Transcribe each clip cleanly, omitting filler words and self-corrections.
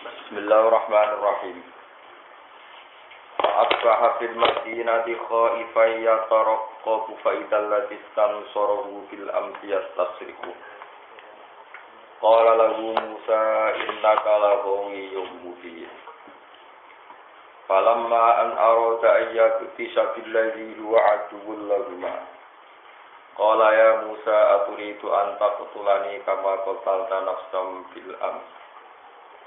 Bismillahirrahmanirrahim. Asbaha fil madinati khaifan yataraqqabu fa idzal ladzi istansarahu fil amsi yastasriku. Qala lahu Musa innaka laghawiyyun mubin. Falamma an arada an yaktisha bil ladzi huwa aduwwun lahuma. Qala ya Musa aturidu an taqtulani kama qatalta nafsan fil amsi.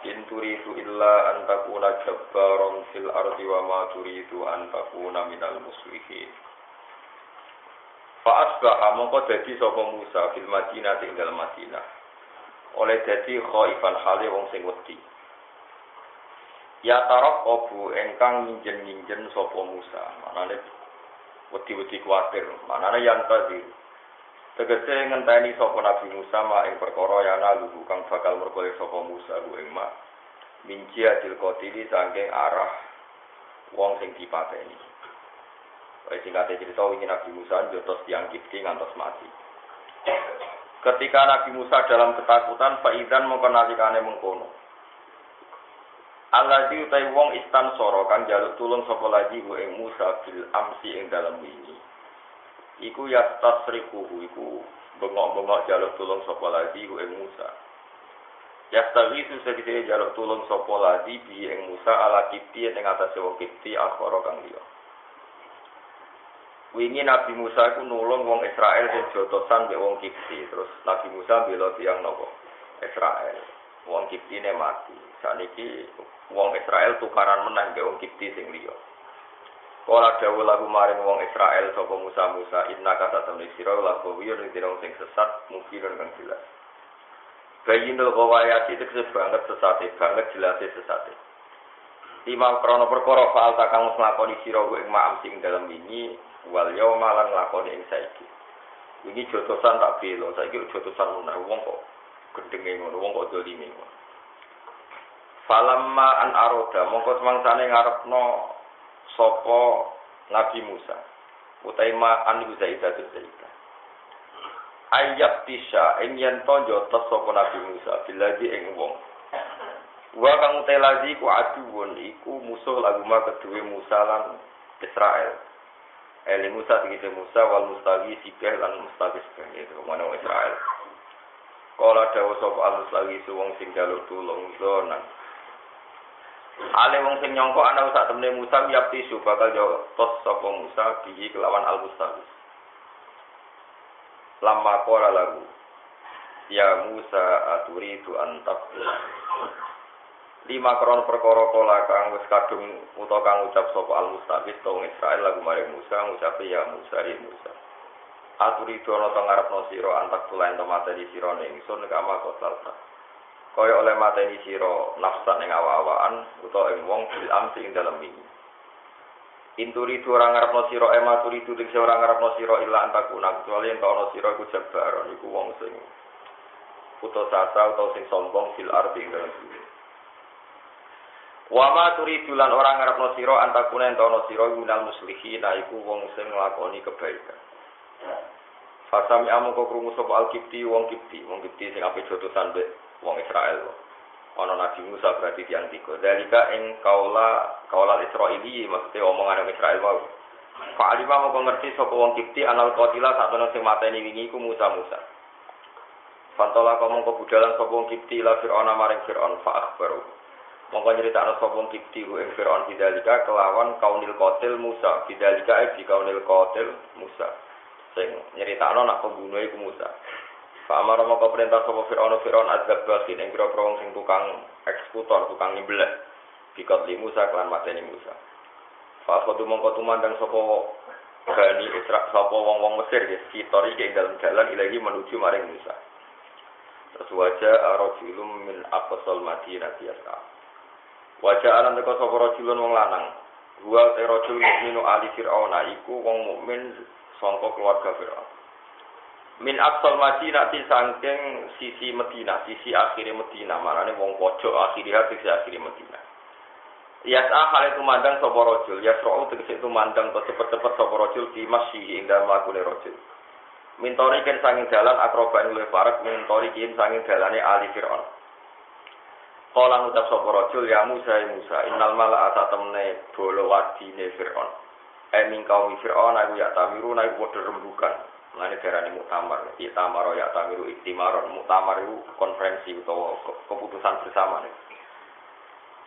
In turidu illa an takuna jabbaron fil ardi wa ma turidu an takuna minal muslihin. Fa asbaha mongko dadi sapa Musa fil Madinah ing dalem Madinah. Oleh dadi khaifan hale wong sing wedi. Ya taraqabu engkang minjen-minjen sapa Musa. Manane wedi-wedi kuwatir, manane yang tadi. Tegese ngenteni sapa Nabi Musa mak ing perkara yana lugu kang bakal merkoleh sapa Musa ku ing mak minjia dil qotili saking arah wong sing dipateni. Wis singkate cerita wingi Nabi Musa njotos tiyang Kipti ngantos mati. Ketika Nabi Musa dalam ketakutan faidan mongko nalikane mengkono. Alladzi utai wong istan soro kang jaluk tulung sapa lagi ku ing Musa bil amsi ing dalem wingi. Iku yastasriquhu iku bengok-bengok jaluk tulung sapa lagi ku ing Musa. Yastaghisu segede jaluk tulung sapa lagi bi ing Musa ala Kipti ing atase wong Kipti akhara kang liya. Wingi Nabi Musa iku nulung wong Israel sing jotosan mbek wong Kipti, terus Nabi Musa bela tiyang napa? Israel. Wong Kiptine mati. Saniki wong Israel tukaran menang mbek wong Kipti sing liya. Kala dawuh lagu maring wong Israel sapa Musa inna kata temne sira lagu wiyur dirong sing sesat mungkin kang jelas. Bayinul qawayati tekse banget sesate banget jelase sesate. Imam krana perkara faal takang nglakoni sira ing ma'am sing dalem ini wal yauma lan nglakoni ing saiki. Wingi jotosan tak bela saiki jotosan lunah wong kok gendenge ngono wong kok dolime ngono. Falamma an aroda mongko semangsane ngarepno sapa Nabi Musa utai ma an Zaidatul Zaidah ayat tisha ing yen tonjo tes sapa Nabi Musa bilaji ing wong wa kang utai lazi ku aduwun iku musuh laguma kedue Musa lan Israel Musa tegese Musa wal mustawi sikeh lan mustaqis itu mana Israel kala dawuh sapa al mustawi wong sing jaluk tulung zonan Ale wong sing nyangka ana sak temne Musa yapti su bakal yo tos sapa Musa bihi kelawan al-Mustaqis. Lamma qala lagu ya Musa aturidu an taqul. Lima kron perkara kala kang wis kadung utawa kang ucap sapa al-Mustaqis to Israel lagu mare Musa ngucap ya Musa ri Musa. Aturidu ana to ngarepno sira antak tulen to materi sira ning ingsun kama kotalta. Kaya oleh mateni sira nafsan ing awa-awaan utawa ing wong bil amsi ing dalem wingi. Inturi tu ora ngarepno sira ematuri tu sing ora ngarepno sira ila antakuna kecuali ento ana sira iku jabaron iku wong sing putus asa utawa sing sombong fil arti ing dalem bumi. Wa ma turidu lan ora ngarepno sira antakuna ento ana sira minal muslihin iku wong sing nglakoni kebaikan. Fasami amu kok krungu sapa al-Kipti wong Kipti sing ape jotosan mbek wong Israel. Ana Nabi Musa berarti tiyang tiga. Dalika ing kaula Israili maksudnya omongan wong Israel wae. Fa alima moko ngerti sapa wong Kipti anal qatila sakjane sing mateni wingi iku Musa. Fantola mongko budalan sapa wong Kipti la Fir'aun maring Fir'aun fa akhbaru. Mongko nyritakno sapa wong Kipti ing Fir'aun bidalika kelawan kaunil qatil Musa. Bidalika iki kaunil qatil Musa. Sing nyeritakno nak pembunuh iku Musa. Pak Amar moko perintah sapa Fir'aun azab basin ing pira-pira wong sing tukang eksekutor, tukang nyembelih. Bikot li Musa kelan mateni Musa. Fa kodu mongko tumandang sapa Bani Israil sapa wong-wong Mesir ya sitori ing dalam jalan ilahi menuju maring Musa. Terus wajah rajulun min aqsal Madinah biasa. Wajah alam teko sapa rajulun wong lanang. Dua rajul minu ali Fir'aun iku wong mukmin sangka keluarga Fir'aun. Min aqsal Madinah saking sisi Madinah, sisi akhire Madinah, marane wong pojok akhire sisi akhire Madinah. Yas'a hale tumandang sapa rajul, yasra'u tegese tumandang cepet-cepet sapa rajul di masjid ing dalem lakune rajul. Mintori ken sanging dalan akroba ing luwih parek mintori kin sanging dalane ali Fir'aun. Kala ngucap sapa rajul ya Musa innal mala'ata temne bolo wadine Firaun. Ing kaum Firaun aku ya tamiru naik padha rembugan. Mane darane muktamar, itamaro ya tamiru iktimaron. Muktamar itu konferensi utawa keputusan bersama nih.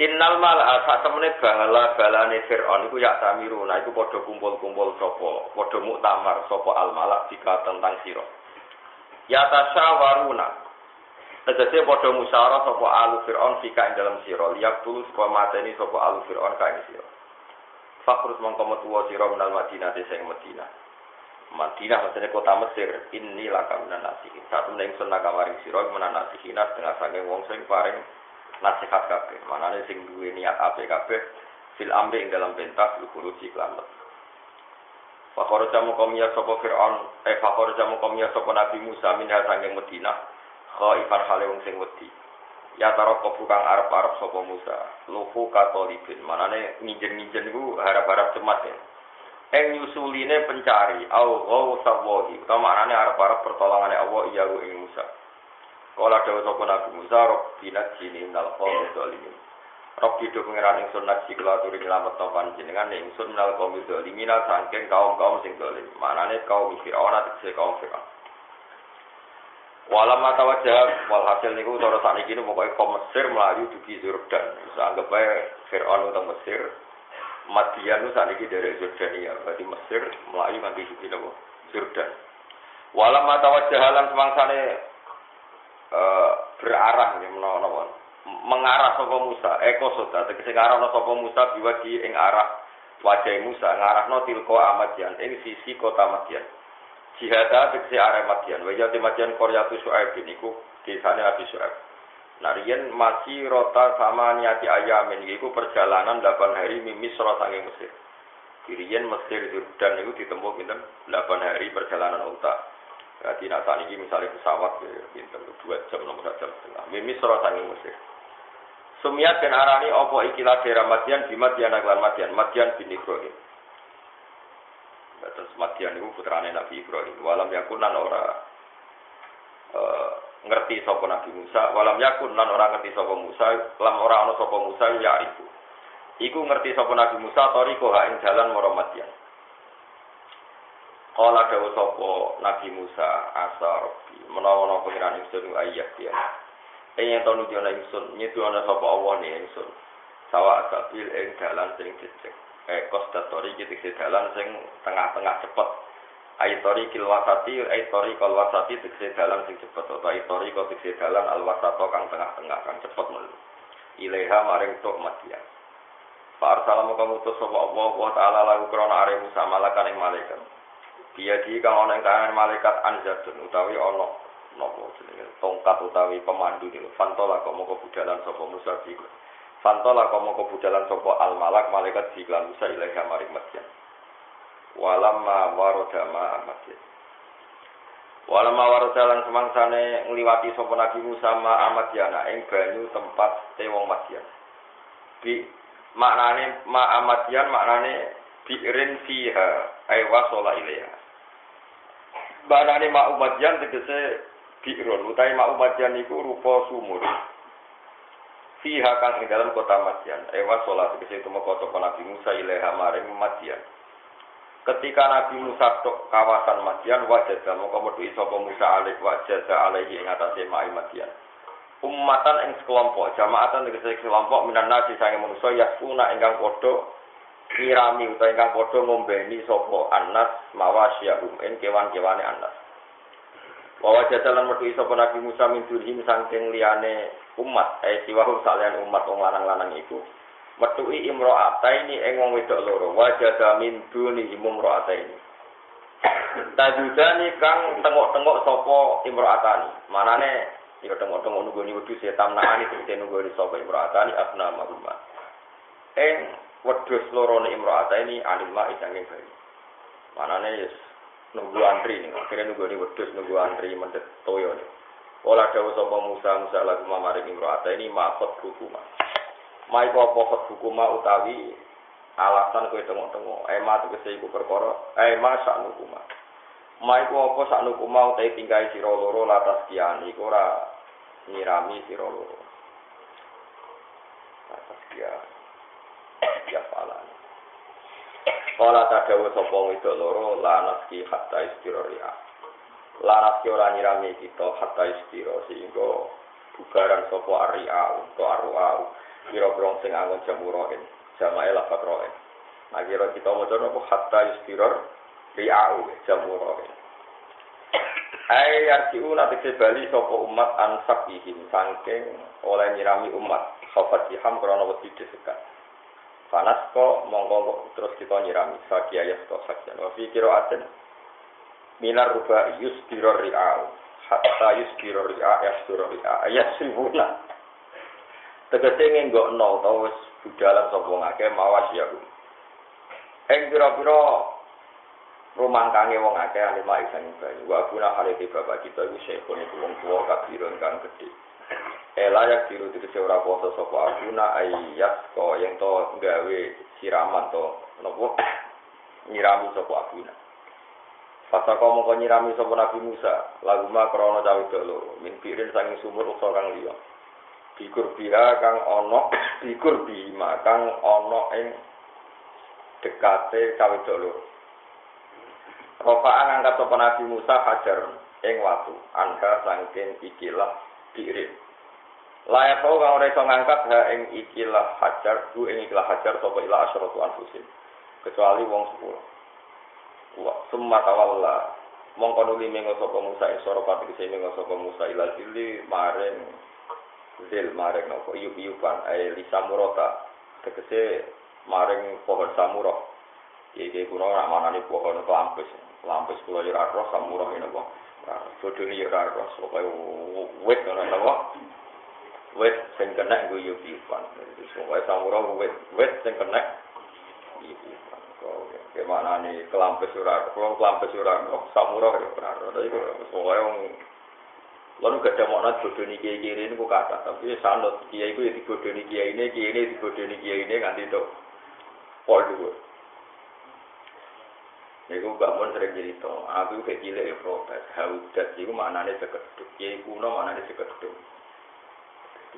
Innal mala'ata temne balane Firaun iku ya tamiru naik padha kumpul-kumpul sapa, padha muktamar sapa al malak dika tentang sira. Ya tasyawaruna tegese padha musyawarah sapa alu Fir'aun fika ing dalam sira liyak tulus supaya mateni sapa alu Fir'aun ka ing sira. Fakrus mongko metu sira menal Madinah sing Madinah. Madinah maksudnya kota Mesir. Inni laka minan nasihin. Satu ning sun nakawaring sira menan nasihin setengah sange wong sing paring nasihat kabeh. Manane sing duwe niat apik kabeh fil amri ing dalam pentas lukuruji klamet. Fakhara jamu qomiyah sapa Fir'aun fakhara jamu qomiyah sapa Nabi Musa minha sange Madinah. Khaifan hale wong sing wedi. Ya taroko kang arep-arep sapa Musa. Lufu katolibin. Manane nginjen-nginjen iku harap-harap cemas ya. Nyusuline pencari au sawahi. Manane arep-arep pertolongane Allah iya ing Musa. Kala dawuh sapa Nabi Musa robbina jini nal qaum zalimin. Robbi do pengiran ingsun naji kula aturi nyelametno panjenengan ingsun nal qaum zalimin saking kaum-kaum sing zalim. Manane kaum Fir'aun atau kaum Fir'aun. Walam mata wajah walhasil niku cara sakniki niku pokoke kaum Mesir mlayu dugi Yordan. Bisa anggap ae Firaun utang Mesir. Madian itu sakniki dari Jordania. Berarti Mesir mlayu nganti dugi napa Yordan. Walam mata wajah lan semangsane berarah ya menawa mengarah sapa Musa. Eko sota tegese ngarahno sapa Musa biwadi ing arah wajah Musa ngarahno tilko Madian ing sisi kota Madian. Jihada tegese arek Madian, wajah Madian Koryatu Syuaib niku desane Abi Syuaib. Nah riyen masih rota sama niati ayamin iku perjalanan 8 hari mimis saking Mesir. Riyen Mesir Yordan niku ditempuh pinten 8 hari perjalanan unta. Berarti nek sakniki misale pesawat pinten 2 jam nomor 1 jam setengah. Mimis saking Mesir. Sumiat den arani apa ikilah daerah Madian di Madian lan Madian bin Ibrahim. Terus Madian itu putrane Nabi Ibrahim. Walam yakun lan ora ngerti sapa Nabi Musa. Walam yakun lan ora ngerti sapa Musa. Lam ora ana sapa Musa ya iku. Iku ngerti sapa Nabi Musa tariko ha ing dalan marang Madian. Kala dawuh sapa Nabi Musa asarbi menawa pengiran ingsun ayat ya. Yen to nujono ingsun nyedona sapa Allah ne ingsun. Sawa asabil ing dalan sing cecek. Kostatori gitu dalan sing tengah-tengah cepet. Aitori kilwasati, aitori kalwasati tegese dalan sing cepet atau aitori kok tegese dalan alwasato kang tengah-tengah kang cepet mulu. Ileha maring tok Madian. Fa arsalamu kamutus sapa Allah wa taala lagu krana are Musa malakan ing malaikat. Dia di kang ana ing kanan malaikat anzatun utawi ana napa jenenge tongkat utawi pemandu niku. Fantola kok moko budalan sapa Musa iku. Fantola komo kebudalan sopo al malak malaikat siklan Musa ilaiha maring Madian. Walamma warodama Madian. Walamma warodalan semangsane ngliwati sopo Nabi Musa ma Madiana ing banyu tempat wong Madian. Bi maknane ma Madian maknane bi'rin fiha ay wasala ilaiha. Maknane ma Madian tegese bi'run utawi ma Madian iku rupa sumur. Fiha kang ing dalam kota Madian. Ewa sholat kese itu mengkotok Nabi Musa ilaiha maring Madian. Ketika Nabi Musa tok kawasan Madian wajah dalam kemudian sapa Musa alaih wajah alaihi ing atase mai Madian. Ummatan ing sekelompok jamaatan kese kelompok minan nasi sange manusa yasuna ingkang padha nyirami utawa ingkang padha ngombeni sapa anas mawasyahum ing kewan-kewane anas. Bahwa jajalan mertu sapa Nabi Musa min durhim saking liyane umat siwahum salian umat wong lanang-lanang iku metuki imro'ataini ing wong wedok loro wajada min duni imro'ataini tajudani kang tengok-tengok sapa imro'atani manane ya tengok-tengok nunggoni wedhus setamnaani tegese nunggoni sapa imro'atani asna mahuma ing wedhus lorone imro'ataini alima isanging bayi manane yes nunggu antri nih, akhirnya nunggu nih wedhus nunggu antri mendet toyo nih. Olah dawuh sapa Musa lagu mamaring imro'ata ini mafot hukuma. Mai apa fot hukuma utawi alasan kowe tengok-tengok. Ema tegese iku perkara ema sak hukuma. Mai apa sak hukuma utawi tinggahi sira loro latas kian iku ora nyirami sira loro. atas dia falan. Kala tadawu sapa wedok loro lanas ki hatta istiroria. Lanas ki ora nyirami kita hatta istiro sehingga bubaran sapa aria utawa arua kira-kira sing angon jamuroin jamae lafat roin. Nah kira kita maca napa hatta istiror riau jamuroin. Ai artiuna tegese bali sapa umat ansak ihim saking oleh nyirami umat khafatiham krana wedi desekat. Panas kok monggo terus kita nyirami sakia ya to sakjan wa fi qiraatin minar ruba yusdirur ri'au hatta yusdirur ri'a yasdirur ri'a yasribuna tegese ngenggokno utawa wis budalan sapa ngake mawas ya ku ing pira-pira rumangkange wong akeh ane mak isane bayi wa guna halite bapak kita iku sekone wong tuwa kabirun kang gedhe layak diru tegese ora poso sapa aguna ayat ko yen to gawe siraman to napa nyirami sapa aguna Pasal kau mau nyirami sapa Nabi Musa, laguma krana cawe loro, min pirin sanging sumur uksa kang liya. Bikur biha kang ana, bikur bima kang ana ing dekate cawe loro. Rofaan angkat sapa Nabi Musa hajar ing watu, angka sangking ikilah pirin. Layak kau kang ora iso ngangkat ha ing ikilah hajar, ing ikilah hajar sapa ila asyratu anfusin. Kecuali wong 10. Summa tawalla mongko nuli mengo sapa Musa ing sora patrise mengo sapa Musa ila dili maring napa iyup-iyupan lisamurata tegese maring pohon samura iki kuno nak manani pohon lampis kula yo ora roh samura ngene apa bodoni yo ora roh pokoke wit ngono napa wit sing kena nggo iyup-iyupan pokoke samura wit sing kena iyup-iyupan gimana nih kelampes ora samurah ya benar. Tapi pokoke lalu gak ada makna bodoni kiai-kiai ini kok kata, tapi sanut kiai itu ya dibodoni kiai ini dibodoni kiai ini nganti itu pol dulu. Niku bangun sering cerita, aku kayak cilik ya protes, haudat itu maknanya sekeduk, kiai kuno maknanya sekeduk.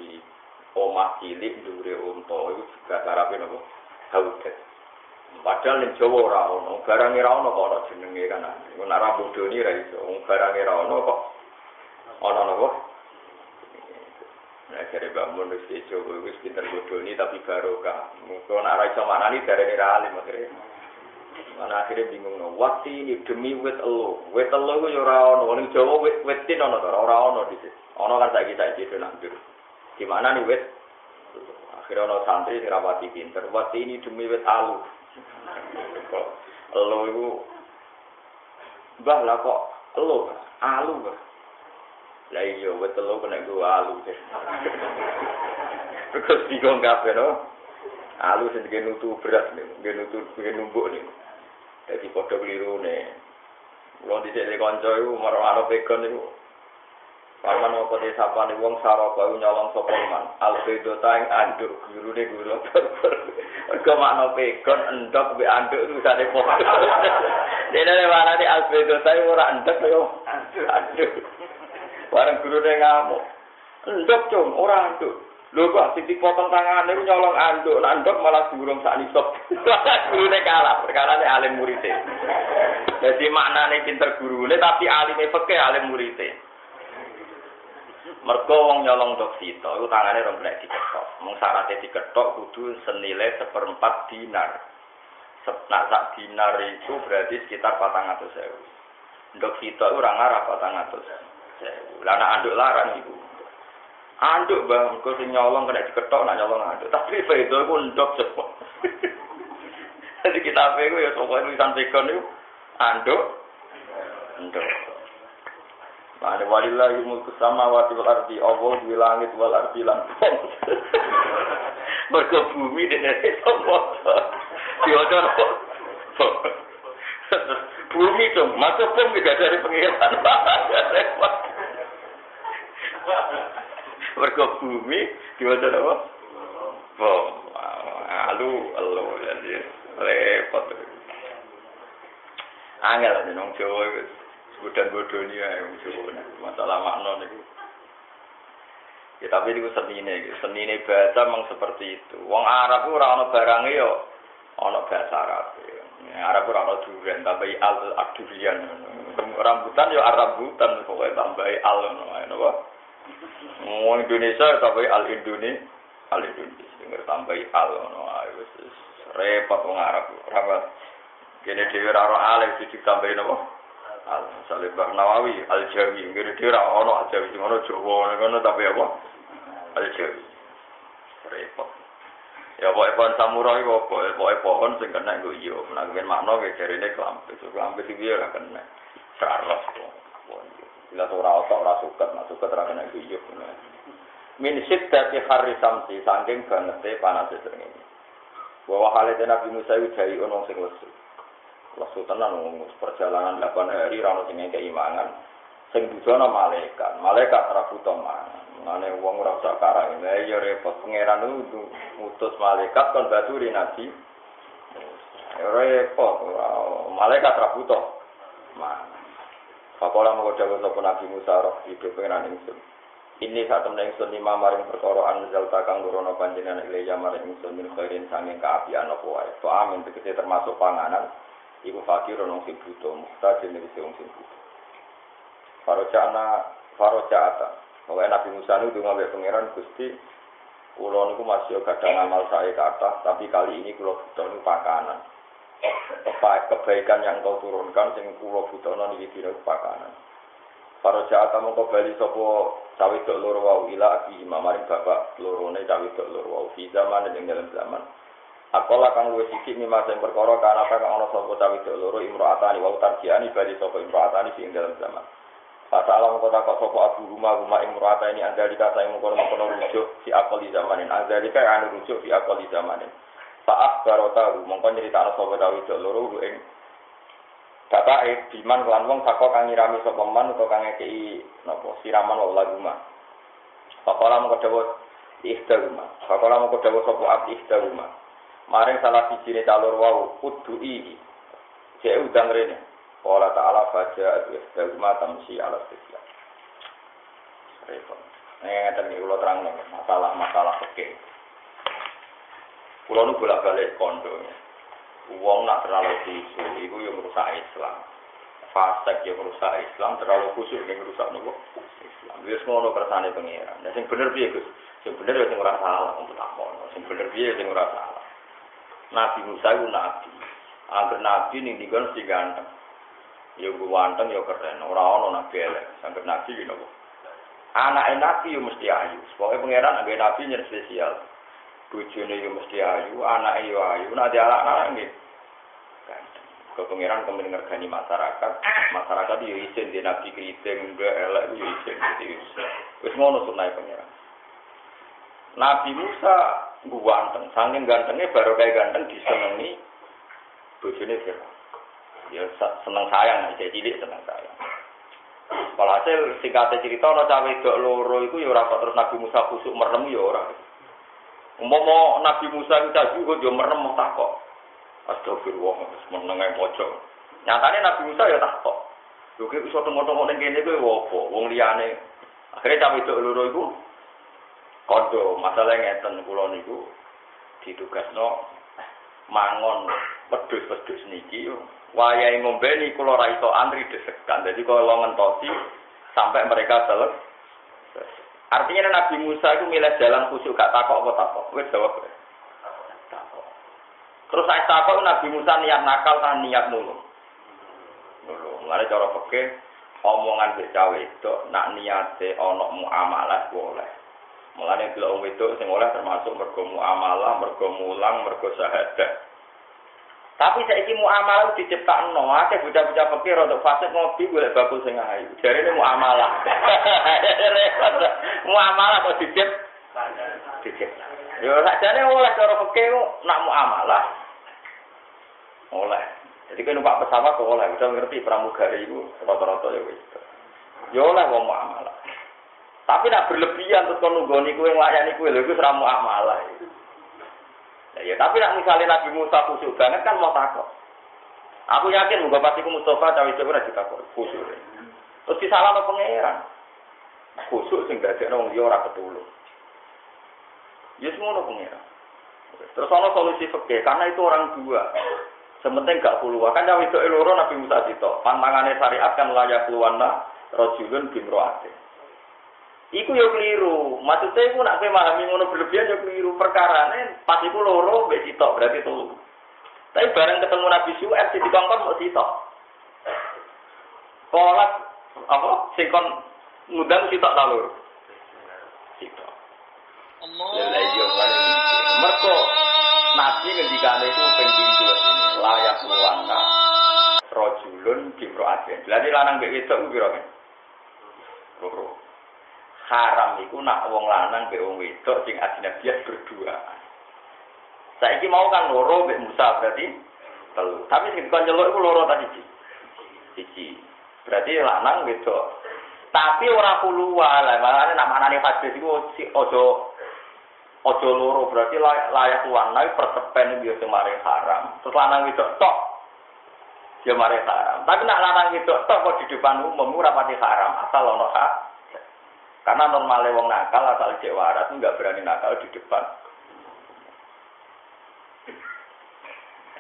Di omah cilik dure unta itu juga tarapin apa haudat. Padahal ning Jawa ora ono, barange ora ono kok ana jenenge kan. Iku nek ora bodoni ra iso, barange ora ono kok ana napa? Nek jare bangun wis iso wis pinter bodoni tapi barokah. Mungkin nek ora iso manani darane ra alim akhire. Mana akhire bingung no. Wati ini demi wit elo. Wit elo ku yo ora ono. Ning Jawa wit-witin ono to, ora ono dhisik. Ono kan saiki do nandur. Di mana nih wit? Akhire ono santri sing rapati pinter. Wati ini demi wit alu. Kok elo iku mbah lah kok elo alu mbah lah iya wet elo kena go alu terus bingung kabeh no alu sing nutu beras nih nutu numbuk nih dadi padha klirune kula dhisik kanca iku marang pegon niku Paman apa disapane wong sarapa nyolong sapa man. Albedo taing anduk gurune guru. Mergo makna pegon endok mbek anduk tulisane pokoke. Dene warane albedo taing ora endok yo anduk. Bareng gurune ngamuk. Endok cung ora anduk. Lho kok sing dipotong tangane ku nyolong anduk, nek anduk malah durung sak nisab. Gurune kalah, perkarane alim murite. Dadi maknane pinter gurune tapi alime fikih alim murite. Mergo wong nyolong doksita iku tangane rong nek diketok. Mung syaraté diketok kudu senilai 1/4 dinar. Nek sak dinar itu berarti sekitar 400.000. Doksita iku ora ngarah 400.000. Lah nek anduk larang iku. Anduk bang, kok sing nyolong kena diketok nek nyolong anduk. Tapi itu iku ndok cepet. Jadi kita iku ya sapa tulisan pegon iku anduk ndok. Mane walillahi mulku samawati wal ardi, Allah di langit wal ardi lan. Mergo bumi dene sapa. Diwaca apa? Bumi to, masuk pun juga dari pengiran. Mergo bumi diwaca apa? Oh, alu jadi repot. Angel nang Jawa wis bodan-bodoni ae wong Jawa. Masalah makna niku. Ya tapi itu senine bahasa memang seperti itu. Wong Arab ora ana barange yo ana bahasa Arab. Arab ora ana duren tambahi al-adurian. Rambutan yo Arabutan pokoke tambahi al ngono ae napa. Wong Indonesia tambahi al-Indonesia. Tambahi al ngono ae wis repot wong Arab. Ora kene dhewe ora alif ditambahi napa. Al-Salih Nawawi Al-Jawi ngene dhewe ora ana Al-Jawi sing ana Jawa ngono tapi apa Al-Jawi repot ya pohon samurai kok pohon sing kena nggo iya nek men makna ge jarine klampe iki ora kena saros kok bila ora suket ora kena nggo iya min siddati harri samsi saking bangete panase srengenge bahwa halite Nabi Musa iki jai ono sing lesu waktu tenan perjalanan 8 hari rano sing keimangan sing bujono malaikat ra butuh mangan ngene wong ora usah karang lha ya repot pangeran ngutus malaikat kon baturi nabi repot malaikat ra butuh mangan pakola moko dawuh sapa Nabi Musa roh iki pangeran ingsun ini sak temen ingsun lima maring perkara anzal takang nurono panjenengan ilya maring ingsun min khairin sanging kaapian apa wae to amin tegese termasuk panganan iku fakir ono sing butuh, muhtaj nek wong sing butuh. Farojaata. Bahwa Nabi Musa itu ngambek pangeran Gusti, kula niku masih gadang amal saya kathah, tapi kali ini kula butuh pakanan. Kebaikan yang kau turunkan sing kula butuhno niki dina pakanan. Farojaata mongko bali sapa cawe dok loro wau ila abi maring bapak lorone cawe dok loro wau fi zaman ing dalam zaman. Akola kang luwih sithik mimma sing perkara kana kang ana sapa cawe dok loro imro'atani wa tarjiani bali sapa imro'atani sing dalam zaman. Pasal kok tak sapa abu rumah imro'atani andalika saya mengkono rujuk si akali zamanin andalika anu rujuk si akali zamanin. Saat barota mongko nyritakno sapa cawe dok loro ing biman lan wong saka kang nyirami sapa man utawa kang ngekeki napa siraman wa laguma. Pakola mongko dawuh ikhtaruma. Pakola mongko dawuh sapa abdi ikhtaruma. Maring salah sijine calur wau kudu iki. Cek udang rene. Qala ta'ala faja ikhtaruma tamsi ala sifat. Repot. Ngeten iki kula terangno masalah fikih. Kula nu bolak-balik kondo. Wong nak terlalu khusyuk iku yo merusak Islam. Fasik yo merusak Islam, terlalu khusyuk yo merusak nopo? Islam. Wis ngono kersane pengiran. Nah sing bener piye, Gus? Sing bener yo sing ora salah untuk takon. Sing bener piye sing ora salah. Nabi Musa iku nabi. Angger nabi ning dikon si ganteng. Yo ganteng yo keren, ora ono nabi elek. Angger nabi yo nopo? Anake nabi yo mesti ayu. Pokoke pengiran angger nabi nyer spesial. Bojone yo mesti ayu, anake yo ayu. Nek anak-anak nggih. Ke pengiran kemudian ngergani masyarakat yo isin di nabi kriting ndek elek yo isin wis ngono sunah pengiran. Nabi Musa ganteng, saking gantengnya baru kayak ganteng disenengi bojone Firaun. Ya seneng sayang, saya cilik seneng sayang. Walhasil singkate cerita ana cawe dok loro iku ya ora kok terus Nabi Musa kusuk merem ya ora. Umpama Nabi Musa itu juga yo merem mau takok. Astagfirullah, menenge pojok. Nyatane Nabi Musa ya takok. Lho ki iso tengok-tengok ning kene kuwi opo? Wong liyane. Akhire cawe dok loro iku kondo masalah ngeten kula niku ditugasno mangon wedhus-wedhus niki wayahe ngombeni kula ra iso antri desekan. Dadi kula ngentosi sampai mereka selesai. Artinya Nabi Musa itu milih jalan khusyuk gak takok apa takok. Wis jawab. Takok. Terus saya takok Nabi Musa niat nakal kan niat nulung. Nulung. Mulane cara fikih omongan wis cawe itu nak niate ana muamalah boleh. Mulane bila wong wedok sing oleh termasuk mergo muamalah, mergo mulang, mergo syahadat. Tapi saiki muamalah diciptakno, akeh bocah-bocah fikih rodok fasik ngopi golek bakul sing ayu. Jarene muamalah. Muamalah kok dicip. Yo sakjane oleh cara fikih nak muamalah. Oleh. Jadi kan numpak pesawat kok oleh, udah ngerti pramugari iku rata-rata ya wis. Yo oleh wong muamalah. Tapi nak berlebihan terus kon nunggoni kowe nglayani kowe lho iku ora muamalah. Ya, tapi nak misalnya Nabi Musa khusyuk banget kan mau takut. Aku yakin juga pasti ku Mustafa cawe itu ora ditakut khusyuk. Terus disalahno pangeran. Khusuk sing dadekno wong liya ora ketulung. Ya semono pengira. Terus ana solusi fikih karena itu orang dua. Sementing gak keluar kan cawe itu loro Nabi Musa cito. Pantangane syariat kan layak keluarna rajulun bimroate. Iku yo keliru. Maksudnya iku nak memahami ngono berlebihan yo keliru. Perkarane pas iku loro mbek cito berarti telu. Tapi bareng ketemu Nabi Syuaib dikongkon mau cito. Kolak apa sing kon ngundang cito ta loro. Cito. Allah. Ya yo mergo Nabi ngendikane iku ping 7 layak luwana rajulun bimro'atin. Berarti lanang mbek wedok ku pira kan? Loro. Haram iku nak wong lanang mbek wong wedok sing ajnabiyan berdua. Saiki mau kan loro mbek Musa berarti telu. Tapi sing kon nyeluk iku loro ta siji. Berarti lanang wedok. Tapi ora puluhan lah, makane nak manane hadis iku ojo loro berarti layak luwana persepen biasa mare haram. Terus lanang wedok tok ya mare haram. Tapi nak lanang wedok tok kok di depan umum ora pati haram asal ono hak. Karena normale wong nakal asal cek waras enggak berani nakal di depan.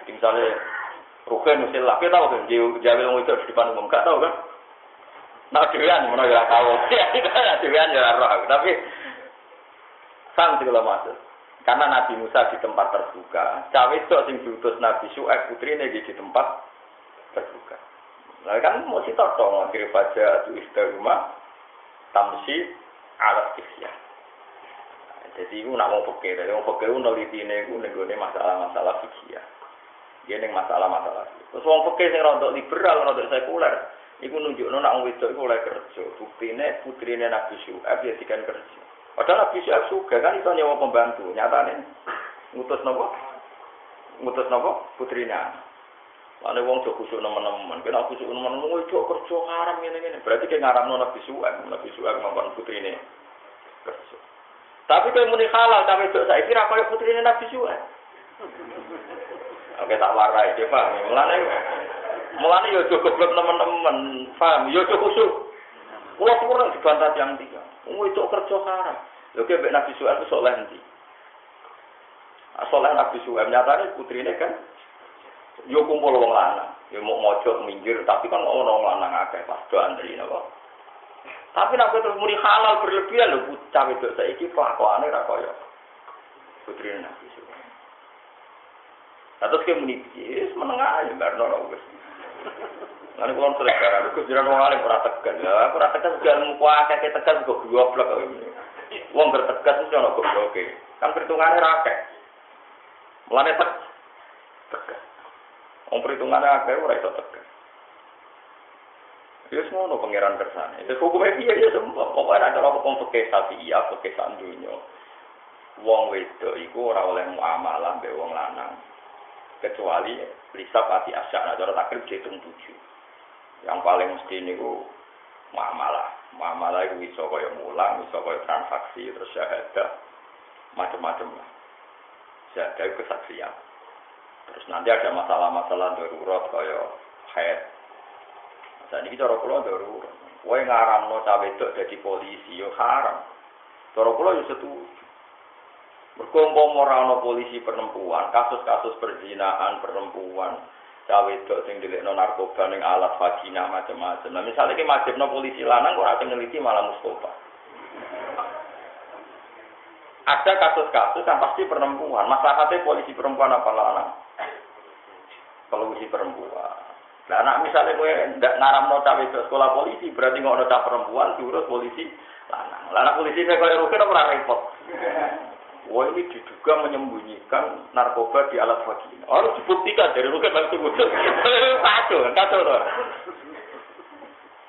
Jadi misalnya Rugen mesti lah, kita tahu kan jawel wong wedok di depan umum enggak tahu kan? Nah dewan mana ya tahu. Ya dewan ya roh tapi sang segala maksud. Karena Nabi Musa di tempat terbuka, cawe itu sing diutus Nabi Syuaib putrine di tempat terbuka. Nah kan mau sitok dong, akhir baca tu istigma tamsi alat kisya. Jadi aku nak mau fikir, mau fikir nelitine aku nenggone masalah-masalah fikih. Dia neng masalah-masalah. Terus wong fikih sing rodok liberal, rodok sekuler, iku nunjukno nak wong wedok iku oleh kerja. Buktine putrine Nabi Syuaib ya dikan kerja. Padahal Nabi Syuaib juga kan itu nyawa pembantu. Nyatane ngutus napa? Putrina. Lane wong jo kusuk nemen-nemen. Kena kusuk nemen-nemen itu kerja haram ngene-ngene. Berarti ki ngaramno Nabi Syuaib. Nabi Syuaib ngomong putrine kerja. Tapi kowe muni halal tapi itu saiki ra koyo putrine Nabi Syuaib. Oke tak warai iki, Pak. Mulane yo goblok nemen-nemen. Paham? Yo kusuk. Kula kurang dibantah yang tiga. Itu kerja haram. Lho ke Nabi Syuaib soleh ndi? Soleh Nabi Syuaib nyatane putrine kan yo kumpul wong lanang, yo mau mojok minggir tapi kan ono wong lanang akeh pas do antri napa. Tapi nek terus muni halal berlebihan lho bocah wedok saiki kelakuane ra kaya putrine Nabi Syuaib. Terus ke muni wis menengah ae barno wis. Lan kula sering karo Gus jiran wong alim ora tegas. Lah ora tegas jalmu ku akeh tegas kok goblok kok. Wong bertegas mesti ana gobloke. Kan perhitungane ra akeh. Mulane tegas. Wong perhitungane akeh ora iso tegas. Ya semono pangeran kersane. Wis hukume piye ya semua. Pokoke ana cara hukum fikih Syafi'iyah, fikih sandunya. Wong wedok iku ora oleh muamalah mbek wong lanang. Kecuali lisab ati asya, cara takrib dihitung 7. Yang paling mesti niku muamalah. Muamalah itu bisa kaya mulang, bisa kaya transaksi, terus syahadah, macam-macam lah. Syahadah itu kesaksian. Terus nanti ada masalah-masalah darurat kaya haid. Jadi cara kula darurat. Kowe ngaramno cah wedok dadi polisi yo haram. Cara kula yo setuju. Mergo umpama ora ana polisi perempuan, kasus-kasus perzinaan perempuan, cah wedok sing dilekno narkoba ning alat vagina macam-macam. Nah, misale iki majibno polisi lanang kok ora neliti malah Mustofa. Ada kasus-kasus yang pasti perempuan. Masalahnya polisi perempuan apa lanang? Polisi perempuan. Nah, anak misalnya kowe ndak ngaramno cah wedok sekolah polisi, berarti ngono cah perempuan diurus polisi lanang. Lah anak polisi nek koyo rugen ora repot. Wah ini diduga menyembunyikan narkoba di alat vagina. Harus dibuktikan dari rugen langsung betul. Kacau.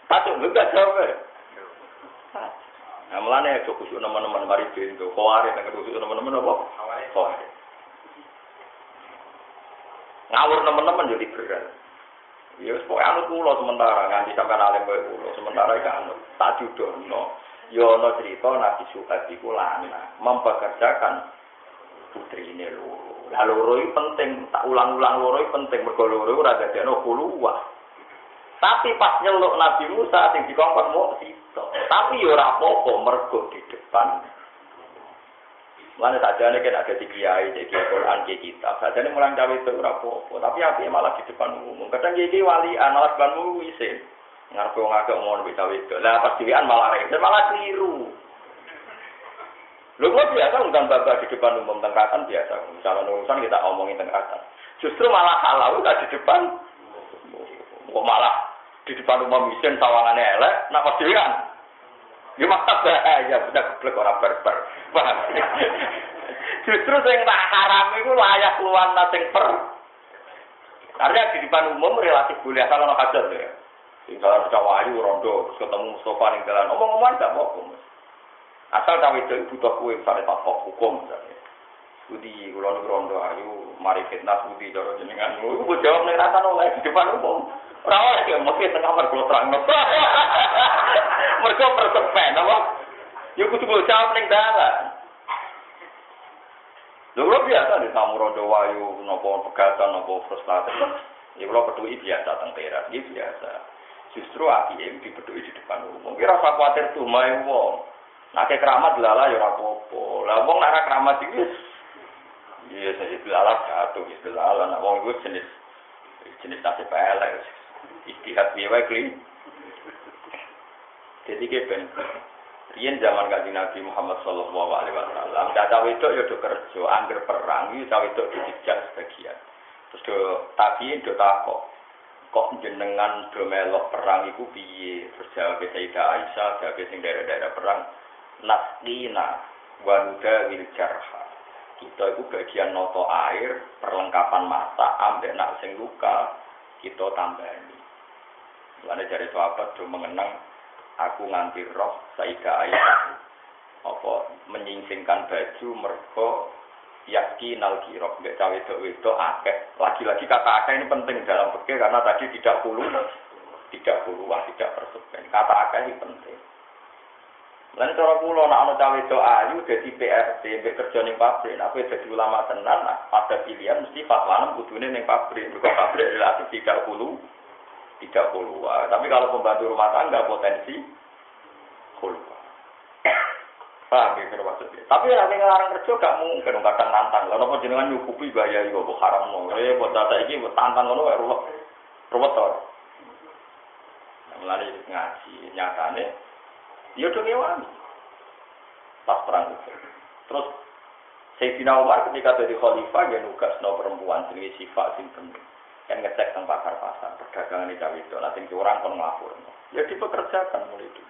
Kacau enggak jawab. Nah, mulane aja kusuk teman-teman mari bento. Koware nek kusuk teman-teman apa? Koware. Ngawur teman-teman jadi berat. Ya wis pokoke anut kula sementara nganti sampean alim kowe kula. Sementara iki anut tak judono. Ya ana cerita Nabi Syuaib iku lanang mempekerjakan putrine loro. Lah loro iki penting, tak ulang-ulang loro iki penting mergo loro ora dadekno kuluwah. Tapi pas nyeluk Nabi Musa sing dikongkon mau sitok. Tapi yo ora apa-apa mergo di depan. Mana sajane kan ada di kiai, di Quran, di kitab. Sajane mulang cawe itu ora apa-apa, tapi api malah di depan umum. Kadang kiai wali anak depan umum isin. Ngarep wong agak mau wis cawe itu. Lah pas dhewean malah rene, malah keliru. Lho kok biasa undang bapak di depan umum tengkatan biasa. Misalnya urusan kita omongin tengkatan. Justru malah halal di depan. Kok malah di depan umum isin sawangane elek, nak pas dhewean. Ya maksud ya sudah geblek ora barbar. Paham? Justru sing tak haram iku layak luwan sing per. Karena di depan umum relatif boleh asal ono hajat ya. Sing salah cawa ayu rondo terus ketemu sofa ning dalan omong-omongan gak apa-apa. Asal cawe itu butuh kuwi sare pokok hukum misalnya. Budi kula rondo ayu mari fitnah budi cara jenengan. Iku jawab nek rasa oleh di depan umum. Ora oleh ya mesti teng kamar kula terangno. Mergo persepen apa? Ya kudu jawab ning dalan. Lho biasa di tamu rondo wayu napa pegatan napa frustasi. Ya kula peduli biasa teng teras iki biasa. Justru ATM dipeduli di depan umum. Kira rasa kuwatir tumae wong. Nek keramat lala ya ora apa-apa. Lah wong nek keramat iki iya istilah satu istilah nek wong iku jenis nasib elek. Istihad piye wae kli. Jadi ben riyen zaman Kanjeng Nabi Muhammad sallallahu alaihi wasallam, cawe wedok ya do kerja, angger perang iki cawe wedok dijak sebagian. Terus do tabiin do takok. Kok jenengan do melok perang iku piye? Terus jawab Sayyidah Aisyah, jawab sing daerah-daerah perang, nasqina wa nudawil jarha. Kita itu bagian noto air, perlengkapan masak, ambek nak sing luka, kita tambani. Mulane jare sahabat do mengenang aku nganti roh Sayyidah Aisyah apa menyingsingkan baju mergo yakinal kirok nek cawe wedok akeh. Lagi-lagi kata akeh ini penting dalam fikih karena tadi tidak puluh tidak persepen. Kata akeh ini penting. Lan cara kula nek ana cawe wedok ayu dadi PRT mbek kerja ning pabrik, nek kowe dadi ulama tenan ada pilihan mesti fatwa kudune ning pabrik. Mergo pabrik relatif tidak puluh. Tapi kalau pembantu rumah tangga potensi khulwa. Paham ya maksudnya. Tapi nek ngarang kerja gak mungkin kadang nantang. Lha napa jenengan nyukupi bahaya iku kok haram no. Kok data iki tantang ngono wae ruwet to. Mulane ngaji nyatane ya do ngewani. Pas perang itu. Terus Sayyidina Umar ketika jadi khalifah ya nugasno perempuan jenenge Sifah sing penting. Kan ngecek teng pasar-pasar perdagangan di Cawito, nanti orang kon nglapor. Ya dipekerjakan mulai itu.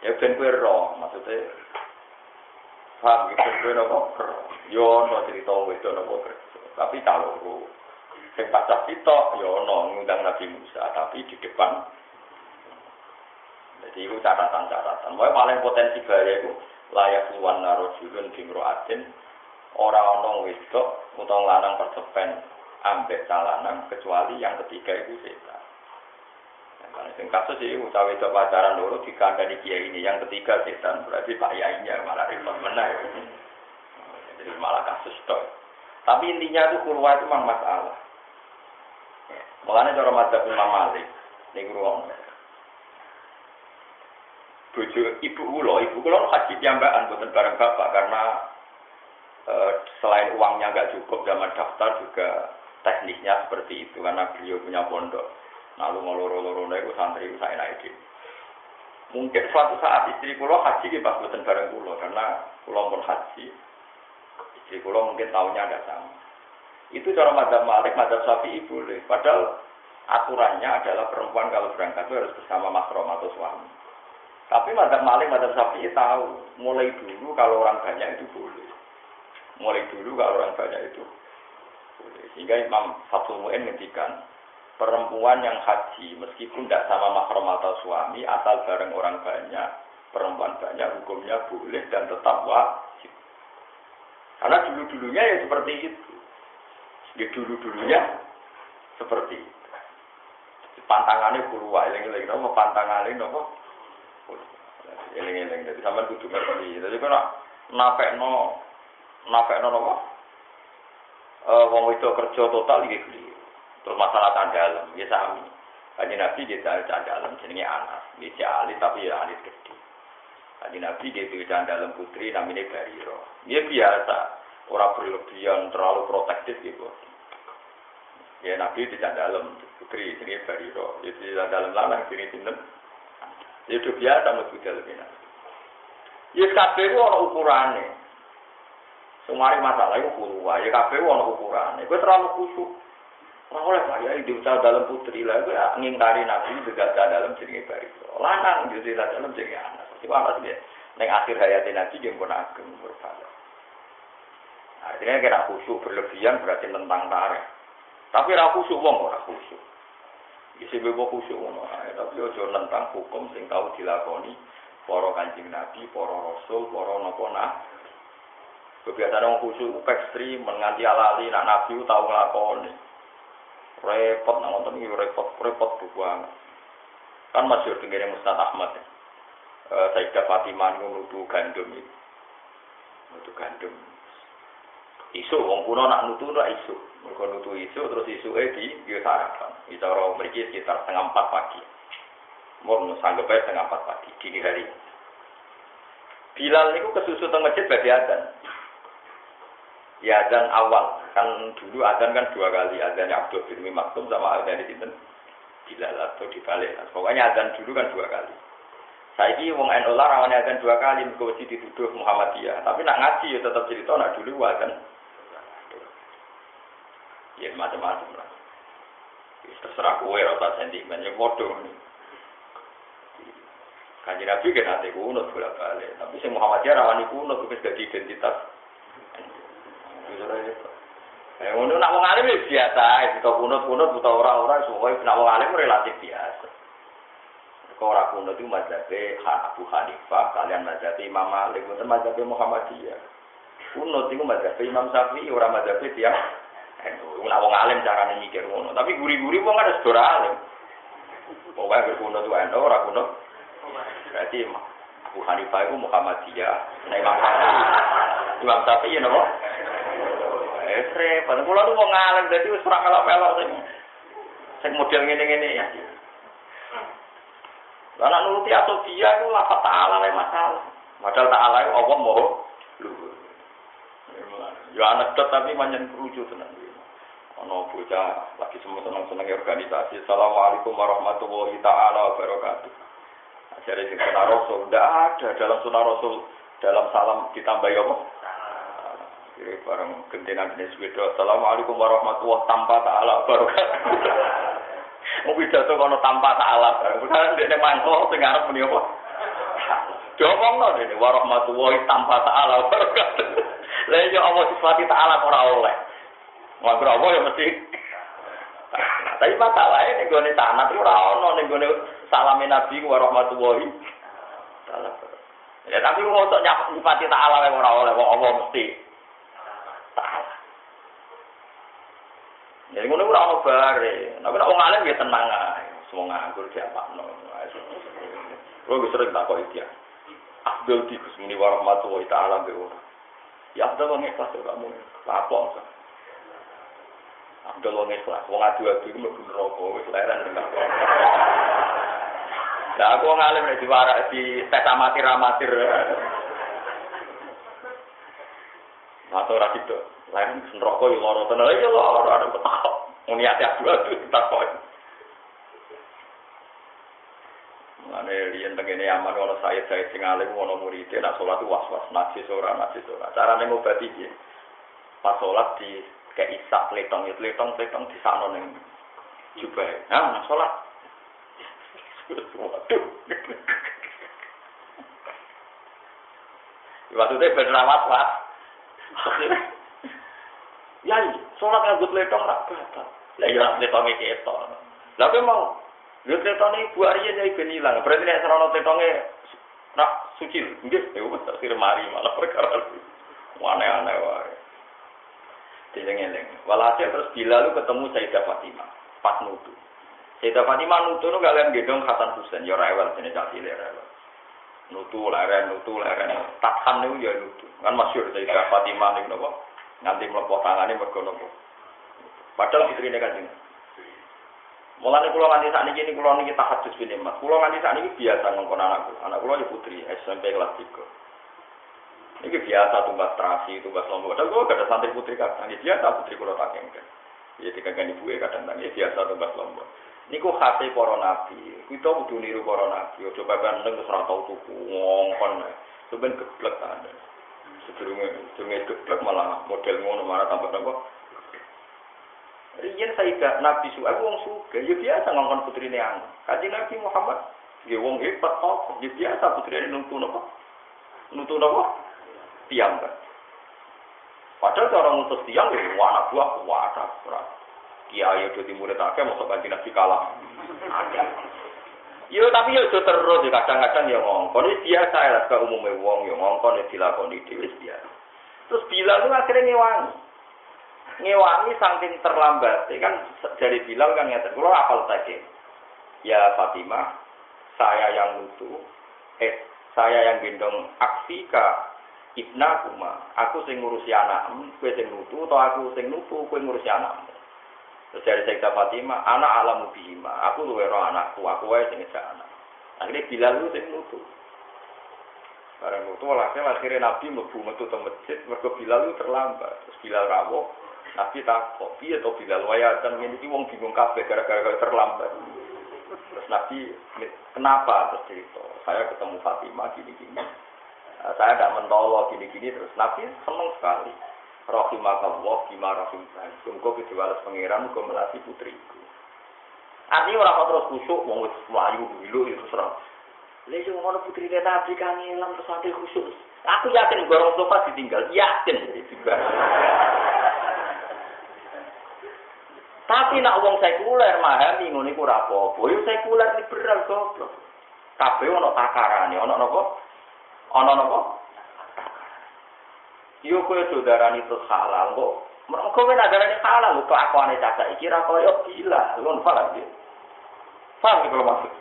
Ya ben kowe ro, maksudnya paham iki kowe nopo? Yo ono cerita wedok nopo kerja. Tapi kalau sing pacah sitok yo ono ngundang Nabi Musa, tapi di depan. Jadi itu catatan-catatan. Wae paling potensi bahaya itu layak luwan narojulun bimroatin ora ono wedok utawa lanang persepen ambek calanan kecuali yang ketiga itu setan. Yang kasus ini cawe wedok pacaran dulu dikandani kiai ini, yang ketiga setan berarti pak yainya malah repot meneh. Jadi malah kasus toh. Tapi intinya itu kurwa itu memang masalah. Makanya cara madzhab Imam Malik ning ruang. Bojo ibu kula haji piyambakan boten bareng bapak karena selain uangnya enggak cukup zaman daftar juga teknisnya seperti itu karena beliau punya pondok. Lalu ngeloro-loro itu santri saya naik. Mungkin suatu saat istri kula haji ki pas boten bareng kula karena kula pun haji. Istri kula mungkin tahunnya ada sama. Itu cara madzhab Malik, madzhab Syafi'i boleh. Padahal aturannya adalah perempuan kalau berangkat itu harus bersama mahram atau suami. Tapi madzhab Malik, madzhab Syafi'i tahu mulai dulu kalau orang banyak itu boleh. Mulai dulu kalau orang banyak itu boleh. Sehingga Imam Fathul Mu'in ngendikan perempuan yang haji meskipun tidak sama mahram atau suami asal bareng orang banyak, perempuan banyak hukumnya boleh dan tetap wajib. Karena dulu-dulunya ya seperti itu. Ya dulu-dulunya seperti itu. Pantangannya kurwa, eling-eling nopo pantangannya nopo. Eling-eling jadi sampean kudu ngerti. Jadi kok nafekno nopo? Wong itu kerja total iki. Terus masalah tanggal, ya sami. Kanjeng Nabi dia dalam jenenge Anas, dia alit tapi ya alit gede. Kanjeng Nabi dia dalam putri namanya Bariro. Dia biasa, orang berlebihan terlalu protektif gitu. Ya Nabi tidak dalam putri jenenge Bariro, dia tidak dalam lanang jenenge sinten. Dia itu biasa mesti dalam ini. Ya kabeh ku ana ukurane. Sumari masalah iku kulo wae, kabeh ana ukurane. Kowe terlalu khusyuk. Ora oleh kaya diucap dalam putri lah, gue ngingkari Nabi juga dalam jenenge bari. Lanang jadi dalam jenenge anak. Itu apa sih? Neng akhir hayat Nabi dia pun ageng bersalah. Akhirnya kira khusyuk berlebihan berarti tentang tarikh. Tapi ra khusyuk wong ora khusyuk. Isi bebo khusyuk ngono ae, tapi ojo nentang hukum sing tau dilakoni para Kanjeng Nabi, para rasul, para napa. Kebiasaan wong khusyuk ekstrem menganti alali nak Nabi tau nglakoni. Repot nang wonten iki repot banget. Kan masyhur tengene Musnad Ahmad. Sayyidah Fatimah nutu gandum iki. Nutu gandum. Isu wong kuno nak nutu ora isu. Mergo nutu isu terus isuke di sarapan. Cara mriki sekitar 3:30 pagi. Mun sanggepe 3:30 pagi dini hari. Bilal niku kesusu teng masjid badhe adzan. Ya adzan awal, kan dulu adzan kan 2 kali, adzan Abdul bin Maktum sama adzan sinten Bilal atau dibalik. Pokoknya adzan dulu kan 2 kali. Saiki wong NU lah rawane adzan 2 kali mergo dituduh Muhammadiyah, tapi nak ngaji ya tetap cerita nak dulu adzan. Ya macam-macam lah. Terserah kowe ora sentimen ya padha. Kanjeng Nabi kan ate kunut bolak-balik, tapi sing Muhammadiyah rawani kunut wis dadi identitas. Ngono nak wong alim biasa, kita kunut-kunut utawa ora-ora pokoke nak wong alim relatif biasa. Kok ora kunut itu mazhab Abu Hanifah kalian mazhab Imam Malik, boten mazhab Muhammadiyah. Kunut itu mazhab Imam Syafi'i ora mazhab dia. Nak wong alim carane mikir ngono, tapi guri-guri wong ada sedora alim. Pokoke kunut itu ora kunut. Berarti Abu Hanifah itu Muhammadiyah, Imam Syafi'i napa? Repot. Kula nu wong alim dadi wis ora melok-melok sing model ngene-ngene ya. Lah nek nuruti asofia iku lafaz ta'ala wae masalah. Padahal ta'ala iku apa mau luhur. Ya anekdot tapi pancen lucu tenan. Ana bocah lagi seneng-seneng organisasi. Assalamualaikum warahmatullahi taala wabarakatuh. Ajaran sing sunah Rasul ndak ada dalam sunah Rasul dalam salam ditambah apa? Barang gentenan jenis video. Assalamualaikum warahmatullahi tanpa ta'ala barakatuh. Mau pidato kono tanpa ta'ala barakatuh. Kan dene mangko sing arep muni apa? Diomongno dene warahmatullahi tanpa ta'ala barakatuh. Lah yo Allah sifati ta'ala ora oleh. Wong ora ya mesti. Tapi masalahnya ning gone sanad ora ono ning gone salame Nabi warahmatullahi ta'ala. Ya tapi kok untuk nyifati ta'ala ora oleh kok Allah mesti. Jadi ngono ora ono bare. Nek wong alim ya tenang ae. Wong nganggur diapakno. Kulo wis sering takoki dia. Abdul di Kusmini warahmatullahi taala bewo. Ya Abdul wong ikhlas kok kamu. Lapor. Abdul wong ikhlas. Wong adu-adu iku mlebu neraka wis leren tenan. Lah aku wong alim nek diwarak di tes amatir-amatir. Matur ra gitu. Lain neraka yo lara tenan iki lara ada petak. Niate adu-adu takon. Mane riyen tengene aman ono saya sing alim ono murid nek salat was-was najis ora. Carane ngobati piye? Pas salat di kayak isak letong disakno ning jubah. Nah, salat. Waduh. Waktu itu berrawat lah. Ya, sholat nganggut letong rak batal. Lah ya letonge ketok. Lah kowe mau yo letone ibu Arya nyai ben ilang. Berarti nek serono letonge rak suci. Nggih, ya wis tak mari malah perkara. Aneh-aneh wae. Dileng-eleng. Walhasil terus Bilal ketemu Sayyidah Fatimah pas nutu. Sayyidah Fatimah nutu nu kalian gendong Hasan Husain ya rewel jenenge cah cilik rewel. Nutu leren. Takhan niku ya nutu. Kan masyhur Sayyidah Fatimah niku napa? Nanti mlepok tangane mergo nopo. Padahal ditrine Kanjeng. Mulane kula nganti sakniki niki kula niki tahajud bin Mas. Kula nganti sakniki biasa ngongkon anakku. Anak kula ya putri SMP kelas 3. Ini biasa tumbas terasi, tumbas lombok. Padahal kula gak ada santri putri kadang. Ini biasa putri kula tak kengken. Ya dikengken ibuke kadang-kadang ya biasa tumbas lombok. Niku khate para nabi. Kita kudu niru para nabi. Aja babagan nang wis ora tau tuku ngongkon. Sampeyan geblek ta. Sedurunge geblek malah model ngono malah tambah napa. Riyen Sayyidah Nabi Su'aib wong sugih, ya biasa ngongkon putrine ang. Kanjeng Nabi Muhammad nggih wong hebat kok, ya biasa putrine nutu napa? Nutu napa? Tiang kan. Padahal cara ngutus tiang ya anak buah kuwata ora. Kiai yo dadi murid akeh mosok Kanjeng Nabi kalah. Yo tapi yo terus kadang-kadang yo ngongkon wis biasa ya ke umume wong yo ngongkon dilakoni dhewe biasa. Terus Bilal itu akhirnya ngewangi saking terlambat, kan dari Bilal kan ngeten, kula apal saja. Ya Fatimah, saya yang nutu, saya yang gendong aksika ibna kuma, aku sing ngurusi anakmu, kowe sing nutu, atau aku sing nutu, kowe ngurusi anakmu. Terus dari Sayyidah Fatimah, anak alamu bihima, aku luwe roh anakku, aku wae sing ngejak anak. Akhirnya Bilal itu sing nutu. Barang nutu, akhirnya Nabi mlebu metu teng masjid, mergo Bilal itu terlambat. Terus Bilal rawuh, Nabi takut, piye to Bilal waya dan ngene iki wong bingung kabeh gara-gara terlambat. Terus Nabi, kenapa? Terus cerita, saya ketemu Fatimah gini-gini. Saya tidak mentolo gini-gini terus. Nabi senang sekali. Rahimakallah bima rahimah. Muga dibalas pangeran muga melati putriku. Artinya ora terus kusuk wong wis mlayu dulu itu terus. Lha sing ngono putrine Nabi kan ngelam terus ate khusus. Aku yakin gorong sofa ditinggal, yakin juga. Tapi nak wong sekuler memahami ngono iku ora apa-apa. Yo sekuler liberal goblok. Kabeh ana takarane, ana napa? Ana napa? Yo kowe saudarane terus halal kok. Mergo kowe nagarane halal kok akone cacak iki ra koyo gila. Ngono paham ya? Paham iki kalau maksud.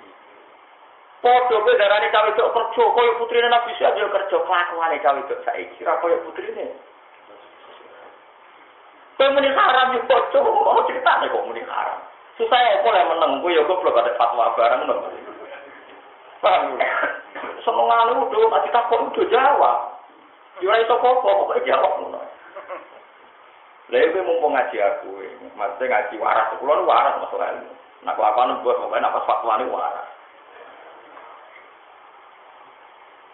Padha kowe darane cawe tok kerja koyo putrine Nabi Syuaib yo kerja kelakuane cawe tok saiki ra koyo putrine. Kowe muni haram yo bocor, oh ceritane kok muni haram. Susah ya apa lek meneng kowe yo goblok ada fatwa barang ngono. Paham. Senengane udah tak takon udah jawab. Yo ora iso kok jawab ngono. Lha kowe mumpung ngaji aku, maksudnya ngaji waras, kula nu waras masalah ilmu. Nak kelakuan buat pokoke nak fatwane waras.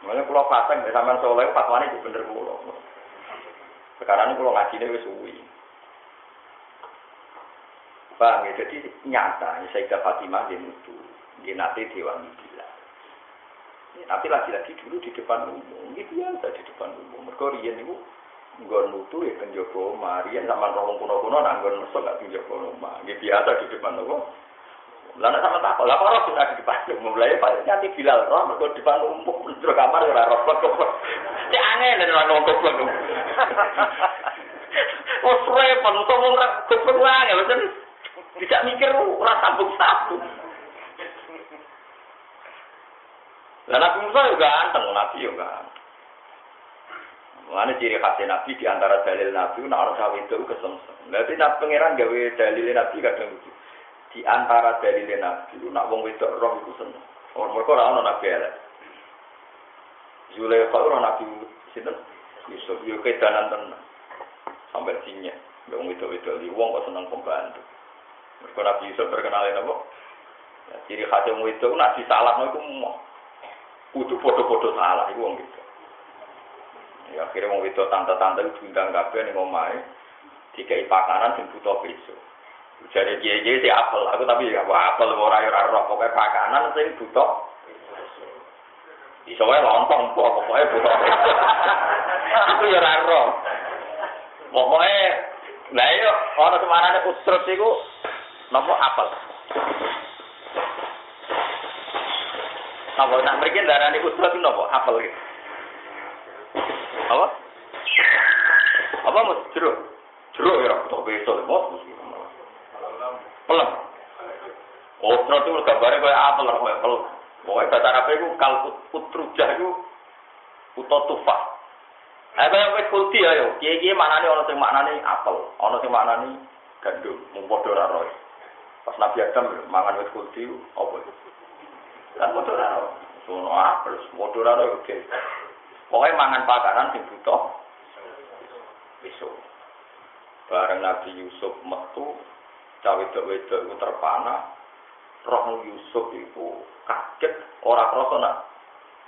Mulane kula pasang sampean soleh fatwane itu bener kula. Sekarang ini kula ngajine wis suwi. Bang, jadi nyata, Sayyidah Fatimah dia nutu, dia nanti diwangi gila. Tapi lagi-lagi dulu di depan umum, ini biasa di depan umum. Mereka rian itu nggak nutu ya penjogo marian sama rolong kuno-kuno, nanggon mesok nggak penjogo rumah. Ini biasa di depan umum. Lalu sama tak, lah orang sudah di depan umum, mulai nanti Bilal roh, mereka di depan umum, terus kamar ya roh, cek angin dan orang goblok. Oh repot, untuk orang goblok ya, betul. Tidak mikir orang sambung-sambung. Lah Nabi Musa juga ganteng, Nabi juga ganteng. Mengenai ciri khasnya Nabi di antara dalil Nabi, nak orang itu kesemsem. Berarti Nabi Pangeran gawe dalil Nabi kadang lucu. Di antara dalil Nabi, nak wong wedok roh itu seneng. Orang mereka orang Nabi elek. Zulaikha orang Nabi sinten? Yusuf yo kedanan tenan. Sampai sinya, wong wedok-wedok li wong kok seneng pembantu. Mereka Nabi Yusuf terkenal apa? Ya, ciri khas yang itu Nabi salah itu mau kudu foto-foto salah itu wong gitu. Ya akhirnya wong itu tante-tante diundang kabeh ning omahe dikai pakanan sing butuh besok. Jare kiye-kiye si apel, aku tapi ya apel ora roh pokoke pakanan sing butuh. Iso wae lontong pokoke butuh. Aku ya ora roh. Pokoke lha yo ana semarane usrut iku napa apel. Apa nak mriki darane usrut napa apel iki. Apa? Apa mesti jeruk? Jeruk ya tok besok mos mesti. Pelem. Usrut itu gambare koyo apel koyo apel. Pokoke bahasa Arab iku kalkut utrujah iku utawa tufah. Kaya wis kulti ayo, kiye-kiye maknane ana sing maknane apel, ana sing maknane gandum, mung padha ora roe. Pas Nabi Adam mangan wit kulti apa itu? Kan modal ora. Sono apel, modal ora oke. Pokoke mangan pakanan sing butuh besok. Bareng Nabi Yusuf metu cawe-cawe itu terpana. Roh Yusuf itu kaget ora krasa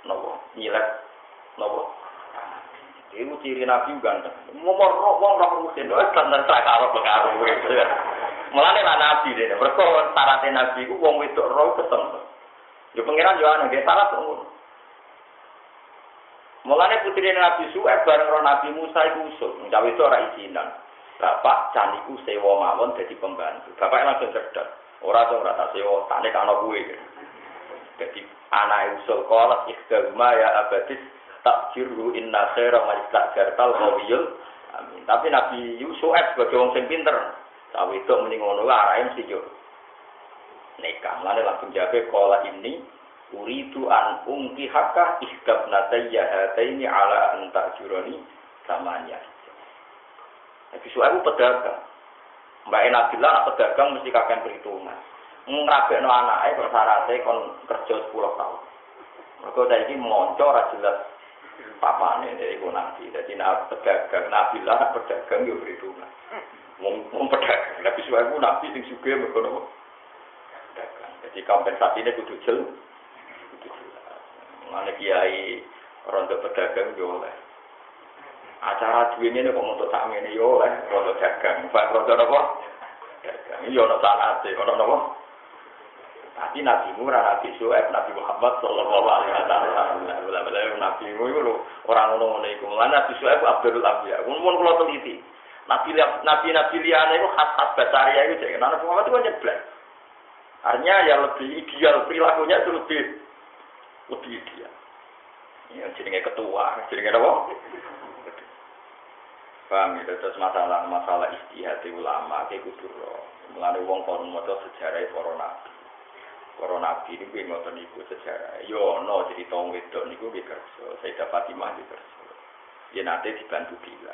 napa nyilek napa iku ciri Nabi ganteng nomor wong roh rusin wis tenan sak karo bekaro mulane lan Nabi dene mergo syaratnya Nabi iku wong wedok roh kesem yo pangeran yo ana nggih syarat ngono mulane putri Nabi Su'aib bareng roh Nabi Musa iku usul cawe itu ora isinan bapak caniku sewa mawon dadi pembantu bapak langsung cerdas ora tak sewa, tak nek ana kuwe. Dadi anake usul qalat ikhdama ya abadis takjiru inna khaira man istajartal qawiyul amin. Tapi Nabi Yusuf sebagai wong sing pinter, cawe itu muni ngono arahe mesti yo. Nikah, lan langsung jawab qala ini uridu an ungki hakka istabnatayya hataini ala an ta'jurani samanya. Nabi Yusuf pedagang. Mbak Nabilah pedagang mesti kakek perhitungan. Ngrabekno anake persyaratnya kon kerja 10 tahun. Mergo saiki monco ora jelas papane iku nanti. Dadi pedagang Nabilah pedagang yo perhitungan. Wong pedagang Nabi suwe ku nabi sing sugih mergo nopo? Pedagang. Jadi kompensasine kudu jelas. Mane kiai rondo pedagang yo oleh. Acara duwene kok moto sak ngene yo oleh rondo dagang. Pak rondo napa? Dagang. Yo ono sanate, ono napa? Tapi Nabi Muhammad, Nabi Su'aib, Nabi Muhammad sallallahu alaihi wasallam. Nabi Muhammad orang ngono-ngono iku. Nabi Su'aib Abdul Anbiya. Mun kula teliti. Nabi liyane iku khas-khas basaria iku jek. Nabi Muhammad itu nyeblek. Artinya yang lebih ideal perilakunya itu lebih ideal. Ya jenenge ketua, jenenge apa? Paham ya, terus masalah istihad ulama ke kudu ro. Mulane wong kon maca sejarah para nabi. Para nabi niku ngoten niku sejarah. Yo ono cerita wedok niku nggih kerja. Sayyidah Fatimah nggih kerja. Yen nate dibantu bila.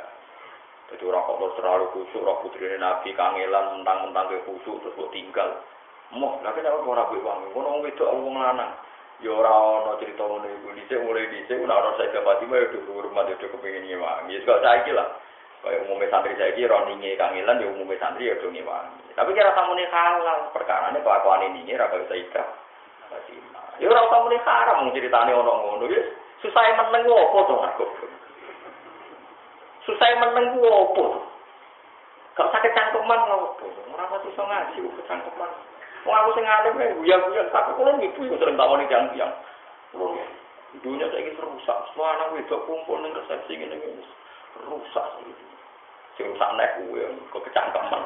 Dadi ora kok terlalu kusuk ora putrine nabi kangelan mentang-mentang ke kusuk terus kok tinggal. Moh, lha kene ora kuwi wong. Ngono wedok wong lanang. Ya ora ono cerita ngene iku. Mulai dhisik ora Sayyidah Fatimah yo rumah yo kepengin nyewangi. Ya kok saiki lah. Kaya umumnya santri saiki roninge kangelan ya umumnya santri ya do ngewangi. Tapi kira samune halal perkarane kelakuan ini ora kaya Sayyidah Fatimah. Ya ora samune haram ceritane ono ngono ya. Susah meneng opo to aku. Susah meneng opo. Kok sakit cangkeman opo. Ora pati iso ngaji kok cangkeman. Wong aku sing alim guyak-guyak tak kula ibu yo sering tawani tiang-tiang. Dunia saiki rusak. Semua anak wedok kumpul ning resepsi ngene iki. Rusak iki. Sing rusak nek kuwe kok kecangkeman.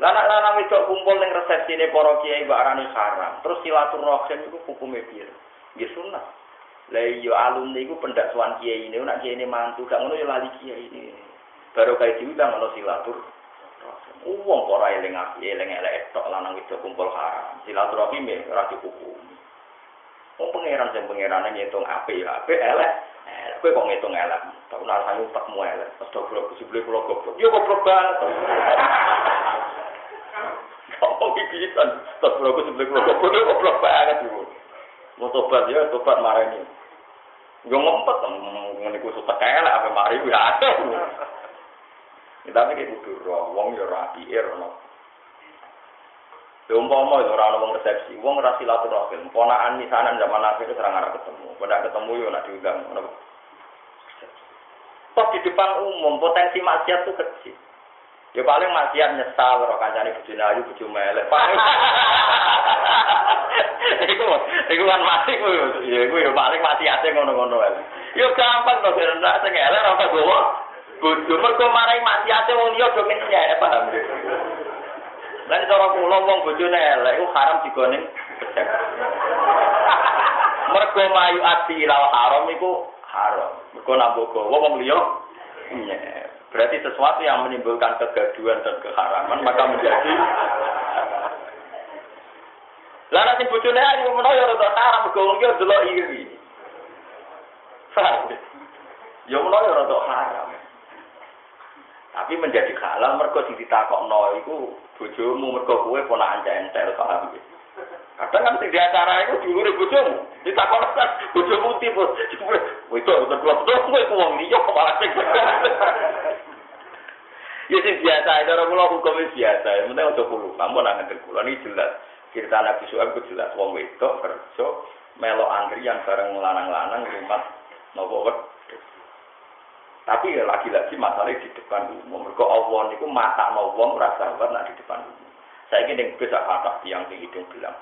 Lanang-lanang wedok kumpul ning resepsine para kiai mbak arane haram. Terus silaturahim iku hukume piye? Nggih sunah. Lah iya alumni iku pendaksuan kiai ini nek kiai ini mantu gak ngono ya lali kiai ini. Baru kae diundang ono silaturahim. Wong ora eling api eling elek tok lanang wedok kumpul haram. Silaturahim ora dihukum. Wong pangeran sing pangerane ngitung apik ya apik elek. Kowe kok ngitung elek. Tak ora sayu tekmu elek. Astagfirullah sebelum kula goblok. Yo goblok banget. Kok pipisan. Astagfirullah sebelum kula goblok banget lho. Mau tobat ya tobat marani. Yo ngompet ngene ku sutek elek ape mari ya. Tapi iki kudu ro wong yo rapi ero. Umpama ora ana wong resepsi, wong ora silaturahim, ponakan misanan zaman akhir serang arep ketemu. Pada ketemu yo nek diundang ngono. Toh di depan umum potensi maksiat itu kecil. Ya paling maksiat nyesal karo kancane bojone ayu bojo melek. Iku kan mati ku ya iku yo paling maksiate ngono-ngono wae. Yo gampang to nek sing elek ora gowo. Bojo mergo marai maksiate wong liya do menyek paham. Lan cara kula wong bojone elek iku haram digone becek. Mergo mayu ati ilal haram iku haram. Mergo nambah gawa wong liya nyek. Berarti sesuatu yang menimbulkan kegaduhan dan keharaman maka menjadi lan nek bojone ayu menawa ya rada haram mergo wong liya delok iri. Paham? Ya menawa ya rada haram. Tapi menjadi halal mergo sing ditakokno iku bojomu mergo kowe ponakan entel paham ya. Kadang kan sing di acara iku dulure bojomu. Ditakokno kan bojomu tipe. Itu terus kowe wong liya kok malah sing. Ya sing biasa, cara kula hukumnya biasa. Yang penting aja kulo. Kamu nang ngene kula iki jelas. Cerita Nabi Syuaib ku jelas wong wedok kerja melo antrian bareng lanang-lanang rumah nopo wedhus. Tapi lagi-lagi masalah di depan umum. Mergo Allah niku matakno wong ora sabar nek di depan umum. Saiki ning bis kata tiyang sing hidung belang.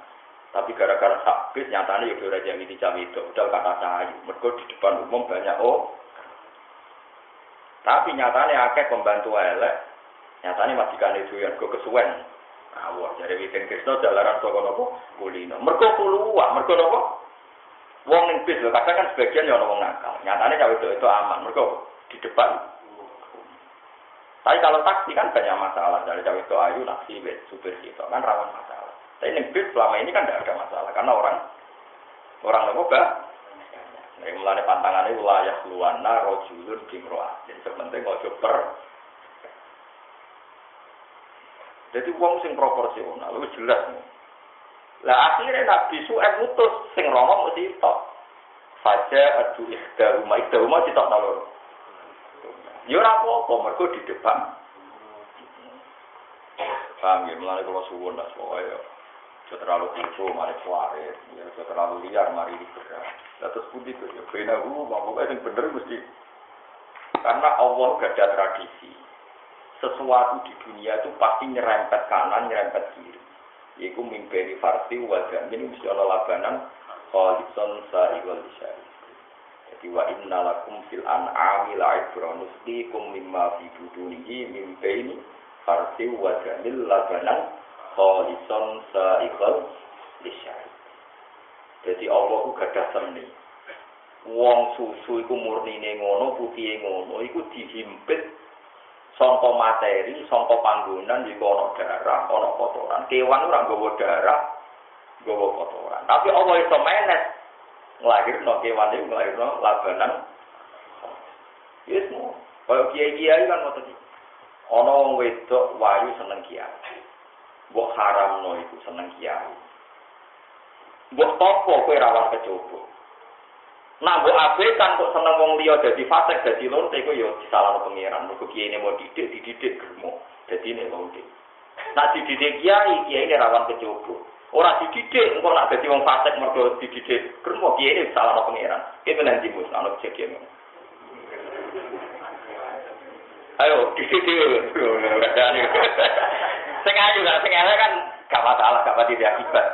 Tapi gara-gara sak bis nyatane yo ora jami dicam itu. Udah kata cahayu. Mergo di depan umum banyak tapi nyatanya akeh pembantu elek, nyatanya majikan itu yang go kesuwen. Awak dari Witen Krisna jalaran saka napa kulino. Mergo kuluwa, mergo napa? Wong ning bis lho, kadang kan sebagian ya ono wong nakal. Nyatanya cawe itu aman, mergo di depan. Tapi kalau taksi kan banyak masalah. Dari cawe itu ayu taksi supir itu kan rawan masalah. Tapi ning bis selama ini kan tidak ada masalah karena orang napa nek mulane pantangane wilayah luwana rajulun bimroah. Jadi sepenting ojo Jadi wong sing proporsional wis jelas. Lah akhirnya Nabi Syuaib mutus sing romo mesti tok. Faja adu ikhdaruma ditok loro. Ya ora apa-apa mergo di depan. Paham ya, mulane kula suwun lah soalnya terlalu kumpul, mari kuarit, ya terlalu liar, mari digerak. Terus putih itu ya, benar pokoknya yang benar mesti. Karena Allah gak ada tradisi. Sesuatu di dunia itu pasti nyerempet kanan, nyerempet kiri. Yaitu mimpeni farsi, wajah ini mesti Allah labanan, khalison sa'igol disyari. Jadi wa inna lakum fil an'ami la'ibranuslikum mimma fi budunihi mimpeni farsi, wajah ini labanan, khalison sa'igol disyari. Jadi Allah ku gadah seni. Wong susu iku murnine ngono, putihe ngono, iku dihimpit saka materi, saka panggonan iku ana darah, ana kotoran. Kewan ora nggawa darah, nggawa kotoran. Tapi Allah iso menes nglahirno kewan iki, nglahirno labanan. Yesmu, kaya kiai-kiai kan ngoten iki. Ana wong wedok wayu seneng kiai. Mbok haramno iku seneng kiai. Mbok topo kowe rawan kecoba. Nah, mbok abekan kok seneng wong liya dadi fasik, dadi lonte iku ya disalahno pangeran. Mergo kiai mau dididik germo. Dadi nek lonte. Nah, dididik kiai rawan kecoba. Ora dididik engko nak dadi wong fasik mergo dididik germo, kiai disalahno pangeran. Ki menanti mus ana kejadian. Ayo, dididik. Sing ayu kan gak masalah, gak pati akibat.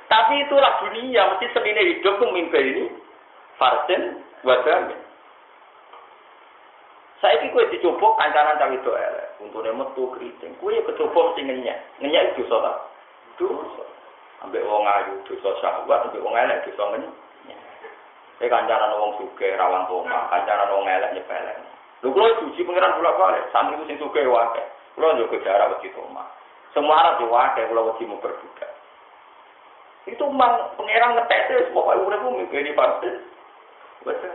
Tapi itulah dunia, mesti semine hidup tuh mimpi ini farsen wadah. Saiki kowe dicoba kancanan cawe itu elek, untune metu kriting. Kowe ya kecoba sing ngenyak itu dosa ta? Dosa. Ambek wong ayu dosa syahwat, ambek wong elek dosa ngenyak. Kancanan wong sugih rawan toma, kancanan wong elek nyepelek. Lho kula suci pangeran bolak-balik, santri sing sugih wae. Kula njogo jarak wedi toma. Semua arep wae kula wedi memperbudak. Itu mang pangeran ngetete pokoke uripmu mikir partis. Betul.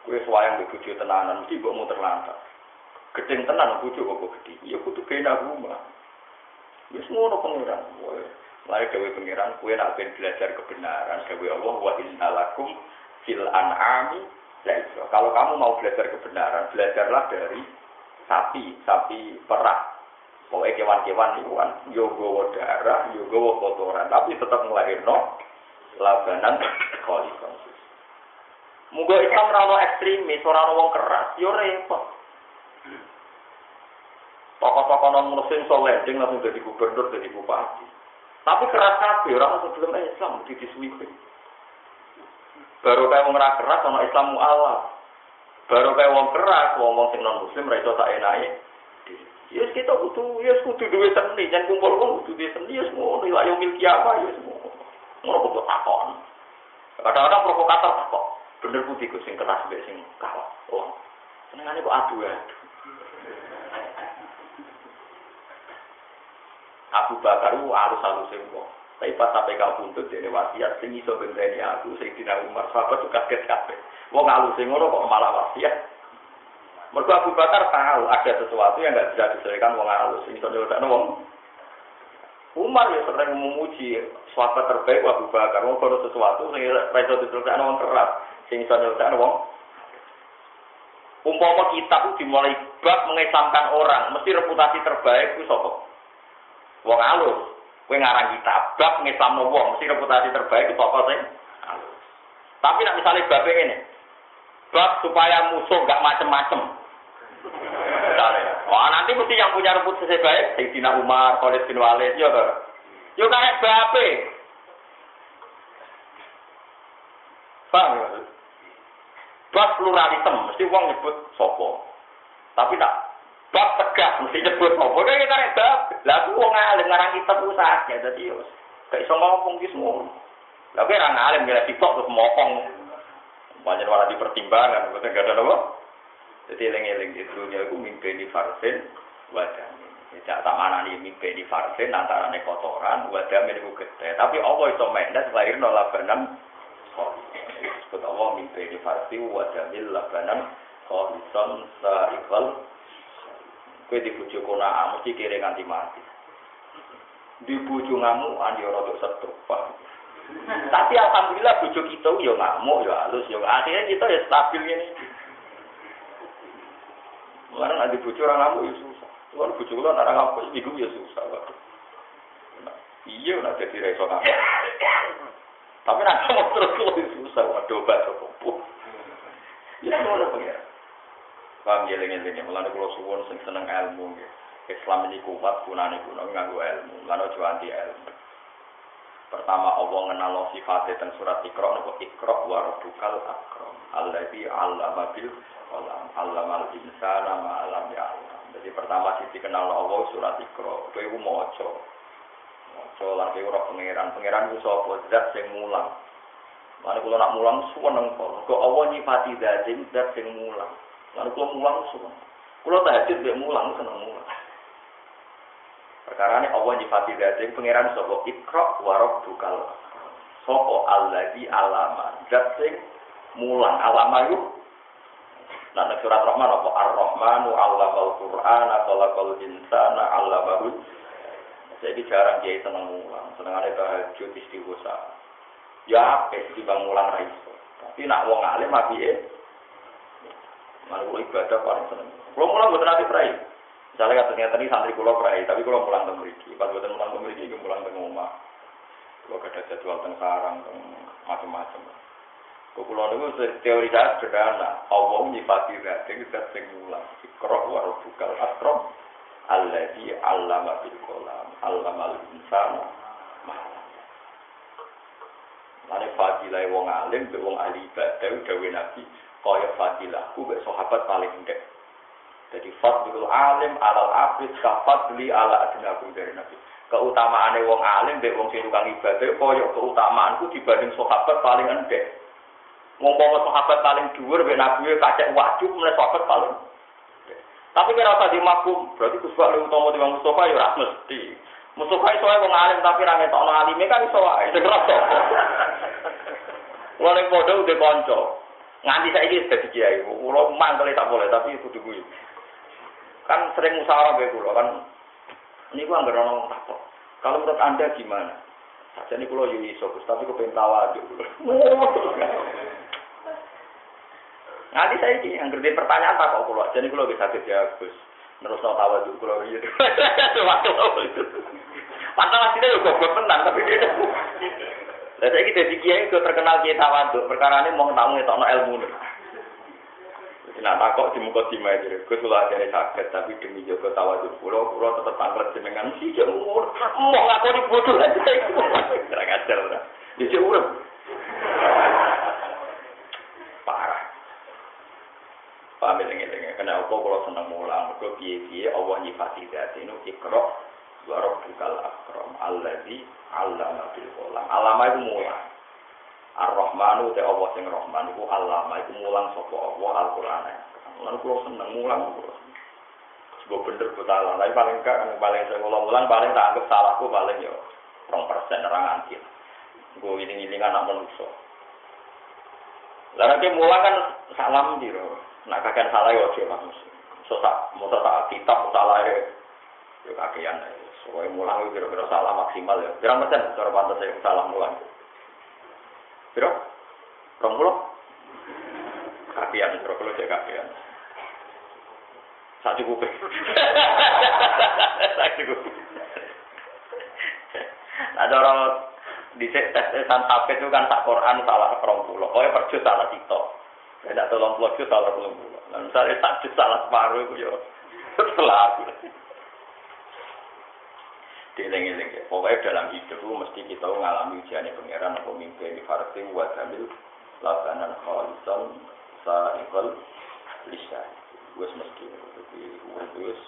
Kowe swayang bojo tenanan mesti mbok muter lantak. Gedeng tenan bojo kok gedhi. Ya kudu kena rumah. Wis ngono pangeran. Lare dewe pangeran kowe nek ben belajar kebenaran dewe Allah wa innalakum fil an'ami laisa. Kalau kamu mau belajar kebenaran, belajarlah dari sapi perah. Pokoknya kewan-kewan itu kan, yo gawa darah, yo gawa kotoran, tapi tetap ngelahirno labanan kholison. Muga Islam ora ekstremis, ora wong keras, yo repot. Tokoh-tokoh non muslim soleh ding langsung jadi gubernur, jadi bupati. Tapi keras kabeh ora sebelum Islam disuwi. Baru kaya wong ora keras ana Islam mu'alaf. Baru kaya wong keras, wong sing non muslim ra iso sak enake. Yes kita kudu duwe seni, jan kumpul kudu duwe seni, yes ngono, ayo milki apa, yes ngono. Ngono kok takon. Kadang-kadang provokator takon. Bener putih ku sing keras mbek sing kalah. Oh. Senengane kok adu-adu. Abu Bakar alus-alus sing kok. Tapi pas sampai kau buntut dene wasiat sing iso benteni aku sing dina Umar sahabat tuh kaget kabeh. Wong alus sing ngono kok malah wasiat. Mergo Abu Bakar tahu ada sesuatu yang enggak bisa diselesaikan wong halus. Ini nyelesaikan wong. Umar ya sering memuji sahabat terbaik Abu Bakar. Wong kalau sesuatu sing ora iso diselesaikan wong keras, sing iso nyelesaikan wong. Umpama kitab itu dimulai bab mengesamkan orang, mesti reputasi terbaik itu sapa? Wong halus. Kowe ngarang kitab bab mengesamno wong, mesti reputasi terbaik itu sapa sing halus. Tapi nek misalnya bab ini, bab supaya musuh enggak macem-macem. Misalnya, wah nanti mesti yang punya reputasi baik, Sayyidina Umar, Khalid bin Walid, ya toh. Yo karek babe. Paham ya? Bab pluralisme, mesti wong nyebut sopo. Tapi tak bab tegak mesti nyebut sopo. Kayak karek bab. Lah aku wong alim ngarang kitab usahanya dadi yo. Gak iso ngomong ki semua. Lah kowe ora alim ya ditok terus mokong. Banyak malah dipertimbangkan, betul gak ada apa? Jadi eling-eling di dunia itu mimpi di farsin, wadah. Tidak tak mana nih mimpi di farsin antara kotoran, wadah itu gede. Tapi Allah itu mendes lahir nolabanan. Sebut Allah mimpi di farsi wadamil labanan kholisan sa'ikal. Kue dibujuk kona mesti kira nganti mati. Dibujuk ngamuk yo rada setruk. Tapi alhamdulillah bujuk kita yo ngamuk yo halus yo akhirnya kita ya stabil ini. Mulane nek dibujuk ora ngamuk yo susah. Kalau bujuk ora ngamuk iku yo susah. Iya nek dadi ra iso ngamuk. Tapi nanti mau terus lebih susah, waduh baca buku. Ya mana pengen? Paham geleng-gelengnya, melanda kalau suwon seneng ilmu. Islam ini kuat, gunanya guna nganggo ilmu. Melanda juga anti ilmu. Pertama Allah ngenal sifatnya dan surat Iqra, nopo Iqra warabukal akram. Alladzi 'allama bil qalam, 'allamal insana ma lam ya'lam. Jadi pertama sisi kenal Allah surat Iqra. Kowe maca. Soalan kaya ora pangeran ku sapa zat sing mulang. Lan kula nak mulang suweneng kok. Kok Allah nyifati zat sing mulang. Lan kula mulang suweneng. Kula tahajud mek mulang seneng mulang. Perkarane Allah nyifati zat sing pangeran sapa Iqra wa rabbukal. Sapa allazi alama zat sing mulang alama iku. Nah surat Rahman apa Ar-Rahmanu 'allamal Qur'ana khalaqal insana 'allamahu. Jadi jarang kiai seneng mulang, senengane tahajud istighosah. Ya, dibang mulang ra iso. Tapi nak wong alim apike? Malu ibadah paling seneng. Kulo mulang mboten ati prai. Misale katanya tadi santri kulo prai, tapi kulo mulang teng mriki. Pas mboten mulang teng mriki, mulang teng omah. Kulo kada jadwal teng sarang teng macam-macam. Kulo niku teori saya sederhana. Allah nyifati zat sing mulang. Iqra wa rabbukal akram. Alladzi 'allama bil qalam, 'allamal insana ma lam ya'lam. Mane fadilah wong alim, wong ahli ibadah dawuh Nabi, kaya fadilahku mek sahabat paling ndek. Jadi fadlul alim 'alal 'abid ka fadli 'ala adnaku dari Nabi. Keutamaane wong alim mek wong sing tukang ibadah kaya keutamaanku dibanding sahabat paling ndek. Mumpama sahabat paling dhuwur mek Nabi kacek wajib meneh sahabat paling. Tapi kira usah dimakum, berarti Gus Pak lu utama timbang Mustafa ya ora mesti. Mustafa iso ae wong alim tapi ra ngetokno alime kan iso wae. Sing rasa. Wong nek padha udah kanca. Nganti saiki dadi kiai. Kulo mangkel tak boleh tapi kudu kuwi. Kan sering musyawarah be kulo kan. Niku anggere ana takok. Kalau menurut Anda gimana? Sajane kulo yo iso Gus, tapi kepen tawadhu. Nanti saya ini yang ngerti pertanyaan tak kok kulo, jadi kulo bisa kerja Gus. Terus no tawa juga kulo gitu. Padahal aslinya juga goblok tenan tapi dia. Lah saya kita kiai itu terkenal kiai tawadhu, perkara ini mau tamu ngetokno ilmu. Nah tak kok di muka timai itu, Gus kulo ajane sakit tapi demi jaga tawadhu kulo tetap tanglet jenengan sih umur. Mau ngakoni bodoh aja. Kurang ajar ora. Dise urip. Pamit-pamit kena apa kalau seneng mulang mergo piye-piye Allah nyifati zat itu Iqra wa rabbukal akram allazi 'allama bil qalam. Alama itu mulang. Ar-Rahmanu te Allah sing Rahman iku alama iku mulang sapa Allah Al-Qur'an. Lan kula seneng mulang kula. Sebab bener betalan, tapi paling enggak paling saya mulang paling tak anggap salahku paling yo 2% orang anti. Gue ini anak manusia. Lah nek mulang kan salam diro. Nak kakek salah yo aja langsung. Mau tak kitab salah yo kakean. Soale mulang itu kira-kira salah maksimal ya. Berapa persen cara pantas saya salah mulang? Piro? 20? Kakean kalau saya kakean. Sak cukup. Sak cukup. Ada orang di tesan tapet itu kan tak Quran salah 20. Pokoknya perjus salah TikTok. Tidak 30 juz salah 30. Nah, misalnya tak juz salah separuh itu ya setelah dieling-eling ya. Pokoknya dalam hidup itu mesti kita mengalami ujian pangeran atau mimpi di farsi wa jamil labanan khalisan sa'ikal lisan. Wes mesti jadi wes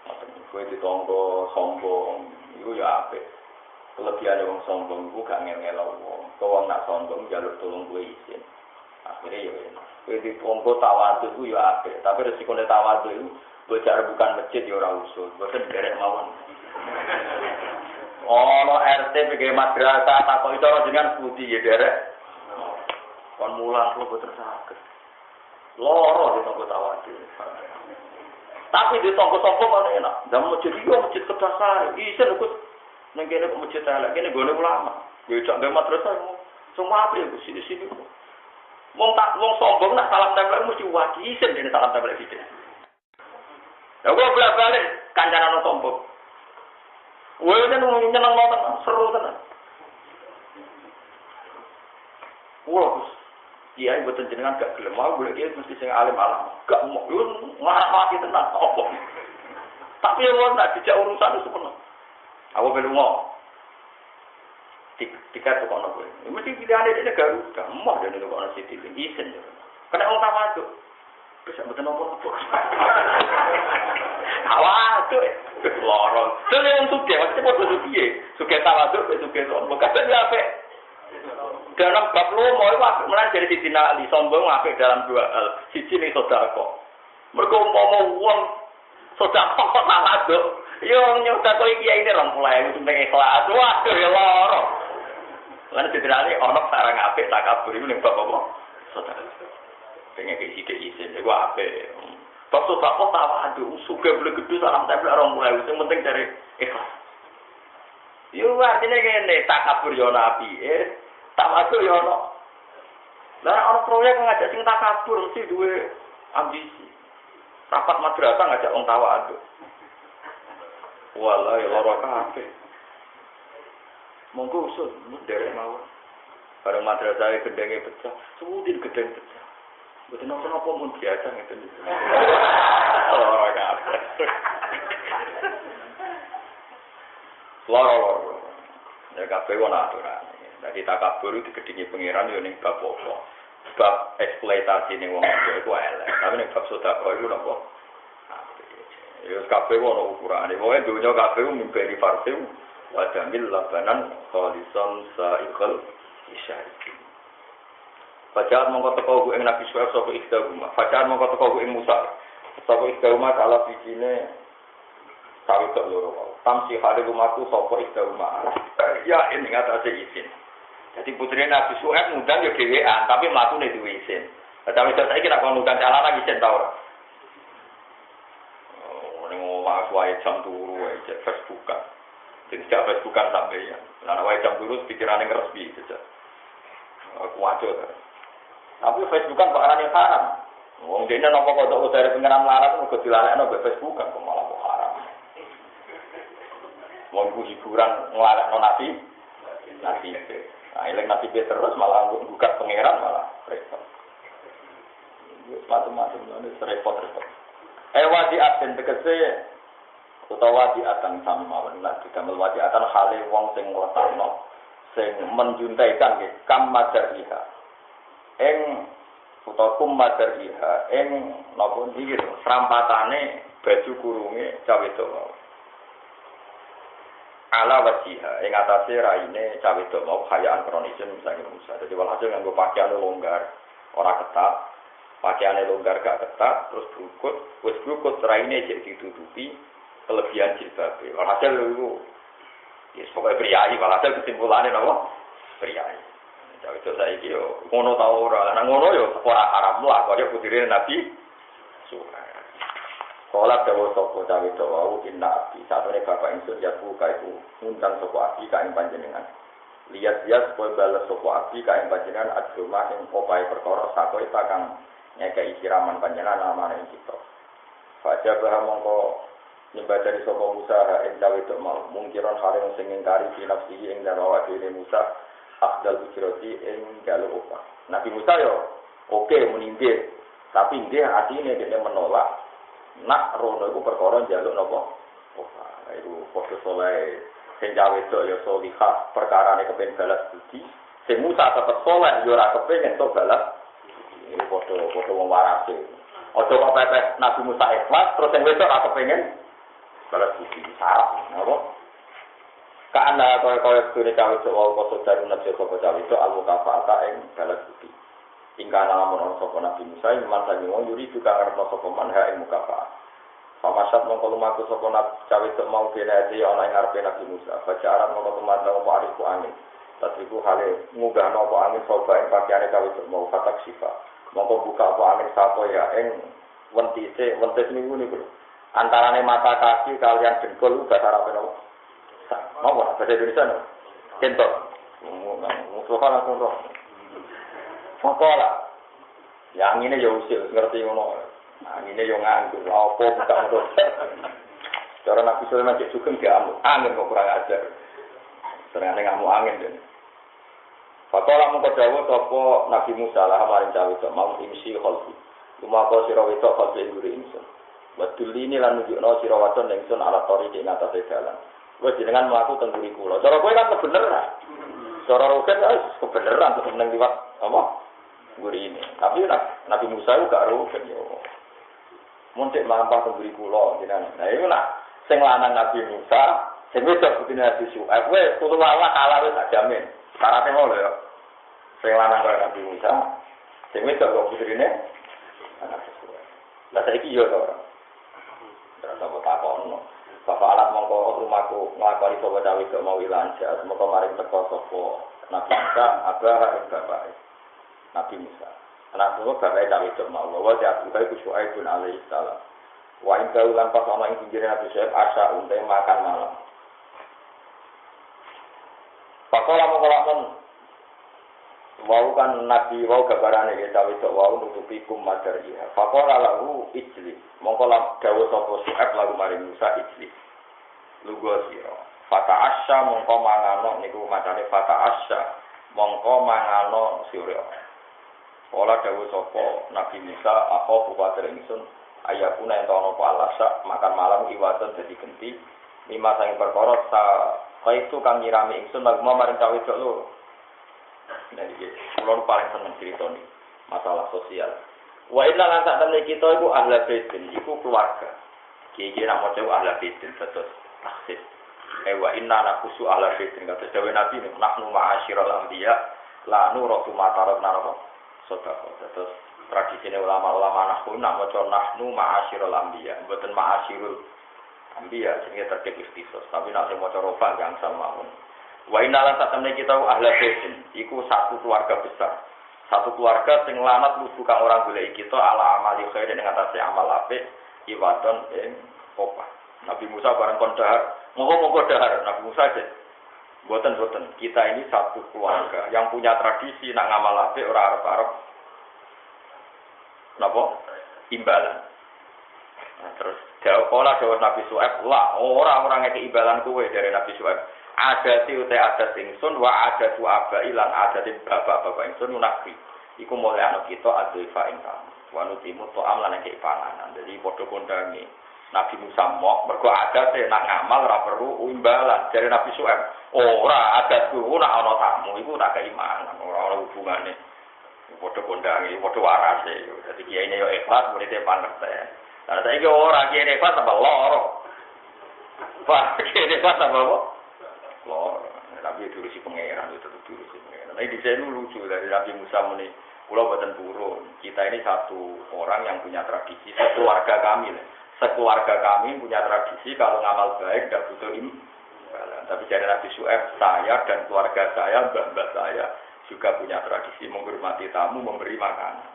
macam kowe ditonggo sombong iku ya apik. Kelebihan wong sombong iku gak ngel-ngelo wong. Kok nak sombong jalur tolong kowe isin. Akhirnya ya kowe ditonggo tawadhu iku ya apik, tapi resikone tawadhu iku bocah bukan masjid ya ora usul. Boten derek mawon. Ono RT PG madrasah takok itu jenengan putih ya derek. Kon mulang kula boten saged. Loro ditonggo tawadhu. Tapi ditonggo-tonggo mana enak. Dalam masjid yo masjid kedasar. Isen ikut ning kene kok masjid elek kene gone ulama. Yo cak nang madrasah semua apa ya sini-sini. Wong sombong nak salam tempel mesti wadi isen dene salam tempel iki. Ya kok bolak-balik kancanan sombong. Woi kan nyeneng banget, seru tenan. Wah, iya ibu jenengan gak gelem, mau boleh dia mesti sing alim alam, gak mau, ngarang lagi tenan, apa? Tapi yang nak dijak urusan itu penuh. Aku belum mau. Tiket tuh kono gue. Mesti pilihan dia Garuda, mau dan itu kono City Isen. Kena orang tahu tuh. Bisa betul nopo. Awal tuh, lorong. Tuh yang suka, maksudnya mau suka, suka tawaduk, suka sombong. Kata dia apa? Dalam bab lu mau itu mulai dari sisi nali sombong apa dalam dua hal. Sisi ini sodako. Mereka mau uang sodako kok tawaduk. Yo nyodako iki ini orang mulai itu tentang ikhlas. Waduh ya lorong. Lalu sederhana orang sarang apa takabur itu nih bab apa? Sodako. Pengen ke ide isin, itu apa? Waktu tak kok tawa aduh, suka beli gedus salam tempel orang mulai, yang penting dari ikhlas. Yo artinya gini, takabur yo nabi, tawadhu yo no. Lah orang proyek ngajak sing takabur mesti duwe ambisi. Rapat madrasah ngajak wong tawadhu. Wallahi lara kabeh. Monggo usul, derek mawon. Bareng madrasah gedenge pecah, sudin gedeng pecah. Betul nopo pun biasa gitu. Loro kabeh. Loro. Ya kabeh ana aturan. Dadi takabur itu digedhingi pangeran yo ning bab apa? Bab eksploitasi ning wong akeh iku elek. Tapi ning bab sedekah iku napa? Ya kabeh ana ukurane. Pokoke dunya kabeh mimpi di farsi wa jamil labanan khalisan sa'ikal isyari. Bacaan mongko teko ku ing Nabi Syuaib sapa ikhdahuma. Bacaan mongko teko ku ing Musa. Sapa ikhdahuma kala bijine sawetok loro. Tamsi hale rumahku sapa ikhdahuma. Ya ing ngatasi izin. Jadi putrine Nabi Syuaib ngundang yo dhewean, tapi mlatune duwe izin. Tapi saiki nek kon ngundang calana izin ta ora? Oh, ning omah wae jam turu wae cek Facebookan. Jadi cek Facebookan sampe ya. Lah wae jam turu pikirane resmi saja. Aku wajo ta. Tapi Facebook kan barang yang haram. Wong dene napa kok dari pengeran larat kok dilalekno mbek Facebook kan malah kok haram. Wong ku hiburan nglalekno nabi. Nah, elek nabi terus malah buka pengeran malah repot. Macam-macam ini repot-repot. Wadi aten tegese utawa wadi atan sama lan digamel wadi atan hale wong sing ngletakno sing menjuntaikan nggih kam madariha. Eng utawa kumadar iha eng napa niki serampatane baju kurunge cawe wedok ala wajiha ing atase raine cawe wedok mau khayaan kronisien misalnya Musa. Jadi walhasil nganggo pakaian longgar ora ketat, pakaiane longgar gak ketat terus berukut, wis berukut raine jek ditutupi kelebihan jilbabe. Walhasil lho ya pokoke priayi walhasil kesimpulannya napa? Priayi. Cawe-cawe saiki yo ngono ta ora. Lah ngono yo ora haram lah kaya putrine Nabi Suhaib. Kala dawa sapa cawe-cawe wau inna abdi satune bapak ingsun jabu kaiku ngundang sapa abdi ka ing panjenengan. Lihat-lihat supaya balas sapa abdi ka ing panjenengan ajruma ing opahe perkara sakoe kang nyekei siraman panjenengan amane kita. Fajar bah mongko nyembah dari sapa Musa ing cawe-cawe mau mungkiran hale sing ngingkari nafsi ing dawa dhewe Musa. Afdal ujroti ing galu upah. Nabi Musa yo oke menindih, tapi dia atine dia menolak. Nak rono iku perkara njaluk napa? Upah. Iku padha saleh sing gawe tok yo salihah, perkarane kepen balas budi. Sing Musa tetep saleh yo ora kepengin tok balas. Ini padha wong warase. Aja kok pepes Nabi Musa ikhlas terus sing wedok ora kepengin balas budi. Salah, napa? Karena kaya sune cawe wau koso daru nabi sapa cawe itu al-mukafata ing balas budi. Ingkana lamun ana sapa Nabi Musa iman sangi wong yuri juga ngarepno sapa manha ing mukafa. Pamasat mongko lumaku sapa cawe mau kene ana ing ngarepe Nabi Musa. Baca Arab mongko tumandang apa ariku angin. Tatriku hale ngunggahno apa angin soba ing pakaiane cawe mau fatak sifa. Mongko buka apa angin sapa ya ing wentise minggu niku. Antarane mata kaki kalian dengkul bahasa Arab nopo? Mau bahasa Indonesia no? Kentok. Musuhkan langsung roh. Fakola. Yang ini ya usil, ngerti ngono. Angine yo nganggur, apa bukan terus. Cara Nabi Sulaiman cek sugeng gak amuk, angin kok kurang ajar. Ternyata ngamuk angin den. Fakola mengko dawuh sapa Nabi Musa lah maring cawe mau imsi khalfi. Lumaku sira wedok khalfi nguri insun. Wadul ini lan nunjukno sira wadon ingsun ala tori ing atase dalan. Wes jenengan mlaku teng mburi kula. Cara kowe kan kebenaran. Cara roket wis kebenaran terus nang liwat apa? Mburi ini. Tapi Nabi Musa itu gak roket yo. Mun cek mlampah teng mburi kula jenengan. Nah iku nak sing lanang Nabi Musa, sing wedok putune Nabi Suhaib wis kudu Allah kalah wis tak jamin. Syaratnya ngono ya. Sing lanang kaya Nabi Musa, sing wedok kok putrine Nabi Suhaib. Lah saiki yo to ora. Terus apa takono. Bapak alat mongko rumahku nglakoni sapa cawe kok mau ilang jasa mongko maring teko sapa Nabi Musa abah ing bapak Nabi Musa. Anak kula bapak cawe kok mau wa jatuh ku Syuaibun alaihi salam. Wa in kau lan pas ana ing pinggire Nabi Syuaib asa unte makan malam. Pakola mongko lakon wau kan Nabi wau gambarane ya cawe kok wau nutupi kumadar ya. Pakola lahu ijli mongko lak dawuh sapa Syuaib lagu maring Musa ijli. Lugo sira. Fata asya mongko mangano niku macane fata asya mongko mangano sira. Ola dawuh sapa Nabi Musa aku kuwatir ingsun ayakuna entono palasa makan malam iwaten dadi genti lima sang perkara sa itu kang nyirami ingsun lagu maring cawe cok lho. Nah iki kula paling seneng crito niki masalah sosial. Wa inna lan sak temne kita iku ahli baitin, iku keluarga. Iki nak maca ahli baitin terus taksis. Wa inna nakusu ahli baitin kata dewe Nabi nahnu ma'asyiral anbiya la nuratu matarat naro. Sedekah. Terus tradisine ulama-ulama nahwu nak maca nahnu ma'asyiral anbiya, mboten ma'asyirul anbiya jenenge tertib istisos, tapi nak maca rofa gangsal mawon. Wa inna lan sak temne kita ahli baitin, iku satu keluarga besar. Satu keluarga sing lanat lugu kang ora goleki kita ala amali khair ing atase amal apik iwadon ing opah. Nabi Musa bareng kon dahar, monggo dahar Nabi Musa aja. Boten kita ini satu keluarga yang punya tradisi nak ngamal apik ora arep-arep napa imbalan. Nah, terus dawuh Nabi Suhaib, "La, ora ngeke imbalan kowe dari Nabi Suhaib. Ada utai adat ingsun wa ada tu aba ilang ada di bapak ingsun nakri. Iku mulai anak kita adilfa ingkang. Wanu timut to amlan ngeke panganan. Jadi padha kondangi Nabi Musa mok mergo adat nak ngamal ora perlu imbalan dari Nabi Suhaib. Ora adat ku nak ana tamu iku tak keimanan, ora hubungane. Padha kondangi, padha warase. Dadi kiyaine yo ikhlas murid e pangerten. Lah saiki ora kiyaine ikhlas tambah loro. Pak kiyaine ikhlas tambah apa? Loro. Tapi diurusi pangeran itu tetap diurusi pangeran. Nah di sini lucu dari Nabi Musa muni, pulau badan turun. Kita ini satu orang yang punya tradisi, sekeluarga kami. Sekeluarga kami punya tradisi kalau ngamal baik tidak butuh imbalan. Tapi jadi Nabi Suhaib, saya dan keluarga saya, mbak-mbak saya, juga punya tradisi menghormati tamu, memberi makanan.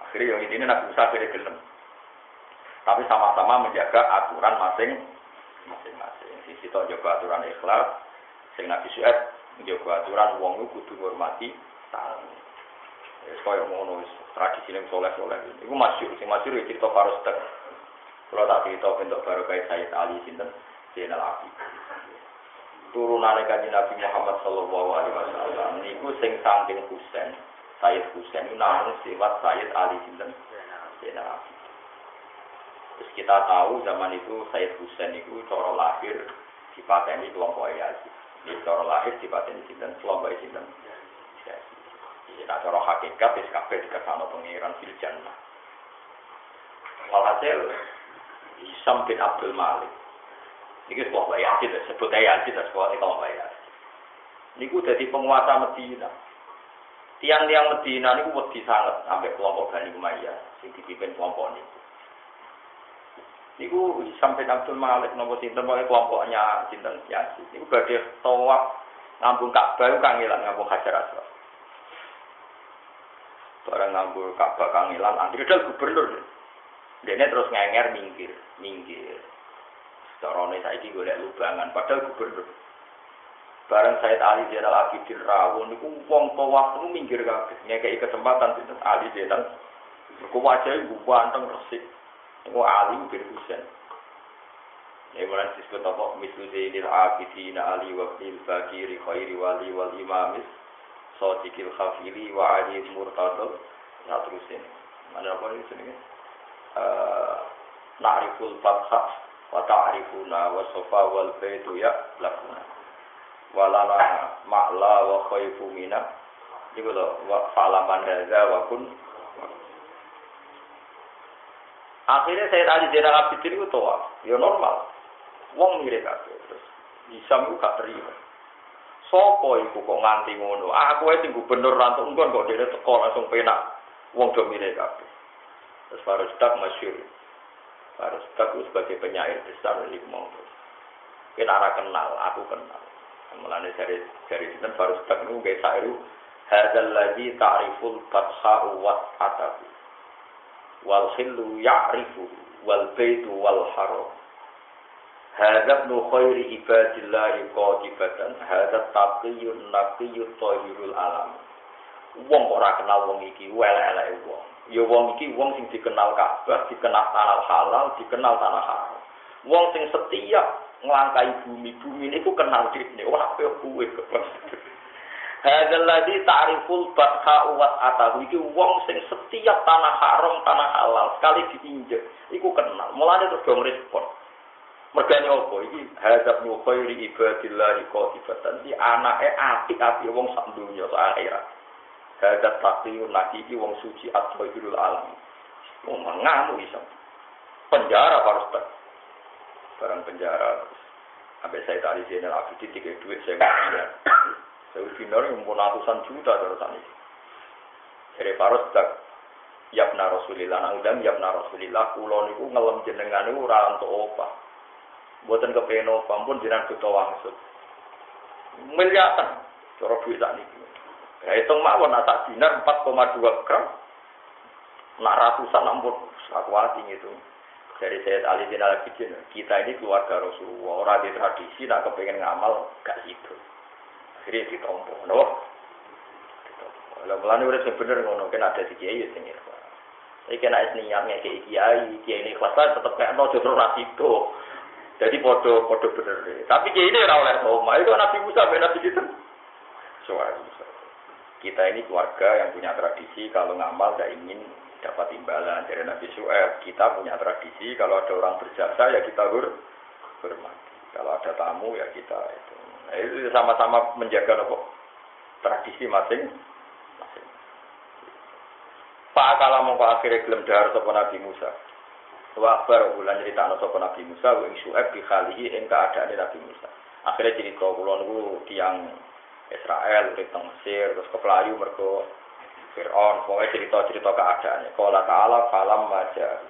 Akhirnya yang ini Nabi Musa akhirnya gelem. Tapi sama-sama menjaga aturan masing-masing. Sisi to jaga aturan ikhlas, sing Nabi Syuaib menjaga aturan wong kudu ngurmati tamu. Wis koyo ngono wis tradisi ning soleh-soleh. Iku masyhur, sing masyhur ya cerita Farostek. Kalau tak cerita bentuk baru kayak Sayyid Ali sinten Zainal Abidin. Turunane kanjeng Nabi Muhammad sallallahu alaihi wasallam niku sing saking Husain, Sayyid Husain namung sifat Sayyid Ali sinten Zainal Abidin. Terus kita tahu zaman itu Sayyid Husain itu cara lahir dipateni kelompok Yazid. Ini cara lahir dipateni sinten kelompok sinten. Jadi cara hakikat wis kabeh dikasano pengiran fil jannah. Walhasil Hisam bin Abdul Malik. Ini kelompok Yazid, sebut Yazid sebuah kelompok Yazid. Niku dadi penguasa Madinah. Tiang-tiang Madinah niku wedi sanget sampai kelompok Bani Umayyah sing dipimpin kelompok niku. Niku sampai Abdul Malik nomor sinten wae kelompoknya sinten Yazid. Niku badhe tawaf ngambung Ka'bah kangelan ngambung Hajar Aswad. Barang ngambung Ka'bah kangelan anggere gubernur. Dene terus ngenger minggir. Carane saiki golek lubangan padahal gubernur. Bareng Sayyid Ali Zainal Abidin rawuh niku wong tawaf niku minggir kabeh. Ngekeki kesempatan sinten Ali Zainal. Niku wajahe ganteng resik. Niku Ali bin Husain. Ya mulai disebut apa mislu Zainal Abidin Ali wa Bil Bakir khairi wali wal imamis Sadiqil Khafili wa Ali Murtadil. Nah terusin. Mana apa ini jenenge? Na'riful fathah wa ta'rifuna wa sofa wal baitu ya lakuna walana ma'la wa khaifu mina iku lho wa fa'laman hadza wa kun akhirnya Sayyid Ali Zainal Abidin itu tawaf ya normal wong mirip kabeh terus Hisam gak terima sapa iku kok nganti ngono aku wis gubernur rantuk engkon kok dhewe teko langsung penak wong do mirip kabeh. Terus Farosdak masyhur. Farosdak itu sebagai penyair besar dari mau. Kita arah kenal, aku kenal. Mulane dari sinten Farosdak niku nggih sairu hadzal ladzi ta'riful fatha wa atabi. Wal khillu ya'rifu wal baitu wal haram. Hadza ibnu khairi ibadillahi qatibatan hadza taqiyyun naqiyyut tahirul alam. Wong kok ora kenal wong iki elek-eleke wong. Ya wong iki wong sing dikenal Ka'bah, dikenal tanah halal, dikenal tanah haram. Wong sing setia nglangkai bumi niku kenal dirine ora koyo kuwe kok. Hadzal ladzi ta'riful batha wa atahu iki wong sing setia tanah haram, tanah halal sekali diinjek iku kenal. Mulane terus do ngrespon. Mergane opo iki hadzabnu khairi ibadillahi qatibatan di anake apik-apik wong sak donya sak akhirat. Hadat taqiyyun naqiyi wong suci at-tahirul alam. Wong ngamu iso. Penjara harus tak. Barang penjara terus. Sampai saya tadi Zainal Abidin tiga duit saya miliar. Saya final yang ratusan juta terusan ini. Jadi harus tak. Yabna Rasulillah nangdam yabna Rasulillah kula niku ngelem jenengan niku ora entuk opah. Mboten kepengin opah pun jenengan buta wangsut. Miliatan cara duit sakniki. Ya hitung mawon tak dinar 4,2 gram. Nak ratusan ampun sakwati gitu. Dari Sayyid Ali Zainal Abidin, kita ini keluarga Rasulullah, orang di tradisi nak kepengen ngamal gak situ. Akhirnya ditompo, no? Kalau mulanya udah sebener ngono, kan ada si kiai sing irfan. Iki kena niatnya kiai ini kelas tetep kayak no justru itu. Jadi podo bener. Tapi kiai ini ora oleh omah, itu Nabi Musa ben Nabi gitu. Soalnya kita ini keluarga yang punya tradisi kalau ngamal tidak ingin dapat imbalan dari Nabi Syuaib. Kita punya tradisi kalau ada orang berjasa ya kita hormati. Kalau ada tamu ya kita itu. Nah, itu sama-sama menjaga tradisi masing-masing. Pak kala mongko akhire gelem dahar sapa Nabi Musa. Wa akbar ulan critakno sapa Nabi Musa ing Syuaib bi khalihi ing keadaane Nabi Musa. Akhire cerita kula niku tiyang Israel urip teng Mesir terus keplayu mergo Fir'aun pokoke cerita-cerita keadaannya. Qala ta'ala falam maja.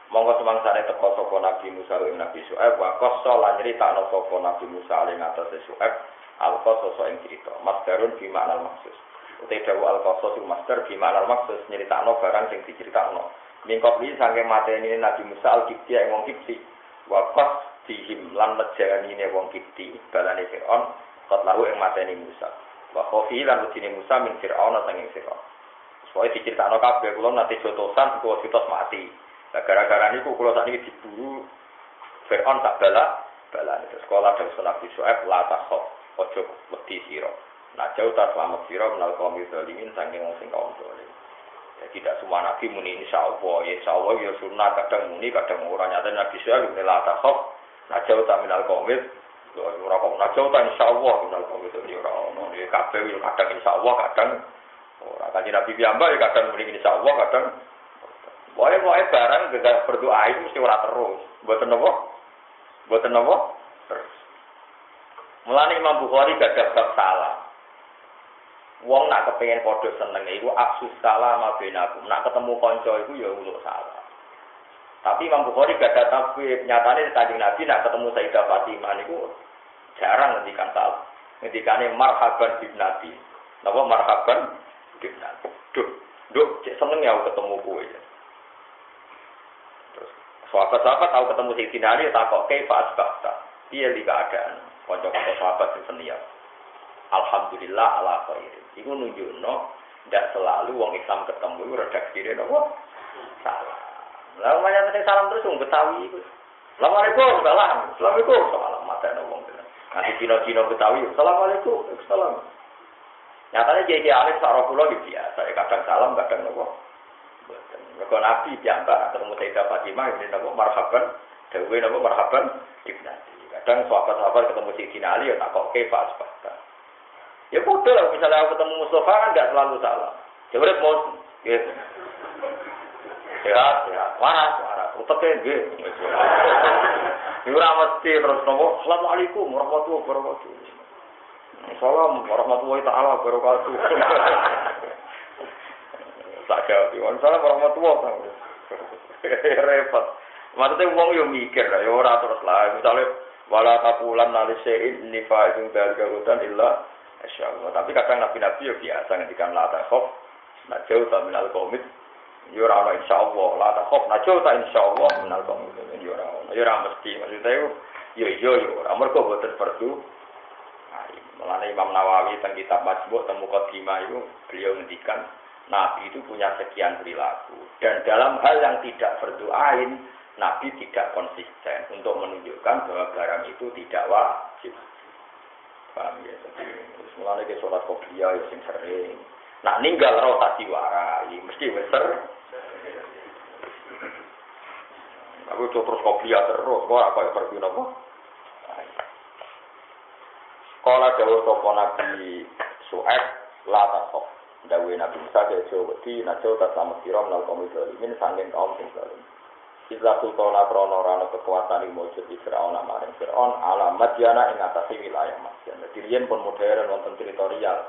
Monggo semangsane teko sapa Nabi Musa lan Nabi Syuaib wa qassa lan nyritakno sapa Nabi Musa ing atase Syuaib al-qassa ing cerita. Masdarun bi makna maksus. Utai dawu al-qasas master bima al-maksud nyeritakno barang sing diceritakno. Mingkot li saking mateni Nabi Musa al-Kipti ing wong Kipti. Wa qas dihim lan mejanine wong Kipti balane Firaun kot lahu ing mateni Musa. Wa khofi lan wedine Musa min Firaun sanging Firaun. Soale diceritakno kabeh kula nate jotosan kok jotos mati. Lah gara-gara niku kula sakniki diburu Firaun tak balane terus sekolah dari Nabi Syuaib la takhaf ojo wedi sira. Nah jauh tak selamat sira menal kaum zalimin saking wong sing kaum zalim. Ya, tidak semua nabi muni insyaallah, ya insyaallah ya sunnah kadang muni kadang ora nyata Nabi Syuaib la takhaf. Nah jauh tak minal kaum ora kok nah jauh tak insyaallah minal kaum zalimin ora ono ya kabeh yo kadang insyaallah kadang ora kanjeng Nabi piyambak ya kadang muni insyaallah kadang wae barang gegara berdoa itu mesti ora terus. Mboten napa? Terus. Mulane Imam Bukhari gak bab salah. Wong nak kepengin padha senenge iku aksus salam benakum. Nak ketemu kanca iku ya uluk salah. Tapi Imam Bukhari gak ada tabib. Nyatane Kanjeng Nabi nak ketemu Sayyidah Fatimah niku jarang ngendikan salam. Ngendikane marhaban bibnati. Napa marhaban bibnati? Duh, cek seneng ya ketemu kowe. Sahabat-sahabat tahu ketemu Sayyidina Ali takok kaifa asbahta. Piye li keadaan? Kanca-kanca sahabat sing senior. Alhamdulillah ala khair. Iku nunjukno ndak selalu wong Islam ketemu redaksine napa? Salah. Lah umane nek salam terus wong Betawi iku. Assalamualaikum, salam. Assalamualaikum, salam matane wong tenan. Nanti Cina-Cina Betawi, Assalamualaikum, salam. Nyatane Kiai Alim sak kula iki biasa, kadang salam, kadang napa? Mereka Nabi diantar ketemu Sayyidah Fatimah ini nama marhaban, dewe nama marhaban ibnati. Kadang sahabat-sahabat ketemu Sayyidina Ali ya tak kok kefas bahkan. Ya bodoh lah misalnya aku ketemu Mustafa kan nggak selalu salah. Coba mau gitu. Sehat, waras, uteknya gitu. Ini mesti terus nama Assalamualaikum warahmatullahi wabarakatuh. Salam warahmatullahi taala wabarakatuh. Tak jawab, salam warahmatullahi wabarakatuh. Repot. Maksudnya wong yo mikir lah, yo ora terus lah. Misalnya wala taqulan nalisein nifaizun dalgautan illa insyaallah. Tapi kadang nabi-nabi yo biasa ngendikan la takhaf, najau ta minal qaumit. Yo ora ono insyaallah, la takhaf, najau ta insyaallah minal qaumit. Yo ora mesti. Maksudnya yo ora mergo boten perlu. Mulane Imam Nawawi teng kitab Majmu' teng Muqaddimah itu beliau ngendikan Nabi itu punya sekian perilaku dan dalam hal yang tidak berdoain Nabi tidak konsisten untuk menunjukkan bahwa barang itu tidak wajib. Paham ya? Jadi mulane ke salat qobliyah ya sing sering. Nah ninggal rotasi warai mesti weser. Aku terus qobliyah terus kok apa pergi napa? Kala dawuh sapa Nabi Syuaib la tasok. Dawe Nabi Musa ke Jawati, Najo tak selamat kira menal kaum zalimin sangking kaum sing zalim. Isla sultana krono rano kekuasaan mujud di Fir'aun amaring Fir'aun alamat jana ing atase wilayah Madyan. Dadi riyen pun modern wonten teritorial.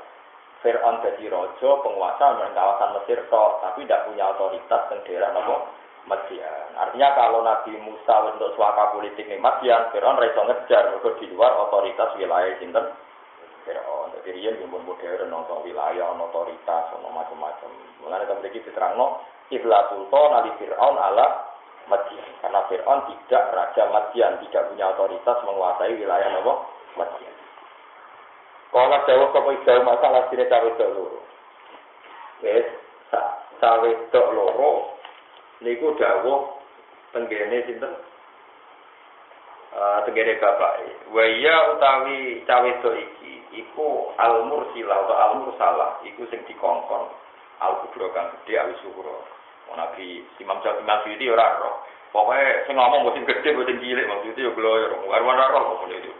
Fir'aun dadi raja penguasa nang kawasan Mesir tok, tapi tidak punya otoritas teng daerah napa Madyan. Artinya kalau Nabi Musa untuk suaka politik ning Madyan, Fir'aun ra iso ngejar mergo di luar otoritas wilayah sinten Fir'aun. Jadi riyen pun modern nonton wilayah, otoritas, macam-macam. Mulane ta mriki diterangno Ibla Sultan ali Fir'aun ala Madyan. Karena Fir'aun tidak raja Madyan, tidak punya otoritas menguasai wilayah napa Madyan. Kalau jauh ke jauh masalah sini cawe dok loro. Wes cawe dok loro niku dawuh tenggene sinten? Tenggene bapak. Wa ya utawi cawe dok iki iku al-mursilah atau al-mursalah iku sing dikongkon al-kubra kang gedhe al-suhura. Nabi Imam Syafi'i ora roh. Pokoke sing ngomong sing gedhe sing cilik maksudnya yo gloyor. Warna roh ngono itu.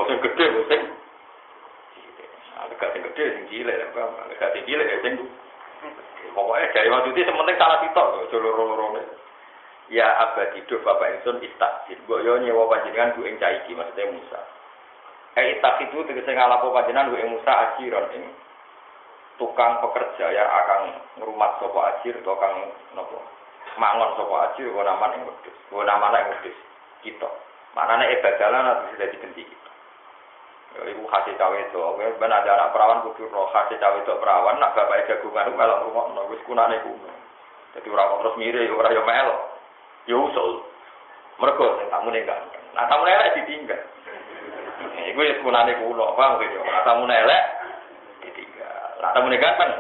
Sing gedhe sing agak sing gedhe sing cilik agak sing cilik sing pokoke dari maksudnya sementing salah sitok aja loro-lorone. Ya abadi do bapak ingsun istajid. Mbok yo nyewa panjenengan ku ing cah iki maksudnya Musa. Itak itu tegese ngalapo panjenengan ku ing Musa ajiron ing tukang pekerja ya akan ngrumat sapa ajir tukang napa mangon sapa ajir kok namane ing wedhus kok namane ing wedhus kita manane ibadalan harus dadi genti kita Iku khase cawe itu, ben ada anak perawan kudu roh khase cawe itu perawan, nak bapak jagungan melok rumah, wis kunane kuno. Jadi ora terus mire, ora yo melok, yo usul. Mergo sing tamune ganteng. Nah tamune elek ditinggal. Iku wis kunane kuno, Bang, yo. Nah tamune elek ditinggal. Nah tamune ganteng.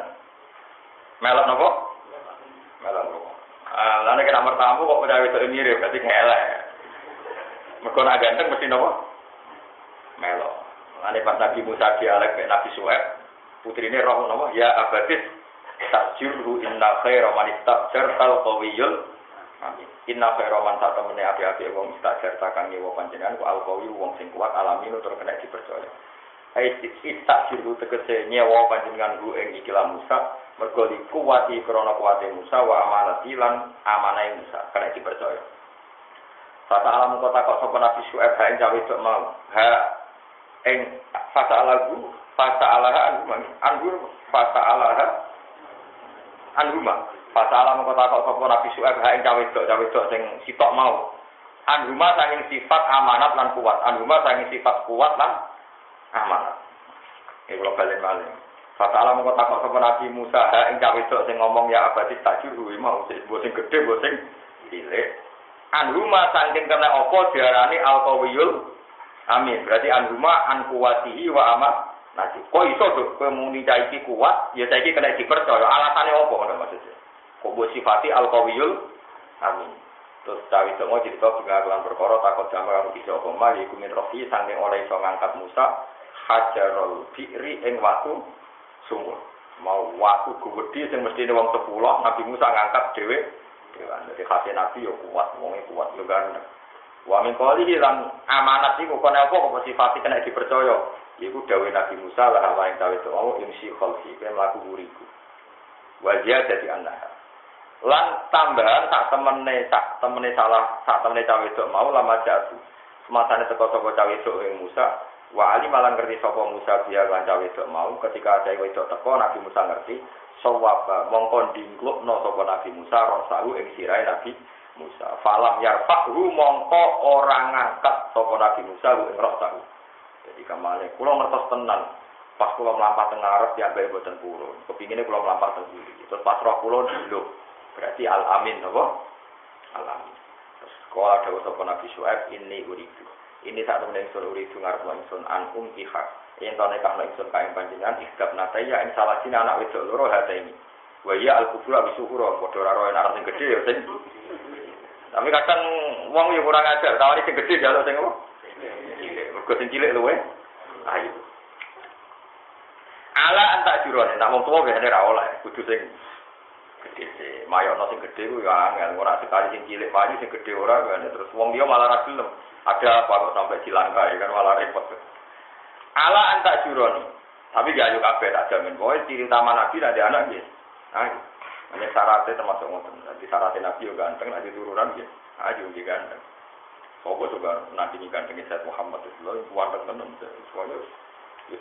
Melok napa? Melok rumah. Ah, lane kena mertamu kok udah wedok mirip, berarti elek. Mergo nak ganteng mesti napa? Melok. Ane pas Nabi Musa dialek mek Nabi Suhaib, putrine roh napa? Ya abadis tasjurhu inna khaira man istajartal qawiyul. Amin. Inna khaira man satamene api-api wong istajarta kang nyewa panjenengan ku alqawi wong sing kuat alamin tur kena dipercaya. Ai istajurhu tegese nyewa panjenengan ku ing ikilah Musa, mergo dikuwati krana kuwate Musa wa amanati lan amanahe Musa kena dipercaya. Fata alam kota kok sapa Nabi Suhaib ha ing cawe dok mau. Ha ing fasa alagu fasa alaha anggur fasa alaha anhuma fasa alam kota kok sapa Nabi Suhaib ha ing cawe dok sing sitok mau anhuma saking sifat amanat lan kuat anhuma saking sifat kuat lan amanat iki kula balen malih fasa alam kota kok sapa Nabi Musa ha ing cawe dok sing ngomong ya abadi tajur mau sing gedhe mbok sing cilik anhuma saking kena apa diarani alqawiyul. Amin. Berarti anhuma an kuwatihi wa amat. Nah, kok iso to kowe muni iki kuat, ya saiki kena dipercaya. Alasane opo ngono maksudnya? Kok mbok sifati al-qawiyul? Amin. Terus cawe itu mau cerita pengakuan perkara takut jamar karo bisa apa mah iku min rofi saking oleh iso ngangkat Musa hajarul bi'ri ing watu sumur. Mau watu gede sing mestine wong 10 Nabi Musa ngangkat dhewe. Jadi khasnya Nabi yo kuat, wongnya kuat yo ganteng. Wa min qalihi lan amanat iku kono apa kok sifate kena dipercaya. Iku dawuh Nabi Musa lah apa tahu itu mau imsi khalfi kan laku buriku. Wajah jadi anak. Lan tambahan sak temene salah sak temene cawe itu mau lama jatuh. Semasane teko-teko cawe itu ing Musa, wa ali malang ngerti sapa Musa biar lan cawe itu mau ketika ada itu teko Nabi Musa ngerti sawaba mongko dingklukno sapa Nabi Musa rosahu ing sirahe Nabi Musa. Falam yarfa'hu mongko ora ngangkat sapa Nabi Musa ing rosahu. Jadi kamane kula ngertos tenan pas kula mlampah teng ngarep ya bae boten purun. Kepingine kula mlampah teng kiri. Terus pas roh kula diluk. Berarti al-amin apa? Al-amin. Terus kala dawuh sapa Nabi Syuaib ini uridu. Ini sak temen ingsun uridu ngarep ingsun an ihak. Yen to nek ana ingsun kae panjenengan istab nataya ing salah sini anak wedok loro hate ini. Wa ya al-kubra bisuhura padha ora roe anak sing gedhe ya sing. Tapi kadang wong yo kurang ajar, tawari sing gedhe jaluk sing apa? Cilik. Mergo sing cilik luwe. Ayo. Ala antak jurone, nak wong tuwa biasane ra oleh, kudu sing gedhe sih. Mayono sing gedhe kuwi angel, ora sekali sing cilik payu sing gedhe ora kan terus wong liya malah ra gelem. Ada apa kok sampai cilangkai kan malah repot. Ala antak jurone. Tapi gak ayo kabeh tak jamin. Pokoke ciri utama Nabi ada anak nggih. Nah, ini syaratnya termasuk ngoten. Nanti syaratnya Nabi yo ganteng, nanti turunan nggih. Ayo nggih ganteng. Sopo coba nanti ganteng Sayyid Muhammad sallallahu alaihi wasallam tenan semuanya.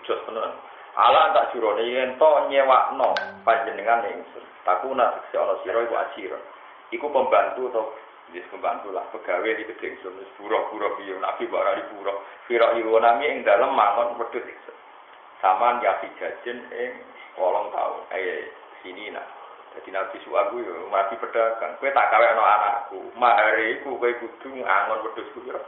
Jos tenan. Ala tak jurone yen to nyewakno panjenengan ingsun. Takuna sekse ana sira iku ajira. Iku pembantu to wis pembantu lah pegawe di gedhe ingsun wis buruh-buruh piye Nabi barani buruh. Fira iku nami ing dalem mangon wedhus ingsun. Saman ya jajen ing 8 taun. Sini nak. Jadi Nabi Suhaib yo mati pedagang. Kowe tak kawekno anakku. Mahare iku kowe kudu angon wedhusku pira?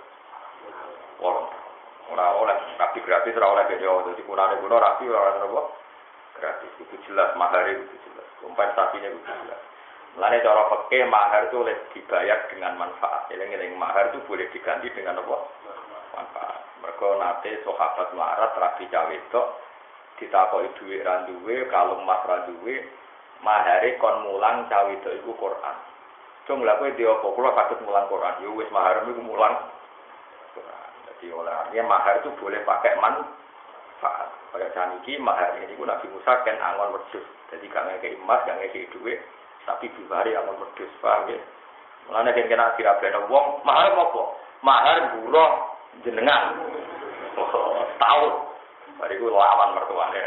Ora oleh tapi gratis ora oleh yo. Dadi kunane kuno rapi ora ono gratis. Itu jelas mahare itu jelas. Kompensasinya itu jelas. Mulane cara fikih mahar itu oleh dibayar dengan manfaat. Eling-eling mahar itu boleh diganti dengan apa? Manfaat. Mergo nate sahabat melarat rabi cawe tok ditakoki dhuwit ra duwe, kalung emas ra duwe, mahare kon mulang cawe tok iku Quran. Cung lha kowe dhewe apa kula saged mulang Quran. Ya wis mahar iku mulang Quran. Jadi oleh artinya mahar itu boleh pakai manfaat. Pada saat ini mahar ini Nabi Musa kan angon wedhus. Jadi gak ngekei emas, gak ngekei duit, tapi dibari angon wedhus. Paham ya? Mulane kan kena dirabene wong, mahar apa? Mahar buruh jenengan. Setahun. Bariku lawan mertuane.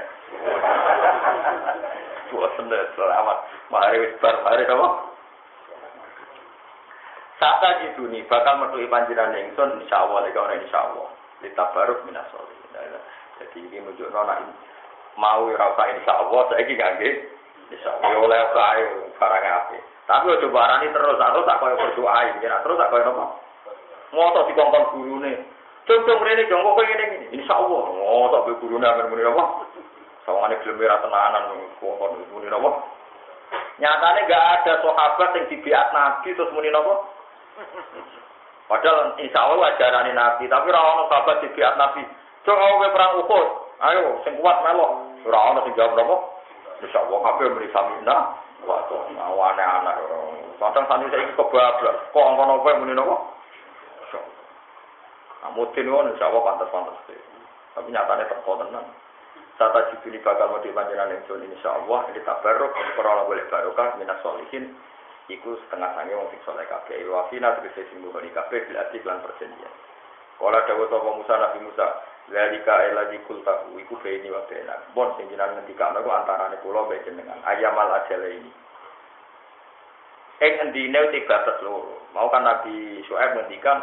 Bosen deh selamat. Mahar wis bar, mahar apa? Sata jiduni bakal metuhi panjenengan ingsun insyaallah lek ora insyaallah. Ditabaruk minasoli. Jadi ini menunjukkan anak mau rasa insyaallah saiki ngangge insyaallah oleh kae barang apik. Tapi ojo barani terus tak koyo berdoa iki, terus tak koyo napa? Ngoto dikongkon gurune. Contoh mrene jongko koyo ngene iki. Insyaallah ngoto be gurune amen muni apa? Sawangane gelem ora tenanan kongkon muni napa? Nyatane enggak ada sahabat yang dibiat Nabi terus muni napa? Padahal insyaallah ajarane Nabi, tapi ora ono sahabat dibiat Nabi. Coba kowe perang Uhud, ayo sing kuat melok. Ora ono sing jawab napa? Insyaallah kabeh muni samina. Wah, anak-anak. Kadang santri saiki kebablas. Kok ngono apa muni napa? Mudin ngono insyaallah pantes-pantes. Tapi nyatane teko tenan. Tata jibuni bakal mesti panjenengan ingsun insyaallah iki tabarruk ora boleh barokah minas solihin. Iku setengah sange wong sing saleh kabeh. Wa fina tegese sing muni kabeh bil atik lan perjanjian. Kala dawuh sapa Musa Nabi Musa, "Zalika allazi qultahu iku baini wa baina." Bon sing jenengan ngendikane ku antarane kula mbek jenengan. Ayamal ajale ini. Endine uti batas loro. Mau kan Nabi Syuaib ngendikan,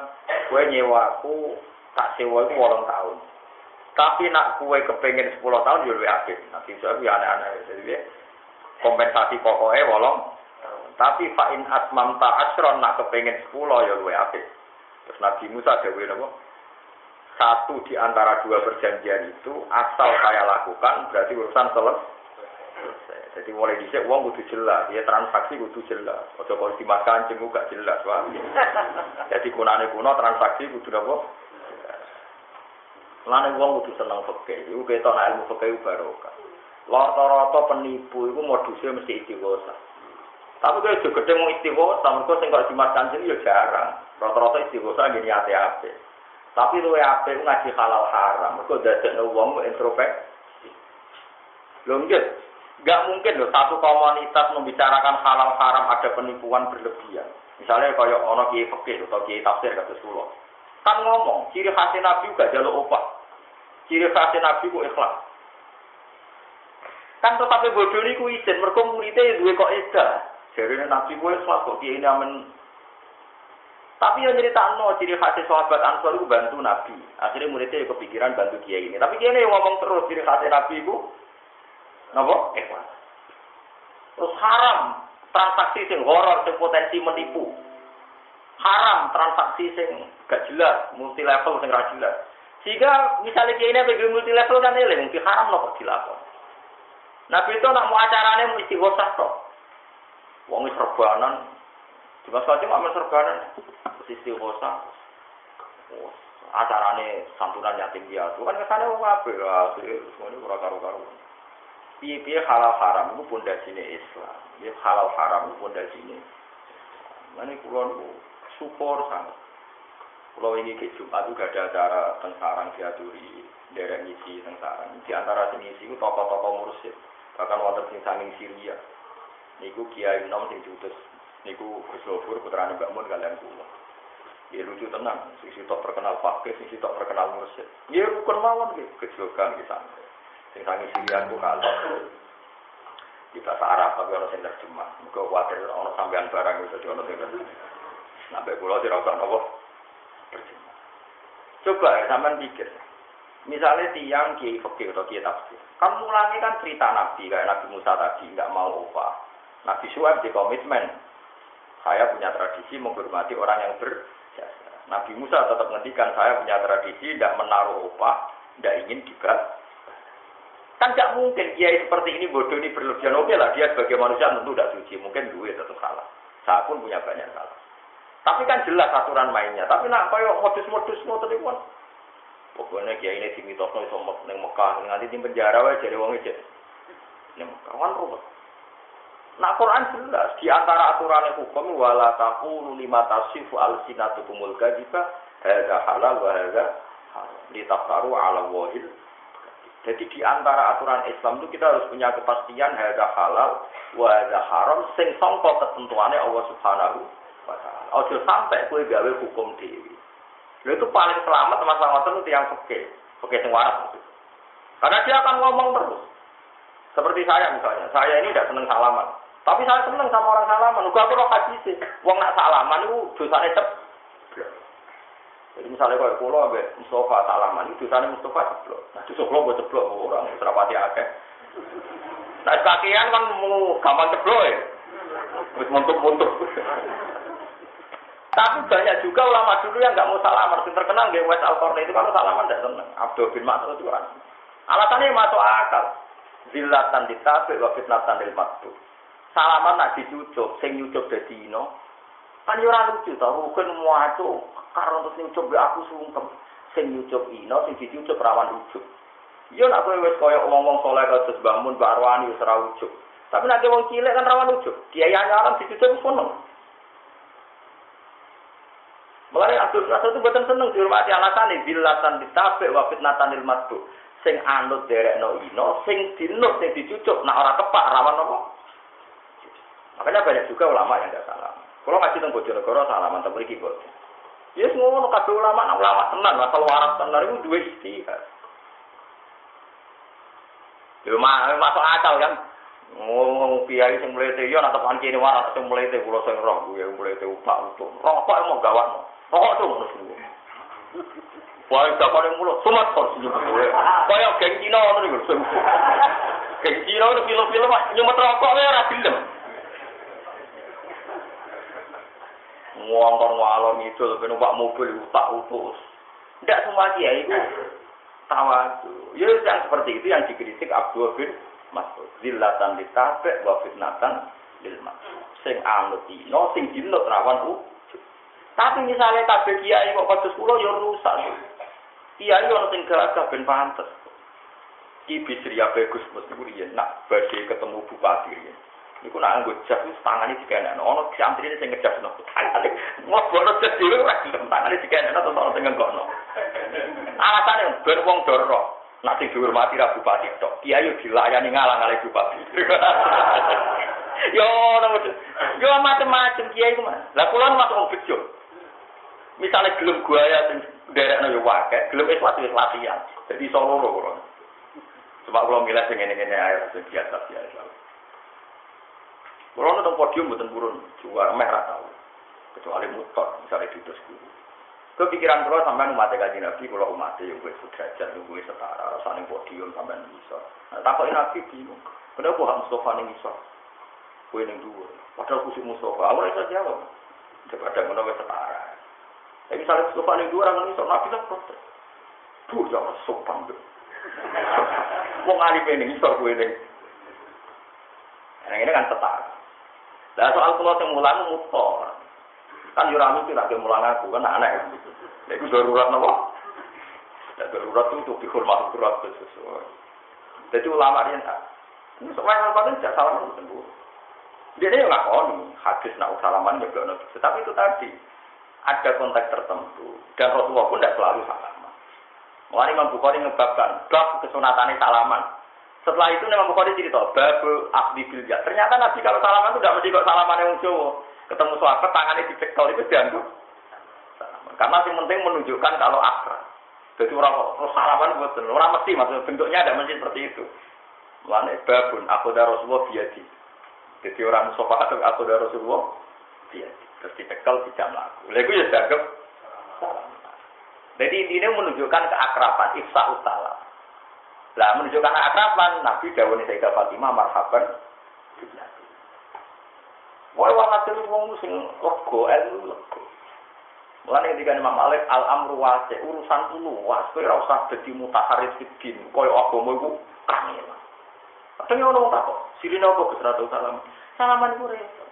"Kowe nyewaku tak sewa iku 8 tahun. Tapi nak kowe kepengin 10 tahun yo luwih akeh." Nabi Syuaib ya aneh-aneh jadi kompensasi pokoke 8 tahun. Tapi fa in atmamta asron nak kepengin 10 yo luwih akeh. Terus Nabi Musa dawuh napa? Satu di antara dua perjanjian itu asal saya lakukan berarti urusan selesai. Jadi mulai dhisik wong kudu jelas, ya transaksi kudu jelas. Aja kok dimas kancing gak jelas wae. Jadi kunane kuno transaksi kudu napa? Lane wong kudu seneng fikih. Iku ketok ilmu fikih barokah. Rata-rata penipu iku modusnya mesti istighosah. Tapi kalau juga gede mau istighosah, mereka sing kok dimas kancing ya jarang. Rata-rata istighosah gini ate-ate. Tapi luwe ape ngaji halal haram. Mereka dadekno wong introspeksi. Lho enggak mungkin loh satu komunitas membicarakan halal haram ada penipuan berlebihan. Misalnya kayak ono kiai fikih atau kiai tafsir kados kula. Kan ngomong, ciri khas Nabi gak jaluk opah. Ciri khas Nabi ku ikhlas. Kan tetapi bodoh niku izin mergo muridé duwe kok edah. Jarine Nabi ku ikhlas kok kiai amen. Tapi yang nyeritakno ciri khas sahabat Ansor itu bantu Nabi. Akhirnya muridnya kepikiran bantu kiai ini. Tapi kiai ini ngomong terus ciri khas Nabi itu napa? Ikhlas. Terus haram transaksi sing horor sing potensi menipu. Haram transaksi sing gak jelas, multi level sing ra jelas. Sehingga misalnya kiai ini bagi multi level kan eling, mungkin haram kok dilakon. Nabi itu nak mau acarane mau istighosah tok. Wong wis serbanan. Dimas kanjeng amen serbanan. Istighosah. Acarane santunan yatim piatu kan kesane wong kabeh lah, semuanya ora karo-karo. Piye-piye halal haram itu pondasine Islam. Ya halal haram itu pondasine. Mane kula niku syukur sangat. Kula ini ke Jumat itu gak ada acara teng sarang diaturi, derek ngisi teng sarang. Di antara sing ngisi ku tokoh-tokoh mursyid. Bahkan wonten sing saking Syria. Niku Kiai Nom sing judes. Niku Gus Lofur putrane Mbak Mun kalian kula. Ya lucu tenang, sing sitok terkenal fakih, sing sitok terkenal mursyid. Ya rukun mawon nggih, kejogan ki sampe. Sing sangi sirian ku kalah. Di bahasa Arab tapi ana sing terjemah. Muga kuwatir ana sampean barang iso diono sing terjemah. Sampai kula ora usah napa terjemah. Coba ya sampean pikir. Misalnya tiang kiai fikih atau kiai tafsir. Kan mulangi kan cerita Nabi kayak Nabi Musa tadi enggak mau upah. Nabi Syuaib di komitmen. Saya punya tradisi menghormati orang yang berjasa. Nabi Musa tetap ngendikan saya punya tradisi tidak menaruh upah, tidak ingin dibat. Kan tidak mungkin kiai seperti ini bodoh ini berlebihan. Oke lah, dia sebagai manusia tentu tidak suci. Mungkin duit tetap salah. Saya pun punya banyak salah. Tapi kan jelas aturan mainnya. Tapi nak koyo modus-modus ngoten niku. Pokoknya kiai ini dimitosno iso ning Mekah, nganti di penjara wae jare wong ijek. Ning Mekah kan ruwet. Nah Quran jelas di antara aturan hukum wala taqulu lima tasifu al-sinatukumul kadziba hadza halal wa hadza haram. Litaftaru 'ala wahil. Jadi di antara aturan Islam itu kita harus punya kepastian hadza halal wa hadza haram sing sangka ketentuane Allah Subhanahu wa taala. Ojo sampai kowe gawe hukum dhewe. Lha itu paling selamat masalah ngoten itu yang fikih sing waras. Karena dia akan ngomong terus. Seperti saya misalnya, saya ini tidak senang salaman. Tapi saya senang sama orang salaman. Uga aku ora hadis. Wong nak salaman itu dosane ceblok. Jadi misalnya kalau pulau ambek Mustafa salaman itu sana Mustafa ceblok. Nah itu ceblok buat ceblok orang serapati akeh. Nah kakian kan mau gampang ceblok ya. Wis muntuk-muntuk. Tapi banyak juga ulama dulu yang nggak mau salaman. Yang terkenal nggak Wes Al-Qarni itu kalau salaman tidak senang. Abdul bin Mas'ud itu kan. Alasannya masuk akal. Zillatan ditabe wa fitnatan lil maktub. Salaman nak dicucuk, sing nyucuk dadi ino. Kan yo ora lucu to, rukun muaco karo terus nyucuk aku sungkem. Sing nyucuk ino, sing dicucuk rawan ujug. Yo nak kowe wis kaya wong-wong saleh kados bangun Mbak Arwani wis ora ujug. Tapi nek wong cilik kan rawan ujug. Kiai anyaran dicucuk wis seneng. Mulai Abdul Rasul itu buatan seneng dihormati alasane bilatan ditabe wa fitnatan lil matbu. Sing anut derekno ino, sing dinut sing dicucuk nak ora tepak rawan apa? Makanya banyak juga ulama yang enggak salah. Kalau ngaji teng Bojonegoro salaman teng mriki kok. Ya ngono kabeh ulama tenan, asal waras tenan iku duwe istihad. Yo masuk akal kan. Ngomong kiai sing mlete yo nak tekan kene waras sing mlete kula sing roh kuwi mlete upak utuk. Rokok emang gawatno. Rokok tuh ngono sing. Wah, dakane mulo sumat kok senyum. Kaya geng Cina ngono niku. Geng Cina itu film-film nyumet rokok wae ora gelem. Ngongkon ngalor itu ben numpak mobil utak utus. Tidak semua kiai itu tawadu. Ya yang seperti itu yang dikritik Abdul bin Mas'ud. Zillatan ditabe wa fitnatan lil maksud. Sing anut dino sing dinut rawan ujug. Tapi misalnya kabeh kiai kok kados kula ya rusak. Kiai ono sing gagah ben pantes. Ki Bisri Bagus mesti riyen nak badhe ketemu bupati riyen. Niku nak nggo jas wis tangane dikene ono santrine sing ngejasno. Ngono jas dhewe ora gelem tangane dikene terus ono sing nggono. Alasane ben wong doro. Nak sing dihormati ra bupati tok. Kiai yo dilayani ngalang-alang bupati. Yo macam-macam kiai ku Mas. Lah kula masuk wong bejo. Misale gelem guaya sing nderekno yo wae, gelem wis latihan. Jadi iso loro kula. Sebab kula milih sing ngene-ngene ae sing biasa-biasa. Kalau nonton podium bukan turun, juara merah tahu. Kecuali mutor, misalnya di dosku. Kepikiran kalau sampai umat kaji nabi, kalau umatnya yang gue sudrajat, yang gue setara, saling podium sampai bisa. Nah, takoin nabi bingung. Kenapa gue Mustafa nih bisa? Gue yang dua. Padahal khusus Mustafa, awalnya saya jawab. Daripada menawar setara. Tapi misalnya Mustafa nih dua orang bisa, nabi tak protes. Tuh, jangan sopan deh. Mau ngalih ini, bisa gue ini. Yang ini kan setara. Lah soal kula sing mulang mutor. Kan yo ora mesti nek mulang aku kan aneh. Lha iku darurat napa? Ya darurat itu dihormati darurat sesuai. Jadi ulama dia tak. Ini soal paling tidak salah itu. Dia yo ngakoni hadis nak salaman yo ono. Tetapi itu tadi ada konteks tertentu dan Rasulullah pun tidak selalu salaman. Mulane Imam Bukhari ngebabkan bab kesunatane salaman. Setelah itu Imam Bukhari cerita babul akdi bil ya. Ternyata Nabi kalau salaman itu tidak mesti kok salaman yang Jawa. Ketemu sahabat tangannya dicekal itu dianggap salaman. Karena yang penting menunjukkan kalau akrab. Jadi orang salaman buat orang mesti maksudnya bentuknya ada mesti seperti itu. Mulane babun aku dari Rasulullah biadi. Jadi orang musofa atau aku dari Rasulullah biadi. Terus dicekal tidak melaku. Lalu ya dianggap salaman. Jadi ini menunjukkan keakraban ifsa salam. Lah menunjukkan akraban Nabi dawuhe Sayyidah Fatimah marhaban billahi. Wae walhasil wong sing lega ilmu lega. Mulane ketika Imam Malik al-amru wasi urusan luas kowe ora usah dadi mutaharris fiddin koyo agama iku kangen. Kadang ono tak kok sirine apa kesratu salam. Salaman iku repot.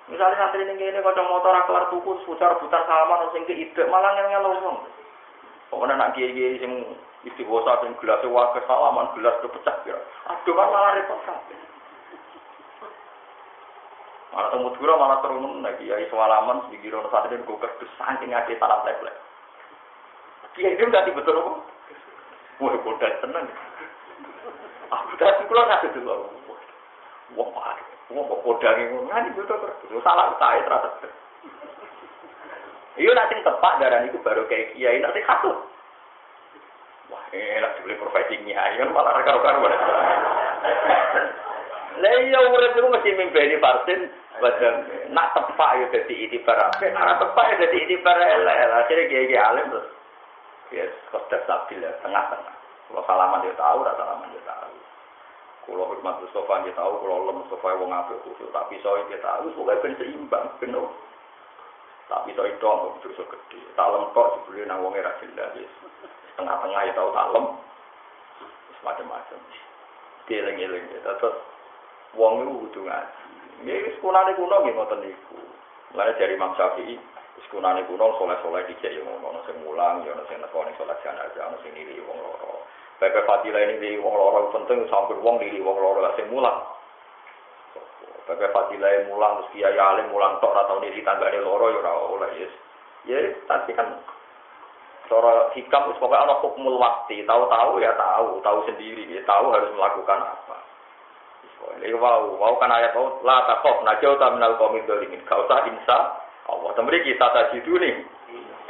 Misalnya santri ning kene kocok motor ra kelar tuku putar salaman sing keide malah ngel-ngel wong. Pokoknya nak kiai-kiai sing istighosah sing gelas wae salaman gelas kepecah kira. Aduh kan malah repot kabeh. Malah temu dura malah terunun lagi kiai salaman dikira ono sate kok kerdes saking akeh salam leplek. Kiai itu ganti betul kok. Wah bodoh tenan. Aku dak kula ra dulu. Wong kok bodange ngono ngene betul terus salah saya terus. Iya nanti tepak darah itu baru kayak kiai nanti katut. Wah enak dibeli profesinya, kan malah rekar-rekar banget. Lah iya urip itu mesti mimpeni parsin Wajan nak tepak ya dadi itibar apik, nak tepak ya dadi itibar elek. Akhire kiai alim terus ya kodak stabil ya tengah-tengah. Kalau salaman dia tahu, ora salaman dia tahu. Kalau hormat Mustafa dia tahu, kalau lem Mustafa wong apik khusus, tapi soal dia tahu pokoke ben seimbang bener. Tapi soal itu kok dosa gede. Talem kok dibeli nang wong ra jelas wis. Tengah-tengah ya tahu talem. Macam-macam. Dieling-eling terus wong iku kudu ngaji. Nggih sekolahane kuno nggih ngoten niku. Mulane dari Imam Syafi'i, sekolahane kuno soleh-soleh dicek yo ngono sing mulang, yo ono sing nekone salat jenazah, ono sing nili wong loro. Pepe fadilah ini di wong loro penting sambil wong nili wong loro lak sing mulang. Pepe fadilah mulang terus kiai alim mulang tok ora tau nili tanggane loro yo ora oleh yes. Ya tapi kan cara hikam wis pokoke ana hukmul waqti, tahu-tahu ya tahu sendiri, ya tahu harus melakukan apa. Ini wow kan ayat wow la taqaf najauta minal qaumid dzalimin. Ka usah insya Allah. Temri kita tajidu nih.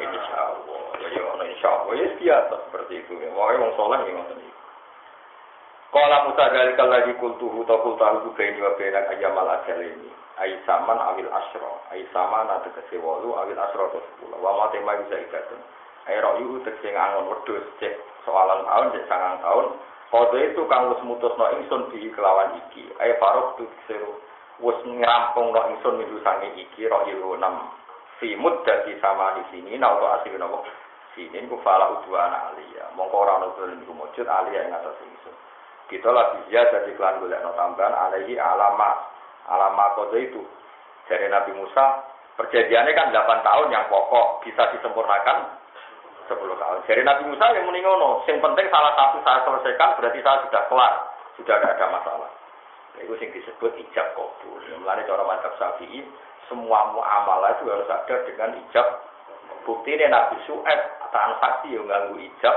Insyaallah. Ya ono insyaallah ya biasa seperti itu. Wae wong saleh ya ngoten iki. Qala Musa dalikal ladzi qultuhu taqultahu baini wa baina ayyamal ajalaini. Ai saman awil asra. Ai saman tegese 8 awil asra 10. Wa ma tema bisa ikatun. Ai ra'yu tegese ngangon wedhus cek soalan tahun cek 9 tahun. Kode itu kang wis mutusno ingsun di kelawan iki. Ayo parok tu seru wis ngrampungno ingsun minggu sange iki ro ilu 6 fi muddati sama di sini nauto asih nopo. Sini ku fala udwan alia. Mongko ora ono dalem mujud alia ing atas ingsun. Kita lagi dia jadi klan golekno tambahan alaihi alama kode itu. Dari Nabi Musa perjanjiannya kan 8 tahun yang pokok bisa disempurnakan 10 tahun. Jadi Nabi Musa yang muni ngono, sing penting salah satu saya selesaikan berarti saya sudah kelar, sudah tidak ada masalah. Itu yang disebut ijab qabul. Mulane cara mazhab Syafi'i, semua muamalah itu harus ada dengan ijab. Buktine Nabi Syuaib transaksi yo nganggo ijab.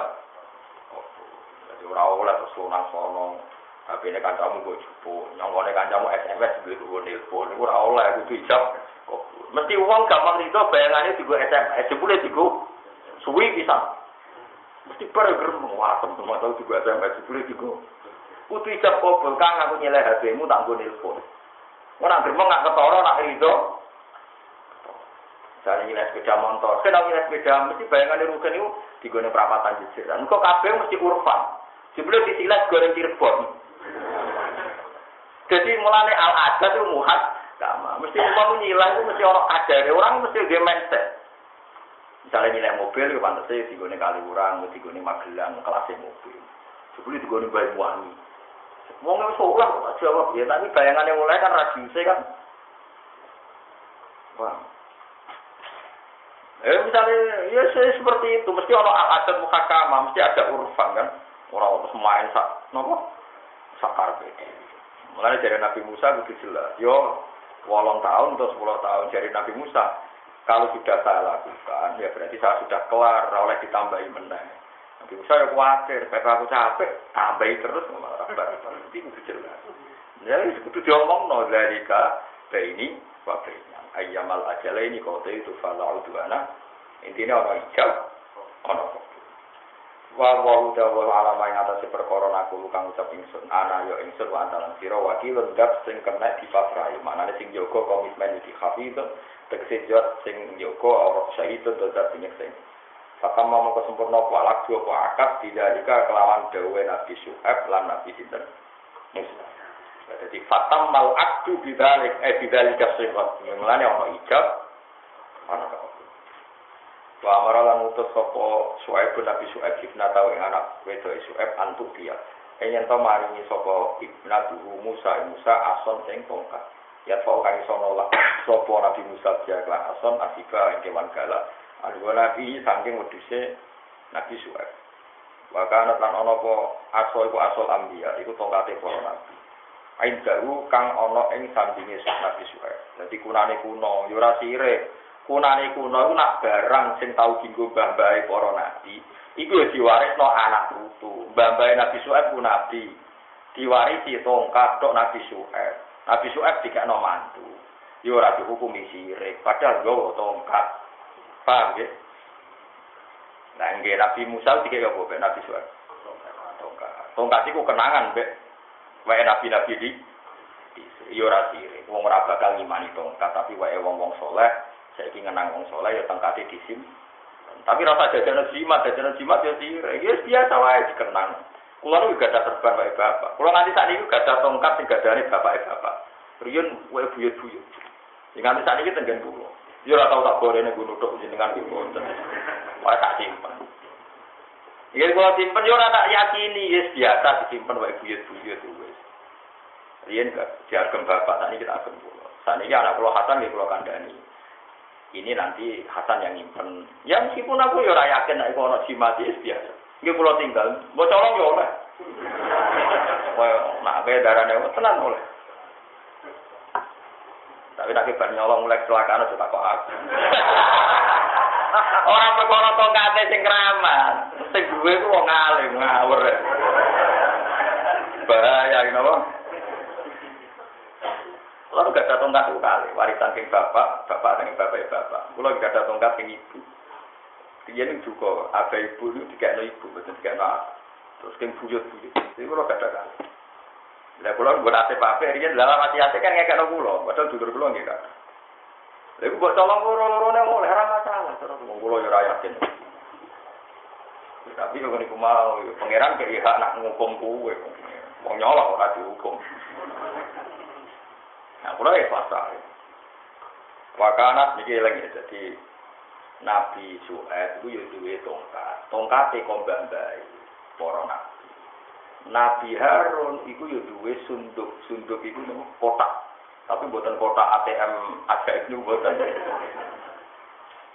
Jadi ora oleh terus lunang-lunang. HP-ne kancamu mbok jupuk, nyongkone kancamu SMS duwe telepon, ora oleh kudu ijab. Mesti wong gampang rido bayangane digo SMS, jebule digo suwi bisa. Mesti perger watem cuma tahu juga SMS boleh digo. Kudu ijab kabul kang aku nyeleh HP-mu tak nggo nelpon. Ora gremeng gak ketara nak rido. Jare nyeleh sepeda motor, kena nyeleh sepeda mesti bayangane rugen niku digone perapatan jejeran. Kok kabeh mesti urfan. Jebule disilas goreng Cirebon. Jadi mulane al-adat itu muhad kama. Mesti umpama nyilah itu mesti orang kadare, orang mesti ge mindset. Misalnya nilai mobil, ya pantasnya digone Kaliurang, digone Magelang, kelasnya mobil. Sebelum digone Banyuwangi. Mau nggak seolah kok jawab ya, tapi bayangannya mulai kan radiusnya kan. Wah. Misalnya ya seperti itu, mesti orang adat muhakama, mesti ada urfan kan. Orang main sak, nopo sakar beda. Mulai dari Nabi Musa begitu jelas. Yo, 8 tahun atau 10 tahun dari Nabi Musa. Kalau sudah saya lakukan, ya berarti saya sudah kelar, oleh ditambahi meneh. Nabi Musa ya khawatir, karena aku capek, tambahi terus, malah berarti itu jelas. Jadi itu diomong, dari baini, wabaina. Ayyamal ajala ini, kota itu, fala'u du'ana. Intinya orang ijab, orang kopi. Wawahu dawa alama yang atas perkoron aku lukang ucap ingsun. Ana yo ingsun wa antalan siro wakilun dak sing kena dipasrai. Manane sing jogo komitmen di hafidun. Tegese jot sing jogo orang syahidun dodat penyeksen. Fakam mau kesempurna walak dua akad tidak jika kelawan dawe Nabi Syuaib lan Nabi Sinten Musa. Jadi fatam mal akdu bidalik bidalik sifat. Mulane ono ijab ana kok. Wa amaralan utus sapa Syuaib Nabi Syuaib ibna tahu ing anak wedok Syuaib antuk dia. Yen to maringi sapa ibnatu Musa ason sing tongkat. Ya kok kang iso nolak sapa Nabi Musa dia kelan ason asiba ing kewan galak. Alwa Nabi saking wedhuse Nabi Syuaib. Wa kana lan ana apa aso iku asal ambiya iku tongkate para nabi. Ain daru kang ana ing sandinge Nabi Syuaib. Dadi kunane kuno, yo ora sirik. Kunane kuno iku nak barang sing tau dienggo mbah-mbahe para nabi. Iku yo diwarisno anak putu. Mbah-mbahe Nabi Syuaib ku nabi. Diwarisi tongkat tok Nabi Syuaib. Nabi Syuaib dikekno mantu. Yo ora dihukumi sirik, padahal nggawa tongkat. Paham ya? Nah, nggih Nabi Musa dikek apa mbek Nabi Syuaib? Tongkat. Tongkat iku kenangan mbek wae nabi-nabi di Yo ora sirik. Wong ora bakal ngimani tongkat, tapi wae wong-wong saleh saiki ngenang wong saleh ya tongkate disim. Tapi rasa jajanan jimat ya sirik. Ya biasa wae dikenang. Kula nu gak ada serban wae bapak. Kula nganti sakniki gak ada tongkat sing gadane bapak. Riyen wae buyut-buyut. Sing nganti sakniki tenggen kula. Yo ora tau tak gorene gunung tok jenengan iki wonten. Wae tak simpen. Iki kula simpen yo ora tak yakini, wis biasa disimpen wae buyut-buyut wis. Riyen gak diagem bapak sakniki tak agem kula. Sakniki anak kula Hasan nggih kula kandhani. Ini nanti Hasan yang nyimpen. Ya meskipun aku yo ora yakin nek iku ana jimat wis biasa. Nggih kula tinggal, mbok colong yo oleh. Wah, nak ke darane tenan oleh. Tapi tak kibar nyolong mulai kecelakaan aja tak kok aku. Orang perkara tongkate sing keramat, sing duwe ku wong alim ngawur. Bahaya iki napa? Lalu gak ada tongkat kali, warisan sing bapak sing bapak. Kulo gak ada tongkat sing ibu. Dia ini juga ada ibu itu dikekno ibu, betul dikekno. Terus sing buyut-buyut. Iki kulo gak ada kali. Lah kulo buat ate-ate riyen dalam ati-ate kan ngekekno kulo, padahal dulur kulo nggih kan. Lha iku mbok tolong loro-lorone oleh ora masalah, terus kulo yo ora yakin. Tapi kok niku mau pangeran kek hak nak ngukum kuwe. Wong nyolong ora dihukum. Nah, kula ya pasal. Wakanat niki eling dadi Nabi Su'aib itu ya duwe tongkat. Tongkate kombak bae para nabi. Nabi Harun iku ya duwe sunduk iku kotak. Tapi mboten kotak ATM ajaib niku mboten.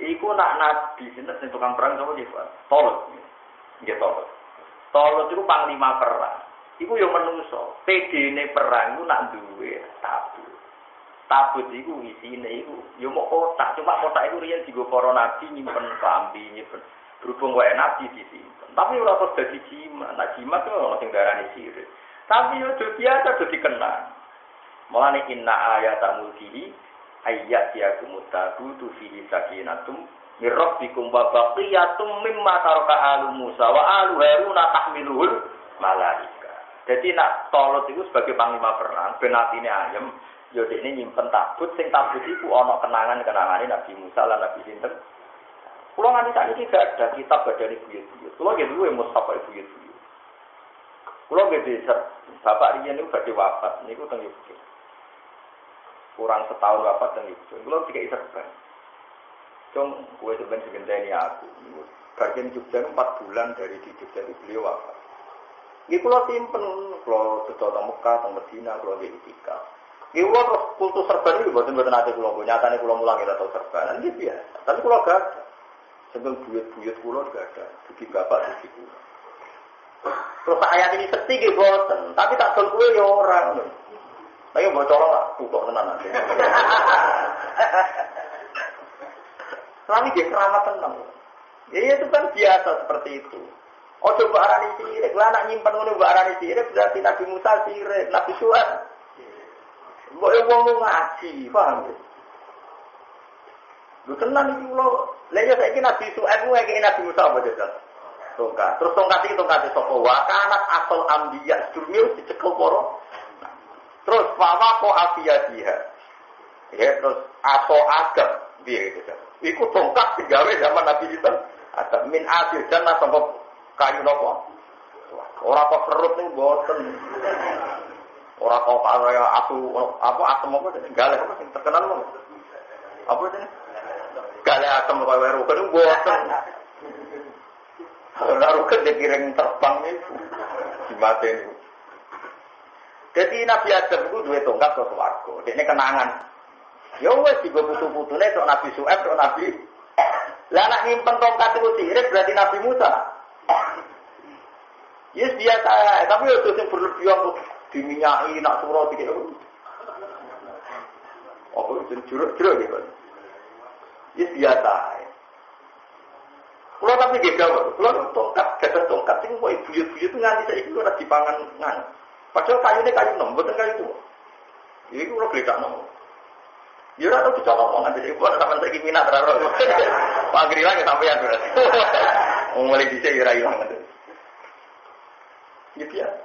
Iku nak nabi sinten sing tukang perang sapa nggih, Pak? Tolut. Nggih Tolut. Tolut iku panglima perang. Iku ya menungso. PD-ne perang iku nak duwe tabut. Tabut iku isine iku ya mok kotak, cuma kotak iku riyen dienggo para nabi nyimpen klambi, nyimpen berhubung wae nabi disimpen. Tapi ora kok dadi jimat. Nah jimat itu ono sing darani sirik. Tapi yo biasa do dikenang. Mulane inna ayata mulkihi ayat ya kumutabutu fihi sakinatum mir rabbikum wa baqiyatum mimma taraka alu Musa wa alu Harun tahmiluhul malaika. Jadi nak Tolut itu sebagai panglima perang, ben atine ayem. Yo dekne nyimpen tabut sing tabut iku ana kenangan-kenangane Nabi Musa lan Nabi sinten. Kulo nganti sakniki gak ada kitab badane buyut-buyut. Kulo nggih duwe mushaf buyut-buyut. Kulo nggih desa bapak riyen niku badhe wafat niku teng Yogyakarta. Kurang setahun wafat teng Yogyakarta. Kulo dikek serban. Cung kowe sampeyan segenteni aku. Bagian Jogja 4 bulan dari di Jogja beliau wafat. Nggih kulo simpen, kulo sedo teng Mekah, teng Madinah, kulo nggih itikaf. Iku terus kultus serban iki mboten ate kula, nyatane kula mulang ora tau serban. Iki biasa. Tapi kula gak ada. Sebelum buyut-buyut kula gak ada. Dugi bapak dugi kula. Terus ayat ini sekti nggih boten, tapi tak dol kuwe ya ora ngono. Lah yo mbok colong lah, kok tenan ae. Sami nggih keramat tenan. Ya itu kan biasa seperti itu. Ojo mbok arani sirik, lah anak nyimpen ngono mbok arani sirik berarti Nabi Musa sirik, Nabi Su'aib. Mbok wong ngaji, paham ya? Lho tenan iki kula. Lah ya saiki Nabi Su'aib kuwi iki Nabi Musa apa jajal? Tongkat. Terus tongkat iki tongkate sapa? Wa kanat asal ambiya durmil dicekel para. Terus fawa ko afiyadiha. Ya terus aso adab piye gitu. Iku tongkat digawe zaman Nabi sinten? Adab min adil jannah sangka kayu napa? Ora kok kerut ning boten. Ora kok kaya asem apa galeh apa sing terkenal lho. Apa jenenge? Galeh asem kaya weru kan boten. Ora ruket dikiring terbang niku. Dimate niku. Dadi Nabi Adam iku duwe tongkat ke swarga. Dekne kenangan. Ya wis digo putu-putune tok Nabi Su'aib tok Nabi. Lah nek nyimpen tongkat iku sirik berarti Nabi Musa. Yes biasa, tapi itu sing berlebihan kok diminyaki nak surau dikek. Oh, itu juruk-juruk gitu. Yes biasa. Kalau tapi gak kalau tongkat, gagal tongkat, sing kok buyut-buyut itu nganti saiki ora dipangan ngan. Padahal kayune kayu nom, mboten kayu tuwa. Iki ora gledak nom. Ya ora tau dicolok wong nganti iki ora sampean saiki minat ora ora. Pagri lagi sampean berarti. Wong mulai dhisik ora ilang ngoten. Ya biasa.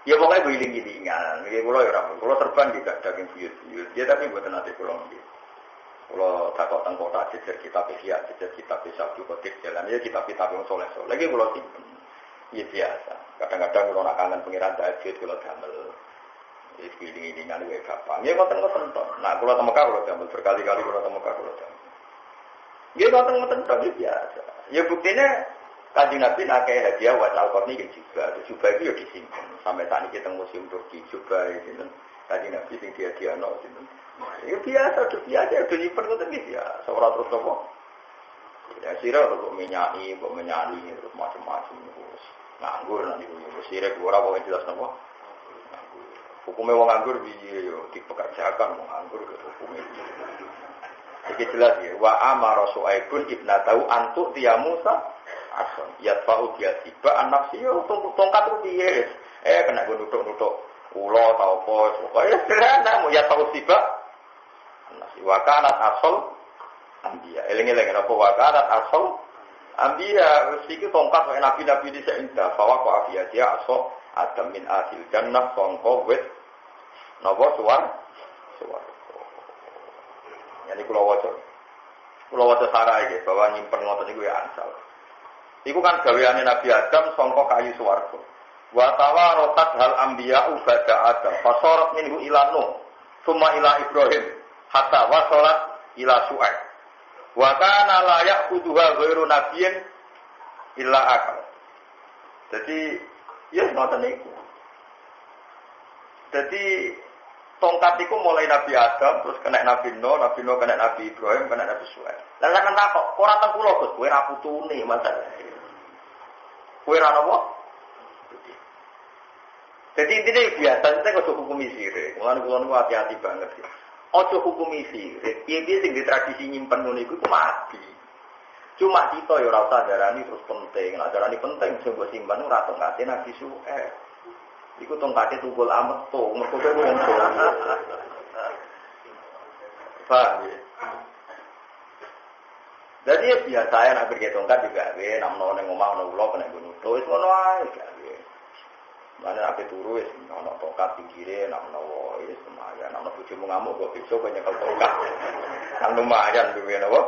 Ya pokoknya giling-gilingan. Nggih kula ya ora. Kula terbang juga daging buyut-buyut. Ya tapi mboten nate kula nggih. Kula takok teng kota jejer kitab Ihya, jejer kitab Sabtu Qadir jalan ya kitab-kitab yang soleh-soleh. Lagi kula simpen. Ya biasa. Kadang-kadang kula nak kangen pengiran tahajud kula damel. Wis giling-gilingan wae gampang. Ya ngoten-ngoten to. Nah kula teng Mekah kula damel berkali-kali kula teng Mekah kula damel. Ya ngoten-ngoten to biasa. Ya buktine Kanjeng Nabi nakeh hadiah wa al-Qarni ke juga. Juga itu ya disimpan. Sampai saat ini kita museum Turki juga itu. Kanjeng Nabi sing dihadiahno itu. Ya biasa, udah biasa, udah nyimpen ngoten iki ya. Ora terus apa. Ya sira kok menyani terus macam-macam terus. Nganggur nanti ku sira ora kok jelas napa. Hukumnya wong nganggur piye yo dipekerjakan wong nganggur hukumnya. Iki jelas ya. Wa amara Su'aibun ibnatahu antu tiya Musa ason yatfa'u tiba anak sih tongkat piye kena gue nutuk ulo tau apa pokoke sederhana mau yatfa'u tiba anak sih wa kanat asal anbiya eling-eling apa wa kanat asal anbiya wis iki tongkat wae nabi-nabi di seindah bahwa kok afia dia asal adam min asil jannah sangka wit napa suwar yani kula waca sarah iki bahwa nyimpen ngoten niku ya ansal. Iku kan gaweane Nabi Adam sangka kayu swarga. Wa tawarotat hal anbiya ubada Adam. Fasorat minhu ila Nuh, summa ila Ibrahim, hatta wasalat ila Su'aib. Wa kana la ya'khudhuha ghairu nabiyyin illa akal. Jadi, ya ngoten niku. Jadi tongkat iku mulai Nabi Adam terus kena Nabi Nuh kena Nabi Ibrahim, kena Nabi Su'aib. Lah kan takok, ora teng kula Gus, kowe ra putune masalah. Kowe ra napa? Jadi intinya biasa kita kudu hukumi sirik. Mulane kula niku hati-hati banget ya. Ojo hukumi sirik. Piye-piye sing ditradisi nyimpen ngono iku mati. Cuma kita ya ora usah darani terus penting. Nek darani penting sing mbok simpen ora tongkate Nabi Su'aib. Iku tongkate tunggul amet to, mergo kowe wong tuwa. Paham ya? Jadi ya biasa ya nak pergi tongkat juga we, nak menawa ning omah ana ulo kena gunung. Wis ngono ae gawe. Mane ape turu wis ana tongkat pinggire nak menawa wis lumayan. Nak bojomu ngamuk kok besok kok nyekel tongkat. Kan lumayan duwe napa?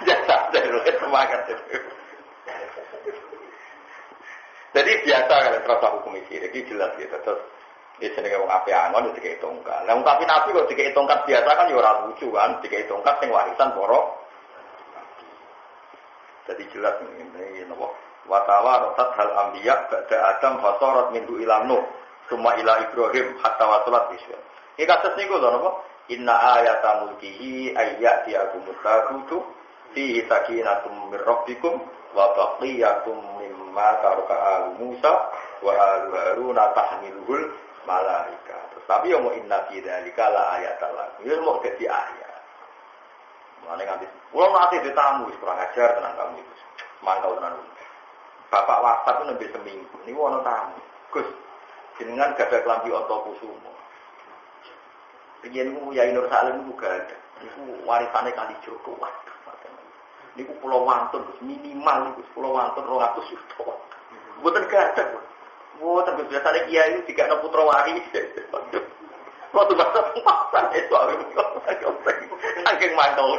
Jasa terus semangat. Jadi biasa kalau terasa hukum sirik iki jelas gitu. Terus di sini wong ape angon dikei tongkat. Lah tapi nabi kok dikei tongkat biasa kan ya ora lucu kan, dikei tongkat sing warisan para. Jadi jelas ini napa wa tawarat hal anbiya ba'da Adam fasarat minhu ila Nuh summa ila Ibrahim hatta wasalat isya. Iki kados niku lho napa inna ayata mulkihi ayyatiyakumut taqutu fi sakinatum mir rabbikum wa baqiyatum mimma taraka Musa wa Harun tahmiluhul malaika. Tapi yo mau inna fi dzalika la ayatal lakum. Yo mau dadi ayat. Mane nganti kula nate ditamu wis kurang ajar tenan kamu itu. Mangkal tenan. Bapak wafat itu nembe seminggu. Niku ana tamu. Gus, jenengan gadah klambi Anto Kusumo. Riyen niku Yai Nur Salim niku gadah. Niku warisane Kali Joko. Niku pulau wantun minimal niku pulau wantun 200 juta. Mboten gadah. Mboten biasane kiai iki dikakno putra waris. Waktu bahasa pasar itu saking mantau.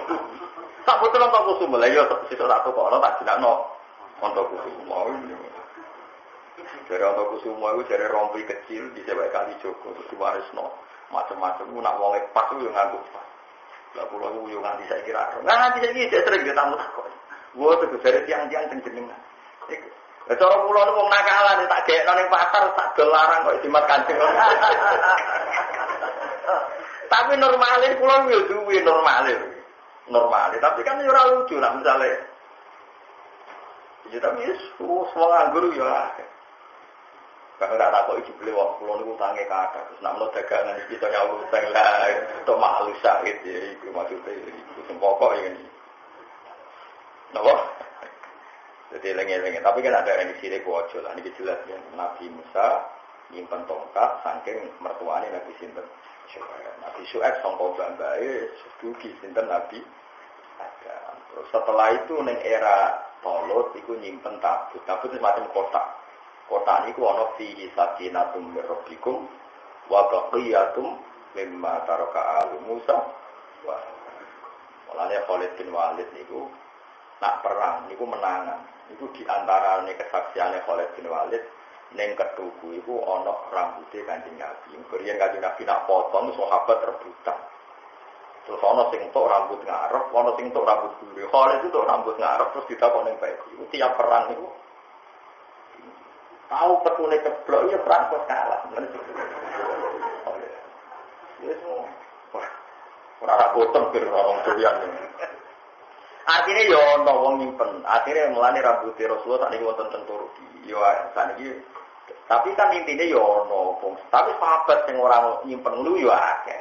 Tak betul untuk kusum lah, ya sesuk tak kok tak jenakno untuk kusum mau. Dari untuk kusum mau dari rompi kecil di sebelah Kali Joko terus diwarisno macam-macam nak wong pas yo nganggo pas. Lah kula yo nganti saiki ra. Nganti saiki sering ditamu takon. Wo terus dari tiang-tiang sing jenengan. Lah cara kula niku wong nakalan tak gekno ning pasar tak gelarang kok Dimas Kanjeng. Tapi normalnya pulau yo duwe normalnya, tapi kan yo ora lucu lah misalnya. Ya tapi semua nganggur ya. Kalau tak takut itu beli waktu pulau niku tangi kata, terus nak melu dagangan iki to nyaur utang lah, to malu sakit ya iku maksudnya iku sing pokok ini. Napa? Jadi lengen-lengen, tapi kan ada yang sirik ojo lah, ini jelas ya. Nabi Musa nyimpen tongkat saking mertuane Nabi sinten. Nabi Su'aib sangka bambae dugi sinten Nabi Adam. Terus setelah itu ning era Tolut iku nyimpen tabut. Tabut semacam kotak. Kota niku ana fihi sakinatum mir rabbikum wa baqiyatum mimma taraka alu Musa. Wah. Mulane Khalid bin Walid niku nak perang niku menangan. Iku di antarane kesaksiane Khalid bin Walid ning ketuku iku ana rambuté Kanjeng Nabi. Kemudian Kanjeng Nabi nak potong sahabat rebutan. Terus ana sing tok rambut ngarep, ana sing tok rambut gure. Khalid itu tok rambut ngarep terus ditakok ning peci. Iku tiap perang niku tahu petune ceblok ya perang kok kalah. Yes, wah. Ora ra botong bir wong doyan. Artinya yo ono wong nyimpen. Akhirnya mulane rambutnya Rasulullah sakniki wonten teng Turki. Yo sakniki. Tapi kan intine yo ono wong. Tapi sahabat sing ora nyimpen lu yo akeh.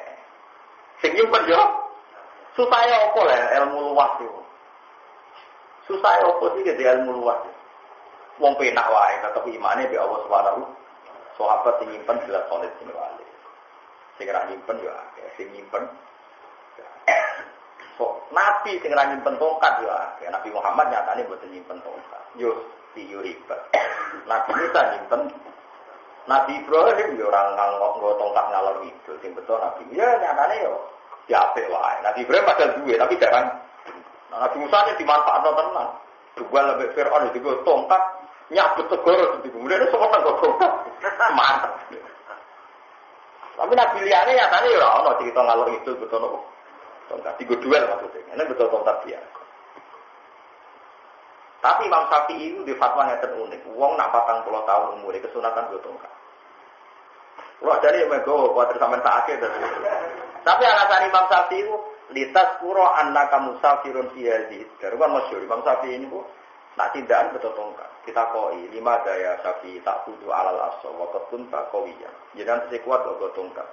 Sing nyimpen yo susah opo lah ilmu luas yo. Susah opo sih gede ilmu luas. Wong penak wae tetep imane be Allah Subhanahu. Sahabat sing nyimpen jelas Khalid bin Walid. Sing ora nyimpen yo akeh. Sing nyimpen Nabi sing ra nyimpen tongkat ya, Nabi Muhammad nyatane mboten nyimpen tongkat. Yo ribet. Nabi Musa nyimpen. Nabi Ibrahim yo ora nganggo tongkat ngalor itu, sing betul Nabi. Ya nyatane yo apik wae. Nabi Ibrahim padahal duwe tapi jarang. Nabi Musa nek dimanfaatno tenan. Dua lebih Firaun itu tongkat nyabut segoro itu. Kemudian itu semua tongkat tongkat. Mantap. Tapi Nabi liyane nyatane yo ora ono cerita ngalor itu betul nopo. Tongkat tiga duel maksudnya, ini betul tongkat biasa. Tapi Imam Syafi'i itu di fatwa yang unik. Wong nak 40 tahun umurnya kesunatan dua tongkat. Kalau dari yang mego, kuatir sampai tak akhir. Tapi alasan Imam Syafi'i itu litas puro anak kamu safirun fiyazid. Dari kan masyhur Imam Syafi'i ini bu, nak tindakan betul tongkat. Kita koi 5 daya Syafi'i tak kudu alal asal, waktu pun tak kowiya. Jangan sekuat waktu tongkat.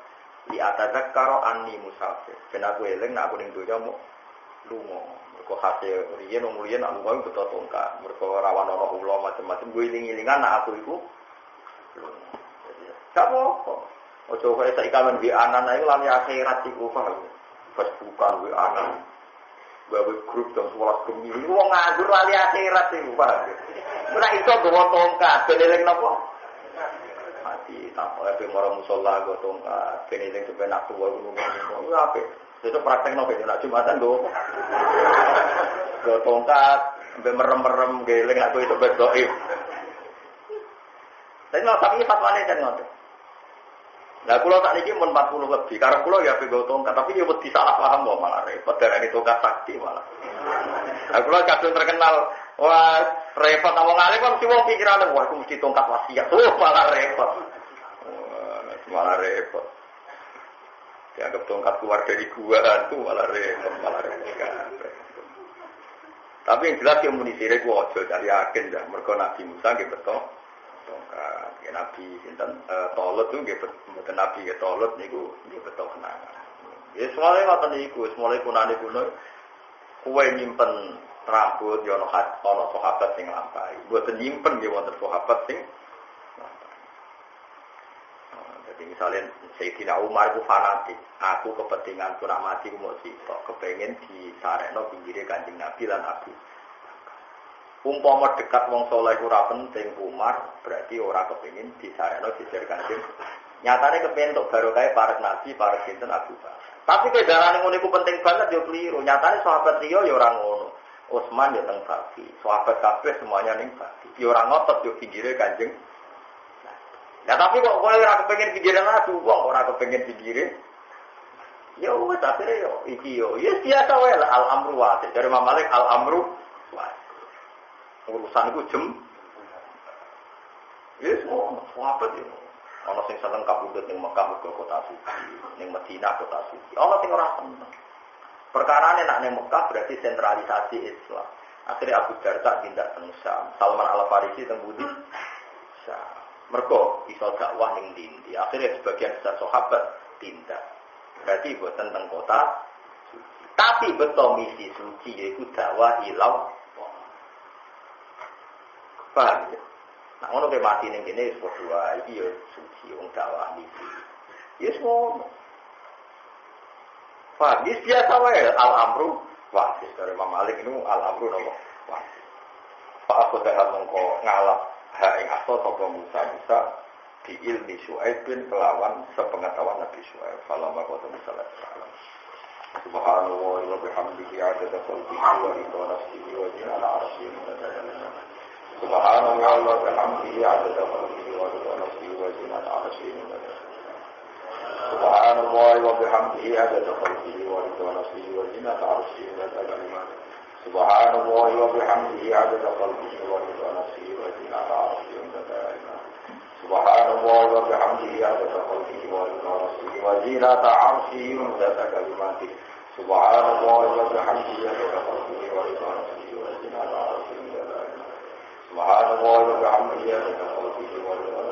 Li atazak karo anni musafir. Ben aku eling nek aku ning donya mu lunga. Mergo hasil riyen umuriyen aku wae beto tongkat. Mergo rawan ana ula macam-macam gue iling-ilingan nek aku iku lunga. Gak apa-apa. Ojo kaya sak ikamen di anan ae lali akhirat iku paham. Pas bukan wi anan. Gawe grup jam 11 bengi. Wong nganggur lali akhirat iku paham. Ora iso gowo tongkat ben eling napa? Mati tanpa ape mara musala go tongkat kene sing sepenak tuwa ngono ape itu praktekno ben nek Jumatan go tongkat mbek merem-merem geleng aku itu berdoa. Tapi mau tapi fatwane kan ngono. Lah kula sak niki mun 40 lebih karep kula ya ape go tongkat tapi yo wedi salah paham kok malah repot darane tongkat sakti malah. Lah kula kadung terkenal wah, repot ngomong alim kan mesti wong pikirane wah aku mesti tongkat wasiat. Malah repot. Malah repot. Dianggap tongkat keluar dari gua itu malah repot. Tapi yang jelas yang muni sire ku aja cari yakin dah mergo Nabi Musa nggih beto tongkat. Ya Nabi sinten Tolut tuh nggih beto Nabi ya Tolut niku nggih beto kenangan. Ya semale ngoten niku, semale kunane kuno kuwe nyimpen rambut yo ono sahabat sing lampahi. Mboten nyimpen nggih wonten sahabat sing lampahi. Jadi misalnya Sayyidina Umar itu fanatik. Aku kepentingan ku nak mati ku mau sitok, kepengin disarekno pinggire Kanjeng Nabi lan Abu. Umpama dekat wong saleh ora penting Umar, berarti ora kepengin disarekno sisir Kanjeng. Nyatane kepengin tok barokah para nabi, para sinten Abu Bakar. Tapi kedarane ngono iku penting banget yo kliru. Nyatane sahabat liya yo ora ngono. Utsman ya teng Baki, sahabat kabeh semuanya ning Baki. Ya ora ngotot yo pinggire Kanjeng. Nah tapi kok kowe ora kepengin pinggire Nabi, wong ora kepengin pinggire. Ya wis akhire yo iki yo. Ya biasa wae lah al-amru wae. Dari Imam Malik al-amru wae. Urusan iku jem. Yes, sahabat yo. Ana sing seneng kabudut ning Mekah ke kota suci, ning Madinah kota suci. Ana sing ora seneng. Perkarane nek ning Mekah berarti sentralisasi Islam. Akhirnya Abu Darda tindak teng Syam, Salman Al-Farisi teng Budi. Syam. Mergo iso dakwah ning ndi. Akhirnya sebagian besar sahabat tindak. Berarti boten teng kota suci. Tapi betul misi suci yaiku dakwah ilau. Paham ya? Nah, ngono ke mati ning kene wis padha iki ya suci wong dakwah misi. Yes ngono. Pak, dis biasa wae al-amru wasis dari Imam Malik itu al-amru nopo wasis. Pak aku dah mongko ngalap ha ing aso sapa Musa di ilmi Syuaib bin kelawan sepengetahuan Nabi Syuaib. Falamma qad misalat salam. Subhanallah wa bihamdihi adada khalqihi wa ridha nafsihi wa zinata arsyihi wa midada kalimatihi. Subhanallah wa bihamdihi adada khalqihi wa ridha nafsihi wa zinata arsyihi wa midada kalimatihi. Subhanallah wa bihamdihi adada khalqihi wa ridha nafsihi wa zinata arsyihi wa midada kalimatihi. Subhanallah wa bihamdihi adada khalqihi wa ridha nafsihi wa zinata arsyihi wa midada kalimatihi. Subhanallah wa bihamdihi adada khalqihi wa ridha nafsihi wa zinata arsyihi wa midada kalimatihi. Subhanallah wa bihamdihi adada khalqihi wa ridha nafsihi wa zinata arsyihi wa midada kalimatihi. Subhanallah wa bihamdihi adada khalqihi wa ridha